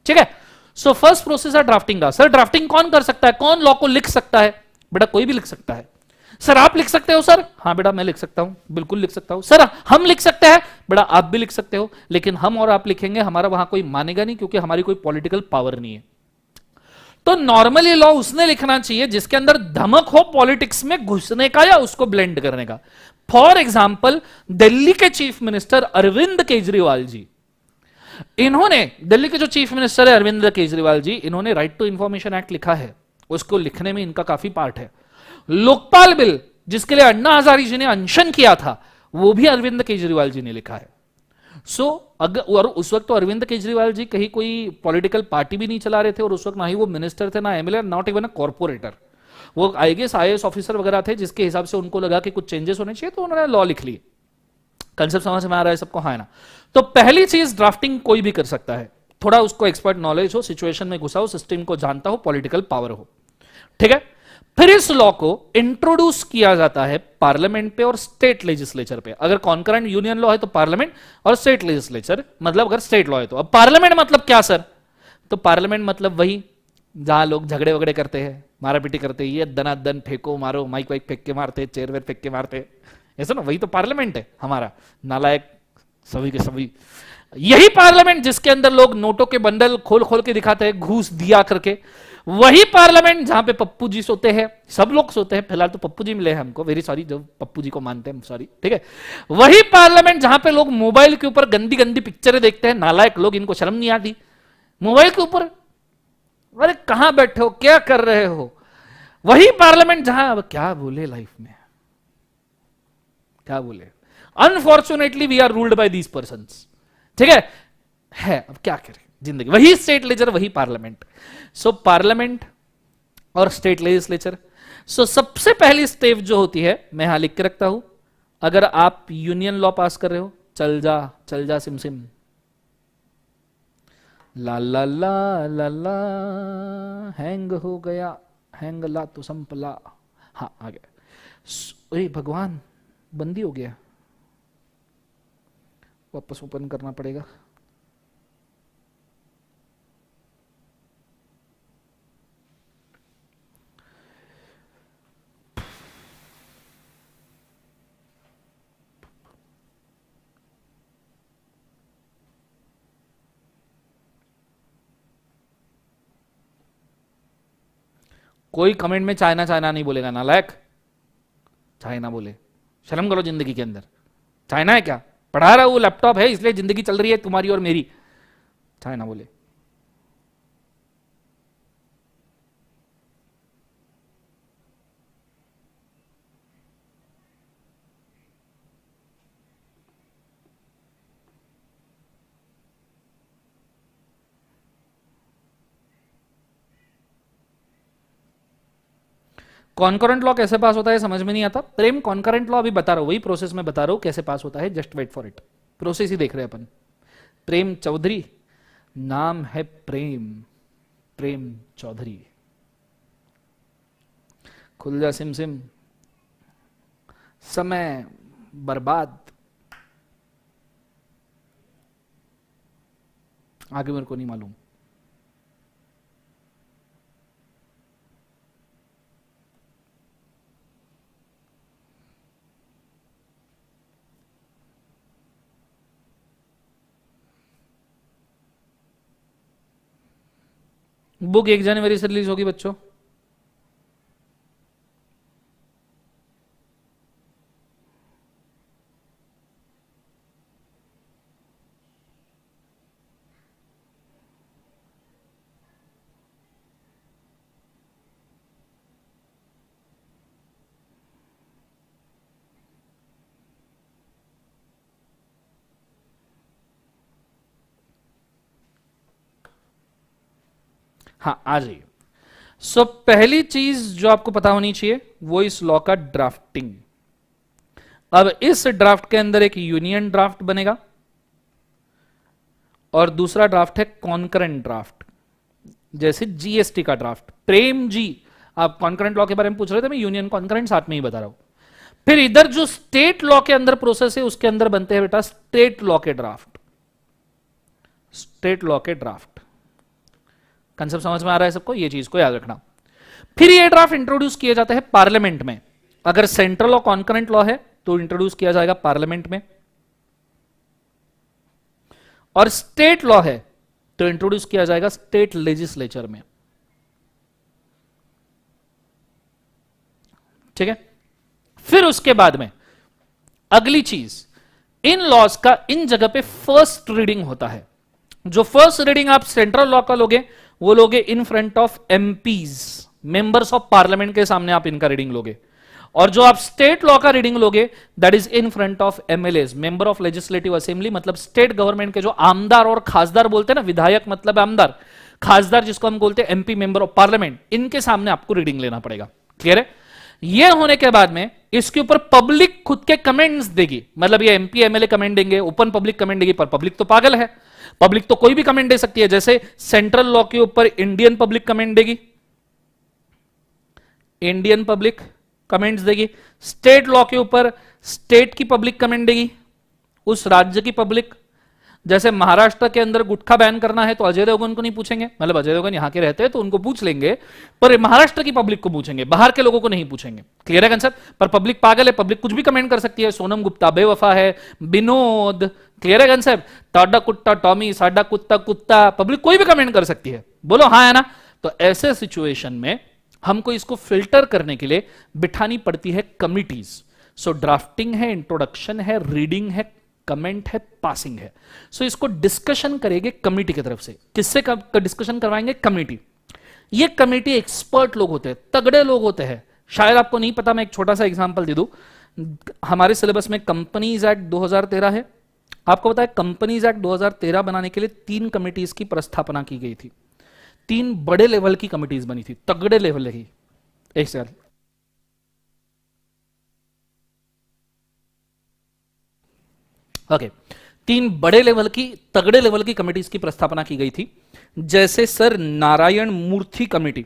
ठीक है। सो फर्स्ट प्रोसेस है ड्राफ्टिंग का। सर ड्राफ्टिंग कौन कर सकता है, कौन लॉ को लिख सकता है? बेटा कोई भी लिख सकता है। सर आप लिख सकते हो? सर हाँ बेटा मैं लिख सकता हूं, बिल्कुल लिख सकता हूं। सर हम लिख सकते हैं? बेटा आप भी लिख सकते हो, लेकिन हम और आप लिखेंगे, हमारा वहां कोई मानेगा नहीं, क्योंकि हमारी कोई पॉलिटिकल पावर नहीं है। तो नॉर्मली लॉ उसने लिखना चाहिए जिसके अंदर धमक हो पॉलिटिक्स में घुसने का या उसको ब्लेंड करने का। फॉर एग्जाम्पल दिल्ली के चीफ मिनिस्टर अरविंद केजरीवाल जी, इन्होंने, दिल्ली के जो चीफ मिनिस्टर है अरविंद केजरीवाल जी, इन्होंने राइट टू इंफॉर्मेशन एक्ट लिखा है। उसको लिखने में इनका काफी पार्ट है। लोकपाल बिल जिसके लिए अन्ना हजारी जी ने अनशन किया था, वो भी अरविंद केजरीवाल जी ने लिखा है। सो अगर, और उस वक्त तो अरविंद केजरीवाल जी कहीं कोई पॉलिटिकल पार्टी भी नहीं चला रहे थे, और उस वक्त ना ही वो मिनिस्टर थे, ना MLA, not even a corporator. वो आईएएस ऑफिसर वगैरह थे, जिसके हिसाब से उनको लगा कि कुछ चेंजेस होने चाहिए, तो उन्होंने लॉ लिख लिए। कंसेप्ट समझ में आ रहा है सबको, हाँ ना। तो पहली चीज, ड्राफ्टिंग कोई भी कर सकता है, थोड़ा उसको एक्सपर्ट नॉलेज हो, सिचुएशन में घुसा हो, सिस्टम को जानता हो, पॉलिटिकल पावर हो, ठीक है। फिर इस लॉ को इंट्रोड्यूस किया जाता है पार्लियामेंट पे और स्टेट लेजिस्लेचर पे। अगर कॉन्करेंट यूनियन लॉ है तो पार्लियामेंट, और स्टेट लेजिस्लेचर मतलब अगर स्टेट लॉ है तो। अब पार्लियामेंट मतलब क्या सर? तो पार्लियामेंट मतलब वही जहां लोग झगड़े वगड़े करते हैं, मारा पीटी करते हैं, ये दनादन फेंको मारो, माइक वाइक फेंक के मारते, चेयर वेयर फेंक के मारते, ऐसा ना, वही तो पार्लियामेंट है हमारा। नालायक सभी के सभी, यही पार्लियामेंट जिसके अंदर लोग नोटों के बंडल खोल खोल के दिखाते हैं घूस दिया करके। वही पार्लियामेंट जहां पे पप्पू जी सोते हैं, सब लोग सोते हैं, फिलहाल तो पप्पू जी मिले हैं हमको, वेरी सॉरी जो पप्पू जी को मानते हैं, सॉरी, ठीक है। वही पार्लियामेंट जहां पे लोग मोबाइल के ऊपर गंदी गंदी पिक्चरें देखते हैं, नालायक लोग, इनको शर्म नहीं आती मोबाइल के ऊपर, अरे कहां बैठे हो, क्या कर रहे हो। वही पार्लियामेंट जहां, अब क्या बोले लाइफ में, क्या बोले, unfortunately we are ruled by these person, ठीक है। अब क्या करें जिंदगी, वही स्टेट लेजर, वही पार्लियामेंट। सो पार्लियामेंट और स्टेट लेजिस्लेचर। सो सबसे पहली स्टेप जो होती है, मैं यहां लिख के रखता हूं, अगर आप यूनियन लॉ पास कर रहे हो, चल जा सिम सिम, ला ला ला ला ला, हैंग हो गया, हैंग ला तो संपला, हाँ आ गया। अरे भगवान, बंदी हो गया, वापस ओपन करना पड़ेगा। कोई कमेंट में चाइना चाइना नहीं बोलेगा, नालायक। चाइना बोले, शर्म करो जिंदगी के अंदर। चाइना है क्या? पढ़ा रहा हूं, लैपटॉप है इसलिए जिंदगी चल रही है तुम्हारी और मेरी। चाइना बोले। कॉन्करेंट लॉ कैसे पास होता है समझ में नहीं आता प्रेम। कॉन्करेंट लॉ अभी बता रहा हूं, वही प्रोसेस में बता रहा हूं कैसे पास होता है, just wait for it. Process ही देख रहे हैं अपन। प्रेम चौधरी, नाम है प्रेम, प्रेम चौधरी। खुल जा सिम सिम, समय बर्बाद। आगे मेरे को नहीं मालूम। बुक 1 जनवरी से रिलीज होगी बच्चों। हाँ आ जाइए। सो पहली चीज जो आपको पता होनी चाहिए वो इस लॉ का ड्राफ्टिंग। अब इस ड्राफ्ट के अंदर एक यूनियन ड्राफ्ट बनेगा और दूसरा ड्राफ्ट है कॉन्करेंट ड्राफ्ट, जैसे जीएसटी का ड्राफ्ट। प्रेम जी आप कॉन्करेंट लॉ के बारे में पूछ रहे थे, मैं यूनियन कॉन्करेंट साथ में ही बता रहा हूं। फिर इधर जो स्टेट लॉ के अंदर प्रोसेस है उसके अंदर बनते हैं बेटा स्टेट लॉ के ड्राफ्ट। स्टेट लॉ के ड्राफ्ट कंसेप्ट समझ में आ रहा है सबको? ये चीज को याद रखना। फिर ये ड्राफ्ट इंट्रोड्यूस किया जाता है पार्लियामेंट में। अगर सेंट्रल और कॉन्करेंट लॉ है तो इंट्रोड्यूस किया जाएगा पार्लियामेंट में, और स्टेट लॉ है तो इंट्रोड्यूस किया जाएगा स्टेट लेजिस्लेचर में। ठीक है। फिर उसके बाद में अगली चीज, इन लॉज का इन जगह पे फर्स्ट रीडिंग होता है। जो फर्स्ट रीडिंग आप सेंट्रल लॉ का लोगे वो लोगे in front of MPs, members of parliament के सामने आप इनका रीडिंग लोगे। और जो आप स्टेट लॉ का रीडिंग लोगे that is in front of MLAs, member of legislative assembly, मतलब स्टेट गवर्नमेंट के जो आमदार और खासदार बोलते हैं ना, विधायक मतलब आमदार, खासदार जिसको हम बोलते हैं एमपी, मेंबर ऑफ पार्लियामेंट, इनके सामने आपको रीडिंग लेना पड़ेगा। क्लियर है? ये होने के बाद में इसके ऊपर पब्लिक खुद के कमेंट्स देगी। मतलब ये एमपी एमएलए कमेंट देंगे, ओपन पब्लिक कमेंट देगी, पर पब्लिक तो पागल है, पब्लिक तो कोई भी कमेंट दे सकती है। जैसे सेंट्रल लॉ के ऊपर इंडियन पब्लिक कमेंट देगी, इंडियन पब्लिक कमेंट्स देगी। स्टेट लॉ के ऊपर स्टेट की पब्लिक कमेंट देगी, उस राज्य की पब्लिक। जैसे महाराष्ट्र के अंदर गुटखा बैन करना है तो अजय देवगन को नहीं पूछेंगे, मतलब अजय देवगन यहां के रहते हैं तो उनको पूछ लेंगे, पर महाराष्ट्र की पब्लिक को पूछेंगे, बाहर के लोगों को नहीं पूछेंगे। क्लियर है कंसेप्ट? पर पब्लिक पागल है, पब्लिक कुछ भी कमेंट कर सकती है। सोनम गुप्ता बेवफा है, विनोद, क्लियर है कंसेप्ट? टाडा कुत्ता टॉमी, साडा कुत्ता कुत्ता, पब्लिक कोई भी कमेंट कर सकती है। बोलो हाँ है ना? तो ऐसे सिचुएशन में हमको इसको फिल्टर करने के लिए बिठानी पड़ती है कमिटीज। सो ड्राफ्टिंग है, इंट्रोडक्शन है, रीडिंग है, कमेंट है, पासिंग है। सो इसको डिस्कशन करेंगे कमिटी की तरफ से। किससे डिस्कशन करवाएंगे? कमिटी। ये कमिटी एक्सपर्ट लोग होते हैं, तगड़े लोग होते हैं। शायद आपको नहीं पता, मैं एक छोटा सा एग्जांपल दे दूं। हमारे सिलेबस में कंपनीज एक्ट 2013 है। आपको पता है कंपनीज एक्ट 2013 बनाने के लिए 3 कमिटीज की प्रस्थापना की गई थी। 3 बड़े लेवल की कमिटीज बनी थी, तगड़े लेवल की। एक सेकंड, ओके। 3 बड़े लेवल की, तगड़े लेवल की कमिटीज की प्रस्थापना की गई थी। जैसे सर नारायण मूर्ति कमेटी,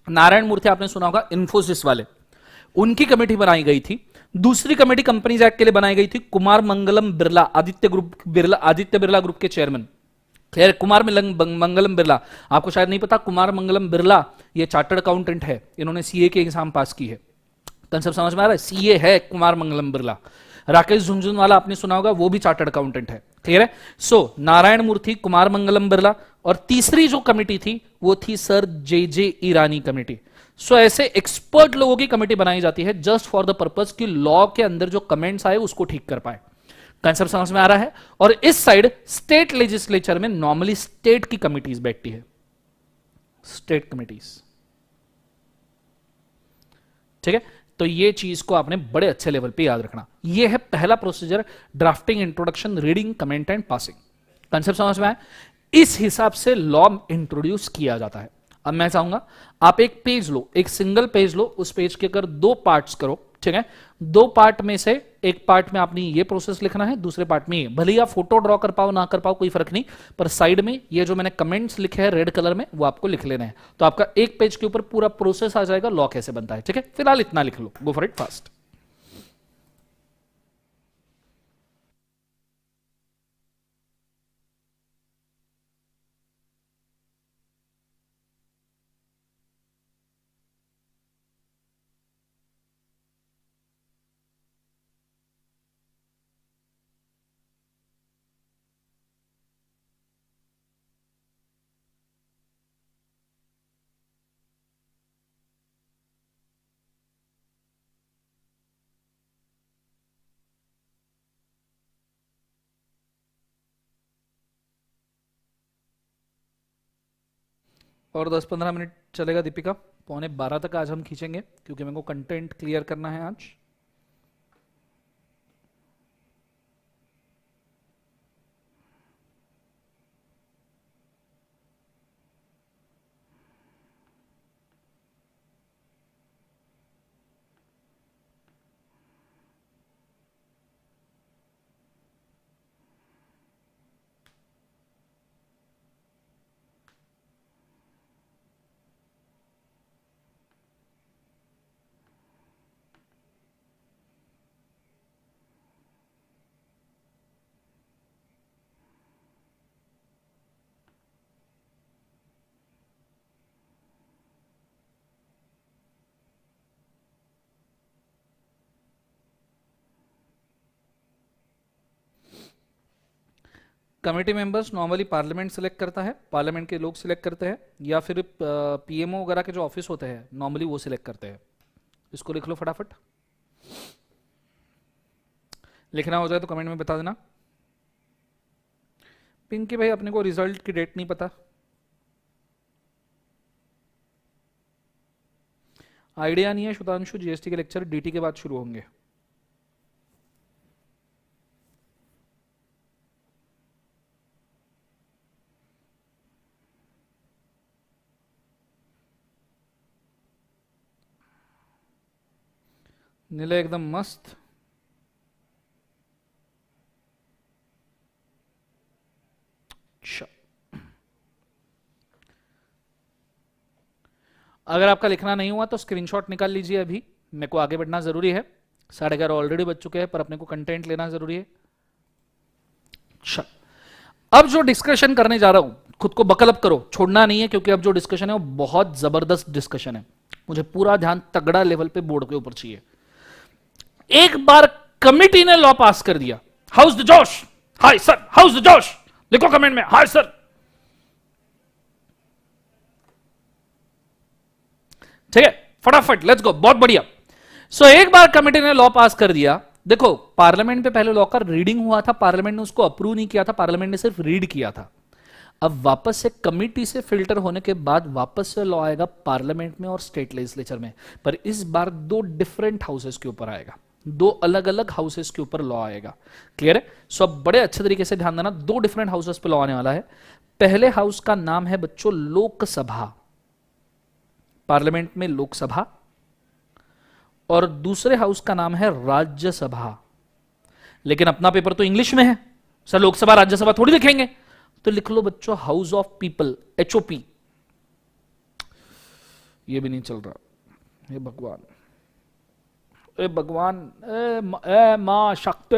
नारायण मूर्ति आपने सुना होगा, इंफोसिस वाले, उनकी कमेटी बनाई गई थी। दूसरी कमेटी कंपनीज एक्ट के लिए बनाई गई थी कुमार मंगलम बिरला, आदित्य बिरला ग्रुप के चेयरमैन। खैर कुमार मंगलम बिरला, आपको शायद नहीं पता, कुमार मंगलम बिरला ये चार्टर्ड अकाउंटेंट है, इन्होंने सीए के एग्जाम पास की है। कंसेप्ट समझ में आ रहा है? सीए है कुमार मंगलम बिरला। राकेश झुंझुनवाला आपने सुना होगा, वो भी चार्टर्ड अकाउंटेंट है। क्लियर है? सो नारायण मूर्ति, कुमार मंगलम बिरला, और तीसरी जो कमेटी थी वो थी सर जे ईरानी कमेटी। सो ऐसे एक्सपर्ट लोगों की कमेटी बनाई जाती है जस्ट फॉर द पर्पज कि लॉ के अंदर जो कमेंट्स आए उसको ठीक कर पाए। कंसेप्ट समझ में आ रहा है? और इस साइड स्टेट लेजिस्लेचर में नॉर्मली स्टेट की कमिटीज बैठती है, स्टेट कमिटीज। ठीक है, तो ये चीज को आपने बड़े अच्छे लेवल पे याद रखना। ये है पहला procedure, drafting, introduction, reading, comment and passing. Concept समझ में आया? इस हिसाब से लॉ इंट्रोड्यूस किया जाता है। अब मैं चाहूंगा आप एक पेज लो, एक सिंगल पेज लो, उस पेज के अगर दो पार्ट्स करो, ठीक है, दो पार्ट में से एक पार्ट में आपने ये प्रोसेस लिखना है, दूसरे पार्ट में ये। भले ही आप फोटो ड्रॉ कर पाओ ना कर पाओ कोई फर्क नहीं, पर साइड में ये जो मैंने कमेंट्स लिखे हैं रेड कलर में वो आपको लिख लेने हैं। तो आपका एक पेज के ऊपर पूरा प्रोसेस आ जाएगा लॉ कैसे बनता है। ठीक है, फिलहाल इतना लिख लो, गो फॉर इट फास्ट। और 10-15 मिनट चलेगा दीपिका, 11:45 तक आज हम खींचेंगे क्योंकि मेरे को कंटेंट क्लियर करना है आज। Committee members normally parliament select करता है, पार्लियामेंट के लोग सिलेक्ट करते हैं, या फिर पीएमओ वगैरह के जो ऑफिस होते हैं नॉर्मली वो सिलेक्ट करते हैं। इसको लिख लो फटाफट, लिखना हो जाए तो कमेंट में बता देना। पिंकी भाई अपने को रिजल्ट की डेट नहीं पता, आइडिया नहीं है। सुधांशु जीएसटी के लेक्चर डीटी के बाद शुरू होंगे। नीले एकदम मस्त। अगर आपका लिखना नहीं हुआ तो स्क्रीनशॉट निकाल लीजिए अभी, मेरे को आगे बढ़ना जरूरी है। 11:30 ऑलरेडी बज चुके हैं पर अपने को कंटेंट लेना जरूरी है। अच्छा, अब जो डिस्कशन करने जा रहा हूं खुद को बकल अप करो, छोड़ना नहीं है, क्योंकि अब जो डिस्कशन है वो बहुत जबरदस्त डिस्कशन है। मुझे पूरा ध्यान तगड़ा लेवल पे बोर्ड के ऊपर चाहिए। एक बार कमिटी ने लॉ पास कर दिया, हाउस द जोश, हाय सर, हाउस द जोश, लिखो कमेंट में हाय सर। ठीक है, फटाफट लेट्स गो, बहुत बढ़िया। सो एक बार कमेटी ने लॉ पास कर दिया। देखो पार्लियामेंट पे पहले लॉ का रीडिंग हुआ था, पार्लियामेंट ने उसको अप्रूव नहीं किया था, पार्लियामेंट ने सिर्फ रीड किया था। अब वापस से कमिटी से फिल्टर होने के बाद वापस से लॉ आएगा पार्लियामेंट में और स्टेट लेजिस्लेचर में, पर इस बार दो डिफरेंट हाउसेस के ऊपर आएगा, दो अलग अलग हाउसेस के ऊपर लॉ आएगा। क्लियर है? सो अब बड़े अच्छे तरीके से ध्यान देना, दो डिफरेंट हाउसेस पे लॉ आने वाला है। पहले हाउस का नाम है बच्चों लोकसभा, पार्लियामेंट में लोकसभा, और दूसरे हाउस का नाम है राज्यसभा। लेकिन अपना पेपर तो इंग्लिश में है सर, लोकसभा राज्यसभा थोड़ी लिखेंगे, तो लिख लो बच्चों हाउस ऑफ पीपल, HOP। ये भी नहीं चल रहा, हे भगवान, ए भगवान, ए मां शक्ति,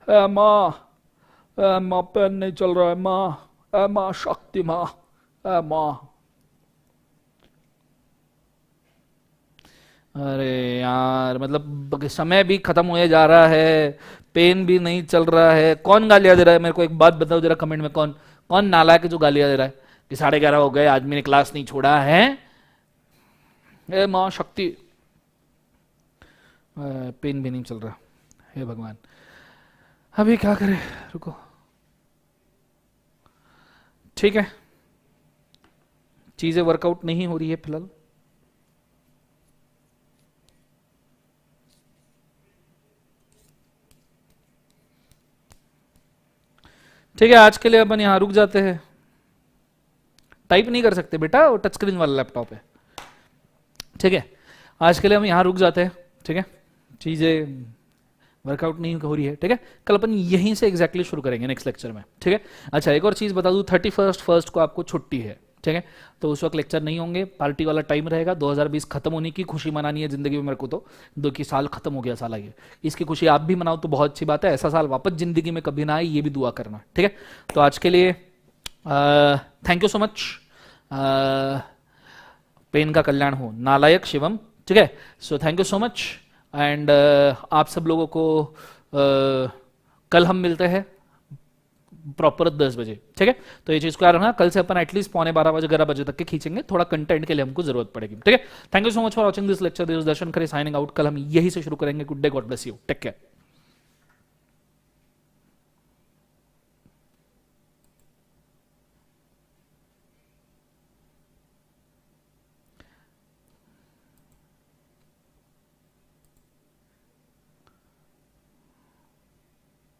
ए मां पेन नहीं चल रहा है, मां शक्ति, मां। अरे यार, मतलब समय भी खत्म होने जा रहा है, पेन भी नहीं चल रहा है। कौन गालियां दे रहा है मेरे को एक बात बताओ जरा कमेंट में, कौन कौन नालायक है जो गालियां दे रहा है कि 11:30 हो गए, आदमी ने क्लास नहीं छोड़ा है। ए माँ शक्ति, पेन भी नहीं चल रहा, हे भगवान अभी क्या करें, रुको। ठीक है, चीजें वर्कआउट नहीं हो रही है फिलहाल। ठीक है, आज के लिए अपन यहां रुक जाते हैं। टाइप नहीं कर सकते बेटा, वो टच स्क्रीन वाला लैपटॉप है। ठीक है, आज के लिए हम यहां रुक जाते हैं। ठीक है, चीजें वर्कआउट नहीं हो रही है। ठीक है, कल अपन यहीं से एग्जैक्टली शुरू करेंगे नेक्स्ट लेक्चर में। ठीक है, अच्छा एक और चीज बता दूं, 31 को आपको छुट्टी है। ठीक है, तो उस वक्त लेक्चर नहीं होंगे, पार्टी वाला टाइम रहेगा। 2020 खत्म होने की खुशी मनानी है जिंदगी में मेरे को, तो दो कि साल खत्म हो गया साला, ये इसकी खुशी आप भी मनाओ तो बहुत अच्छी बात है। ऐसा साल वापस जिंदगी में कभी ना आए, ये भी दुआ करना। ठीक है, तो आज के लिए thank you so much. Pen का कल्याण हो, नालायक शिवम। ठीक है, so thank you so much and आप सब लोगों को कल हम मिलते हैं प्रॉपर 10 बजे। ठीक है, तो ये चीज को याद रखना, कल से अपन एटलीस्ट 11:15 बजे 11 बजे तक के खींचेंगे, थोड़ा कंटेंट के लिए हमको जरूरत पड़ेगी। ठीक है, thank you so much for watching this lecture, this Darshan Khare signing out. कल हम यही से शुरू करेंगे। Good day, god bless you, take care.